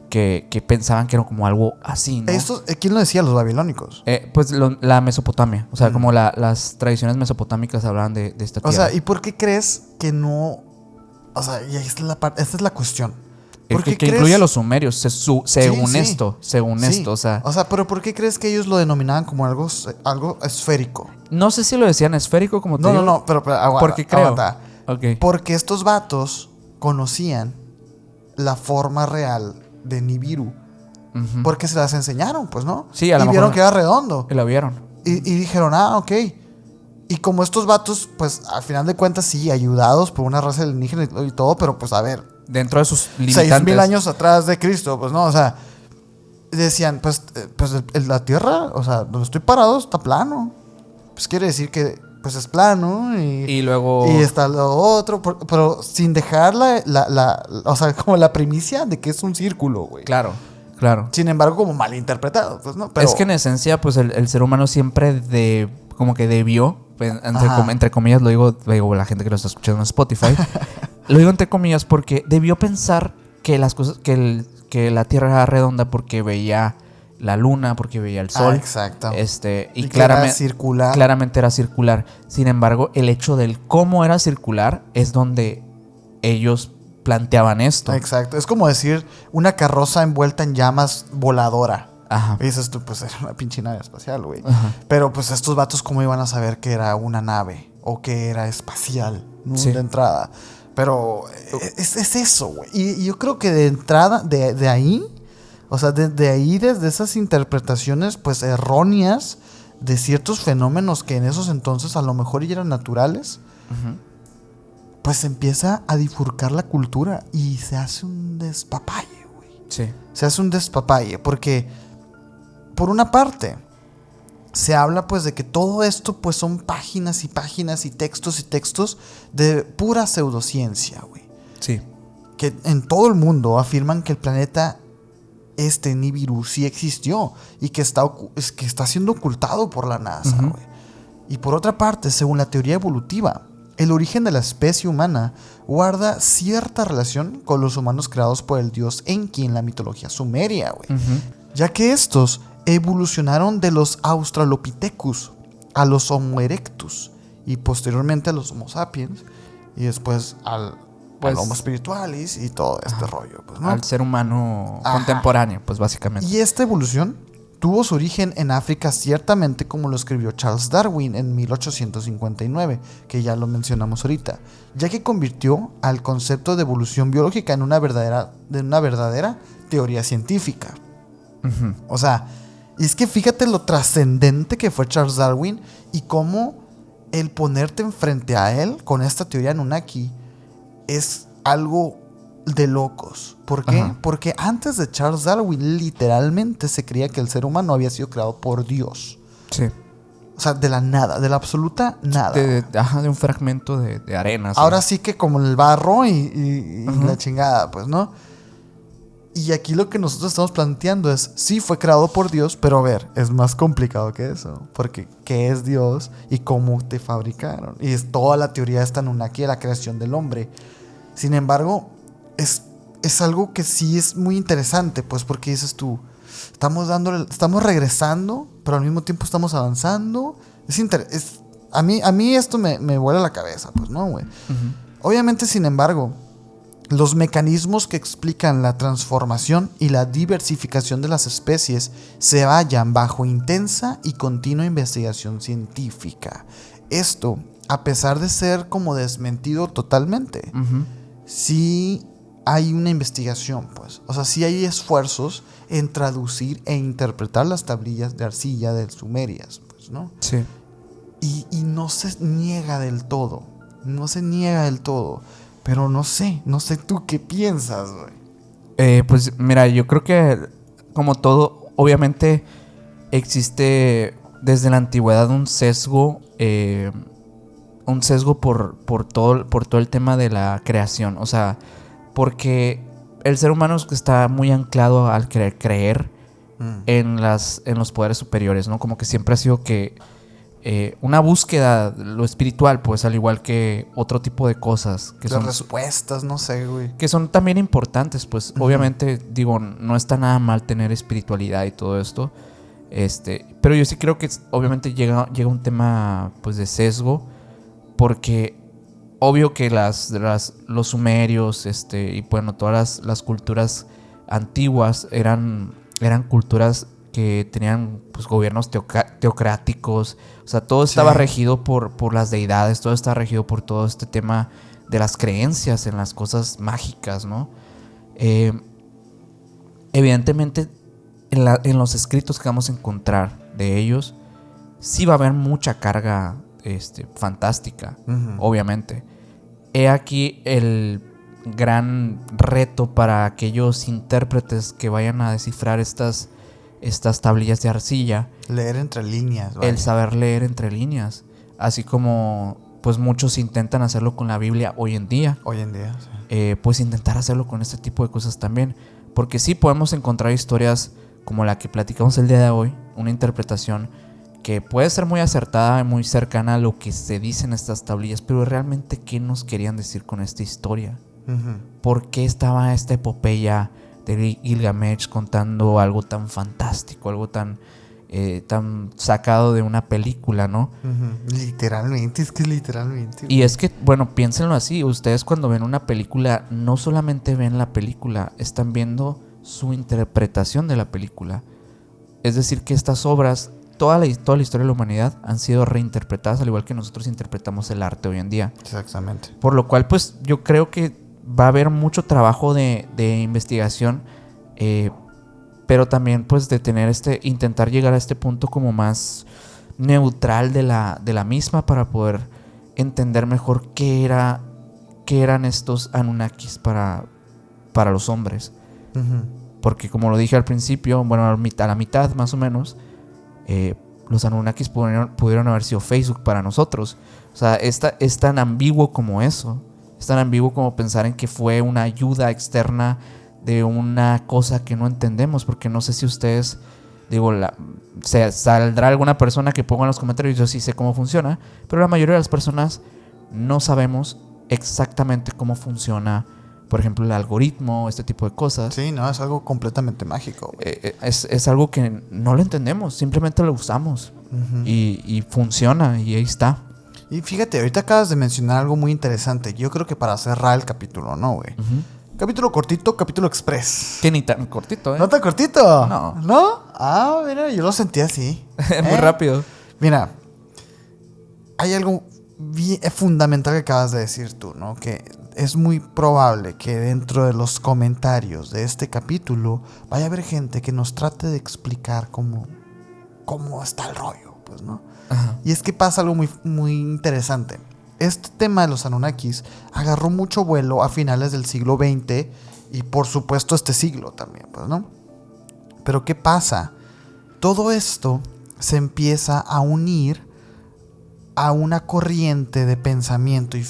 que pensaban que era como algo así, ¿no? ¿Quién lo decía? Los babilónicos. Pues la Mesopotamia. O sea, como las tradiciones mesopotámicas hablaban de esta tierra. O sea, ¿y por qué crees que no? O sea, y esta es la cuestión. Que incluye a los sumerios, según esto. O sea, pero ¿por qué crees que ellos lo denominaban como algo esférico? No sé si lo decían esférico como te digo. No, pero aguanta. Porque creo. Aguanta. Okay. Porque estos vatos conocían la forma real de Nibiru. Porque se las enseñaron, pues, ¿no? Sí, a lo mejor. Y vieron que era redondo. Y lo vieron. Y dijeron, ok. Y como estos vatos, pues, al final de cuentas, sí, ayudados por una raza alienígena y todo, pero pues, a ver. Dentro de sus limitantes. 6,000 años atrás de Cristo, pues, ¿no? O sea, decían, pues la Tierra, o sea, donde estoy parado está plano. Pues quiere decir que, pues, es plano y luego... Y está lo otro, pero sin dejar o sea, como la primicia de que es un círculo, güey. Claro. Sin embargo, como malinterpretado, pues, ¿no? Pero, es que en esencia, pues, el ser humano siempre como que debió, entre comillas, lo digo la gente que lo está escuchando en Spotify, lo digo entre comillas porque debió pensar que las cosas, que la Tierra era redonda porque veía la luna, porque veía el sol. Exacto. Y claramente, era circular. Claramente era circular. Sin embargo, el hecho del cómo era circular es donde ellos planteaban esto. Exacto. Es como decir una carroza envuelta en llamas voladora. Ajá. Y dices tú, pues era una pinche nave espacial, güey. Pero pues estos vatos, ¿cómo iban a saber que era una nave? O que era espacial, ¿no? Sí. De entrada. Pero es eso, güey. Y yo creo que de entrada, de ahí, o sea, desde esas interpretaciones, pues, erróneas de ciertos fenómenos que en esos entonces a lo mejor ya eran naturales, pues empieza a bifurcar la cultura y se hace un despapalle, güey. Sí. Se hace un despapalle porque, por una parte, se habla pues de que todo esto pues son páginas y páginas y textos de pura pseudociencia, güey. Sí. Que en todo el mundo afirman que el planeta Nibiru sí existió y que está siendo ocultado por la NASA, güey. Y por otra parte, según la teoría evolutiva, el origen de la especie humana guarda cierta relación con los humanos creados por el dios Enki en la mitología sumeria, güey. Ya que estos evolucionaron de los Australopithecus a los Homo erectus y posteriormente a los Homo sapiens y después al Homo spiritualis y todo este rollo, pues, ¿no? Al ser humano contemporáneo, pues básicamente. Y esta evolución tuvo su origen en África, ciertamente, como lo escribió Charles Darwin en 1859, que ya lo mencionamos ahorita, ya que convirtió al concepto de evolución biológica en una verdadera teoría científica. O sea, y es que fíjate lo trascendente que fue Charles Darwin y cómo el ponerte enfrente a él con esta teoría Anunnaki es algo de locos. ¿Por qué? Porque antes de Charles Darwin literalmente se creía que el ser humano había sido creado por Dios. Sí. O sea, de la nada, de la absoluta nada. De un fragmento de arena. Ahora sí que como el barro y la chingada, pues, ¿no? Y aquí lo que nosotros estamos planteando es, sí, fue creado por Dios, pero a ver, es más complicado que eso. Porque, ¿qué es Dios y cómo te fabricaron? Y es toda la teoría de esta Anunnaki de la creación del hombre. Sin embargo, es algo que sí es muy interesante, pues, porque dices tú, estamos regresando, pero al mismo tiempo estamos avanzando. A mí esto me vuela la cabeza, pues, ¿no, güey? Obviamente, sin embargo, los mecanismos que explican la transformación y la diversificación de las especies se hallan bajo intensa y continua investigación científica. Esto, a pesar de ser como desmentido totalmente, sí hay una investigación, pues. O sea, sí hay esfuerzos en traducir e interpretar las tablillas de arcilla de Sumerias, pues, ¿no? Sí. Y no se niega del todo. No se niega del todo. Pero no sé tú qué piensas, güey. Pues mira, yo creo que como todo, obviamente existe desde la antigüedad un sesgo por todo el tema de la creación. O sea, porque el ser humano está muy anclado al creer en los poderes superiores, ¿no? Como que siempre ha sido que una búsqueda, lo espiritual, pues al igual que otro tipo de cosas que Las respuestas, no sé, güey. que son también importantes, pues obviamente digo, no está nada mal tener espiritualidad y todo esto, pero yo sí creo que obviamente llega un tema pues de sesgo, porque obvio que los sumerios y bueno, todas las culturas antiguas eran culturas que tenían pues gobiernos teocráticos. O sea, todo estaba regido por las deidades, todo estaba regido por todo este tema de las creencias en las cosas mágicas, ¿no? Evidentemente, en los escritos que vamos a encontrar de ellos, sí va a haber mucha carga fantástica, obviamente. He aquí el gran reto para aquellos intérpretes que vayan a descifrar estas tablillas de arcilla. Leer entre líneas, vaya. El saber leer entre líneas. Así como pues muchos intentan hacerlo con la Biblia hoy en día. Hoy en día, sí. Pues intentar hacerlo con este tipo de cosas también. Porque sí podemos encontrar historias como la que platicamos el día de hoy. Una interpretación que puede ser muy acertada y muy cercana a lo que se dice en estas tablillas. Pero realmente, ¿qué nos querían decir con esta historia? ¿Por qué estaba esta epopeya de Gilgamesh contando algo tan fantástico, algo tan sacado de una película, ¿no? Literalmente, es que literalmente. Y es que, bueno, piénsenlo así, ustedes cuando ven una película, no solamente ven la película, están viendo su interpretación de la película. Es decir, que estas obras, toda la historia de la humanidad han sido reinterpretadas, al igual que nosotros interpretamos el arte hoy en día. Exactamente. Por lo cual, pues, yo creo que va a haber mucho trabajo de investigación, pero también pues de tener intentar llegar a este punto como más neutral de la misma, para poder entender mejor qué eran estos Anunnakis para los hombres. Porque como lo dije al principio, bueno, a la mitad más o menos, los Anunnakis pudieron haber sido Facebook para nosotros. O sea, es tan ambiguo como eso. Es tan ambiguo como pensar en que fue una ayuda externa de una cosa que no entendemos. Porque no sé si ustedes, saldrá alguna persona que ponga en los comentarios, yo sí sé cómo funciona, pero la mayoría de las personas no sabemos exactamente cómo funciona, por ejemplo, el algoritmo, este tipo de cosas. Sí, no, es algo completamente mágico. Es algo que no lo entendemos, simplemente lo usamos y funciona y ahí está. Y fíjate, ahorita acabas de mencionar algo muy interesante. Yo creo que para cerrar el capítulo, ¿no, güey? Capítulo cortito, capítulo express. Que ni tan cortito, ¿eh? ¿No tan cortito? No. ¿No? Ah, mira, yo lo sentí así. Muy rápido. Mira, hay algo fundamental que acabas de decir tú, ¿no? Que es muy probable que dentro de los comentarios de este capítulo vaya a haber gente que nos trate de explicar cómo está el rollo, pues, ¿no? Ajá. Y es que pasa algo muy, muy interesante. Este tema de los Anunnakis agarró mucho vuelo a finales del siglo XX y por supuesto este siglo también, pues, ¿no? Pero ¿qué pasa? Todo esto se empieza a unir a una corriente de pensamiento y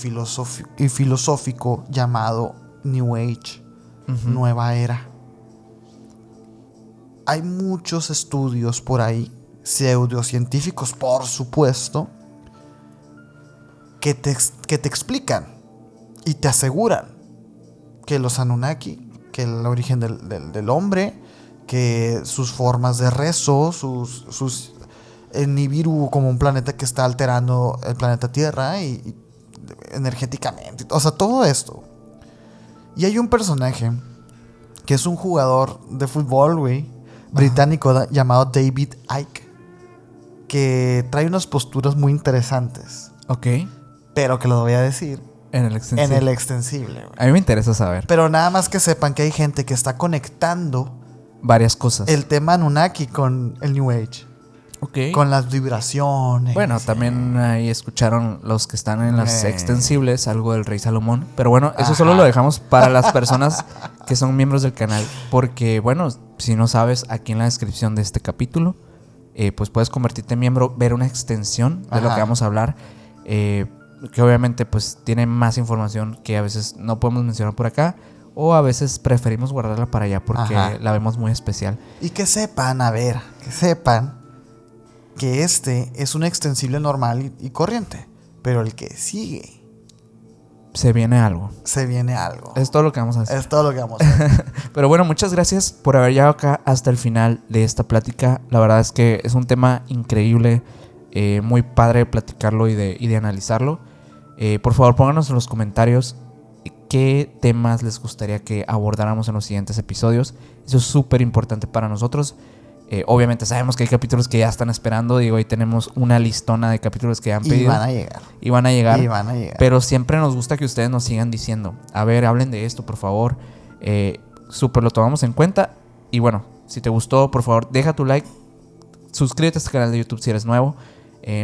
filosófico llamado New Age, Nueva Era. hay muchos estudios por ahí, pseudocientíficos, por supuesto, que te explican y te aseguran que los Anunnaki, que el origen del hombre, que sus formas de rezo, el Nibiru como un planeta que está alterando el planeta Tierra y energéticamente, o sea, todo esto. Y hay un personaje que es un jugador de fútbol, güey, británico, llamado David Icke, que trae unas posturas muy interesantes. Ok. Pero que lo voy a decir En el extensible. en el extensible, güey. A mí me interesa saber Pero nada más que sepan que hay gente que está conectando varias cosas. el tema Anunnaki con el New Age. Ok. Con las vibraciones. Bueno, también ahí escucharon los que están en las extensibles algo del Rey Salomón. Pero bueno, eso Ajá. solo lo dejamos para las personas que son miembros del canal. Porque, bueno, si no sabes, aquí en la descripción de este capítulo, pues puedes convertirte en miembro, ver una extensión de lo Ajá. que vamos a hablar. Que obviamente pues tiene más información que a veces no podemos mencionar por acá. O a veces preferimos guardarla para allá porque Ajá. la vemos muy especial. Y que sepan, que sepan que este es un extensible normal y corriente. Pero el que sigue, Se viene algo. se viene algo. Es todo lo que vamos a hacer. Es todo lo que vamos a hacer. Pero bueno, muchas gracias por haber llegado acá hasta el final de esta plática. La verdad es que es un tema increíble, muy padre platicarlo y de analizarlo. Por favor, pónganos en los comentarios qué temas les gustaría que abordáramos en los siguientes episodios. Eso es súper importante para nosotros. Obviamente sabemos que hay capítulos que ya están esperando. Digo, ahí tenemos una listona de capítulos que han pedido. Y van a llegar. Y van a llegar. Y van a llegar. Pero siempre nos gusta que ustedes nos sigan diciendo, a ver, hablen de esto, por favor. Súper lo tomamos en cuenta. Y bueno, si te gustó, por favor, deja tu like. Suscríbete a este canal de YouTube si eres nuevo.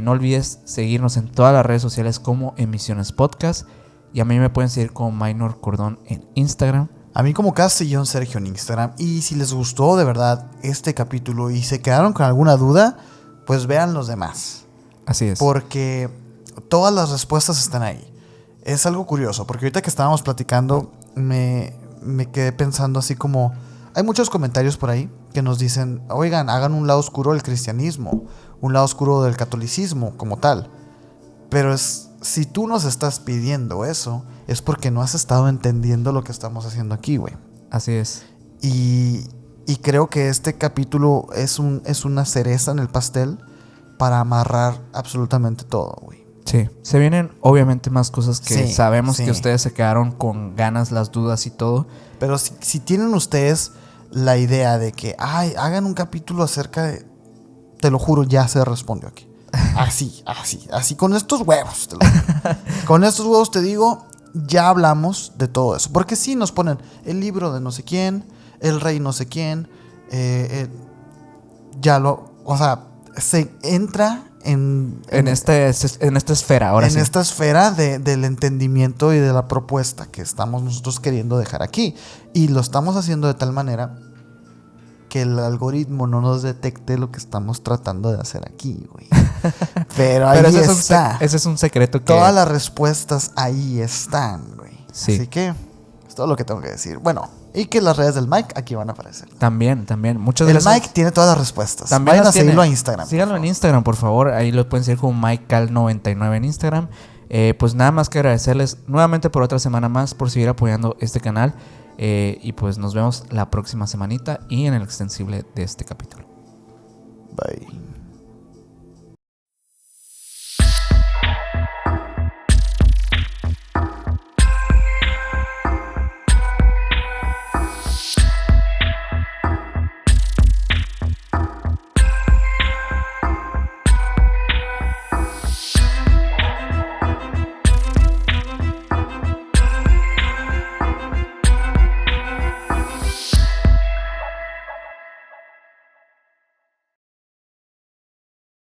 No olvides seguirnos en todas las redes sociales como Emisiones Podcast. Y a mí me pueden seguir como Minor Cordón en Instagram. A mí como Castellón Sergio en Instagram. Y si les gustó de verdad este capítulo y se quedaron con alguna duda, pues vean los demás. Así es. Porque todas las respuestas están ahí. Es algo curioso, porque ahorita que estábamos platicando me quedé pensando así como... Hay muchos comentarios por ahí que nos dicen, oigan, hagan un lado oscuro del cristianismo, un lado oscuro del catolicismo como tal. Pero si tú nos estás pidiendo eso, es porque no has estado entendiendo lo que estamos haciendo aquí, güey. Así es. Y creo que este capítulo es una cereza en el pastel para amarrar absolutamente todo, güey. Sí. Se vienen obviamente más cosas que Sí, sabemos sí. que ustedes se quedaron con ganas, las dudas y todo. Pero si tienen ustedes la idea de que, hagan un capítulo acerca de... Te lo juro, ya se respondió aquí. Así, con estos huevos. Con estos huevos te digo, ya hablamos de todo eso. Porque sí nos ponen el libro de no sé quién, el rey no sé quién, o sea, se entra en esta esfera, ahora en sí. esta esfera del entendimiento y de la propuesta que estamos nosotros queriendo dejar aquí. Y lo estamos haciendo de tal manera que el algoritmo no nos detecte lo que estamos tratando de hacer aquí, güey. Pero ahí está. Ese es un secreto que... Todas las respuestas ahí están, güey. Sí. Así que es todo lo que tengo que decir. Bueno, y que las redes del Mike aquí van a aparecer. También. Muchas El gracias. Mike tiene todas las respuestas. También Vayan las a seguirlo tiene. a Instagram. Síganlo en Instagram, por favor. Ahí lo pueden seguir como MikeCal99 en Instagram. Pues nada más que agradecerles nuevamente por otra semana más, por seguir apoyando este canal. Y pues nos vemos la próxima semanita y en el extensible de este capítulo. Bye.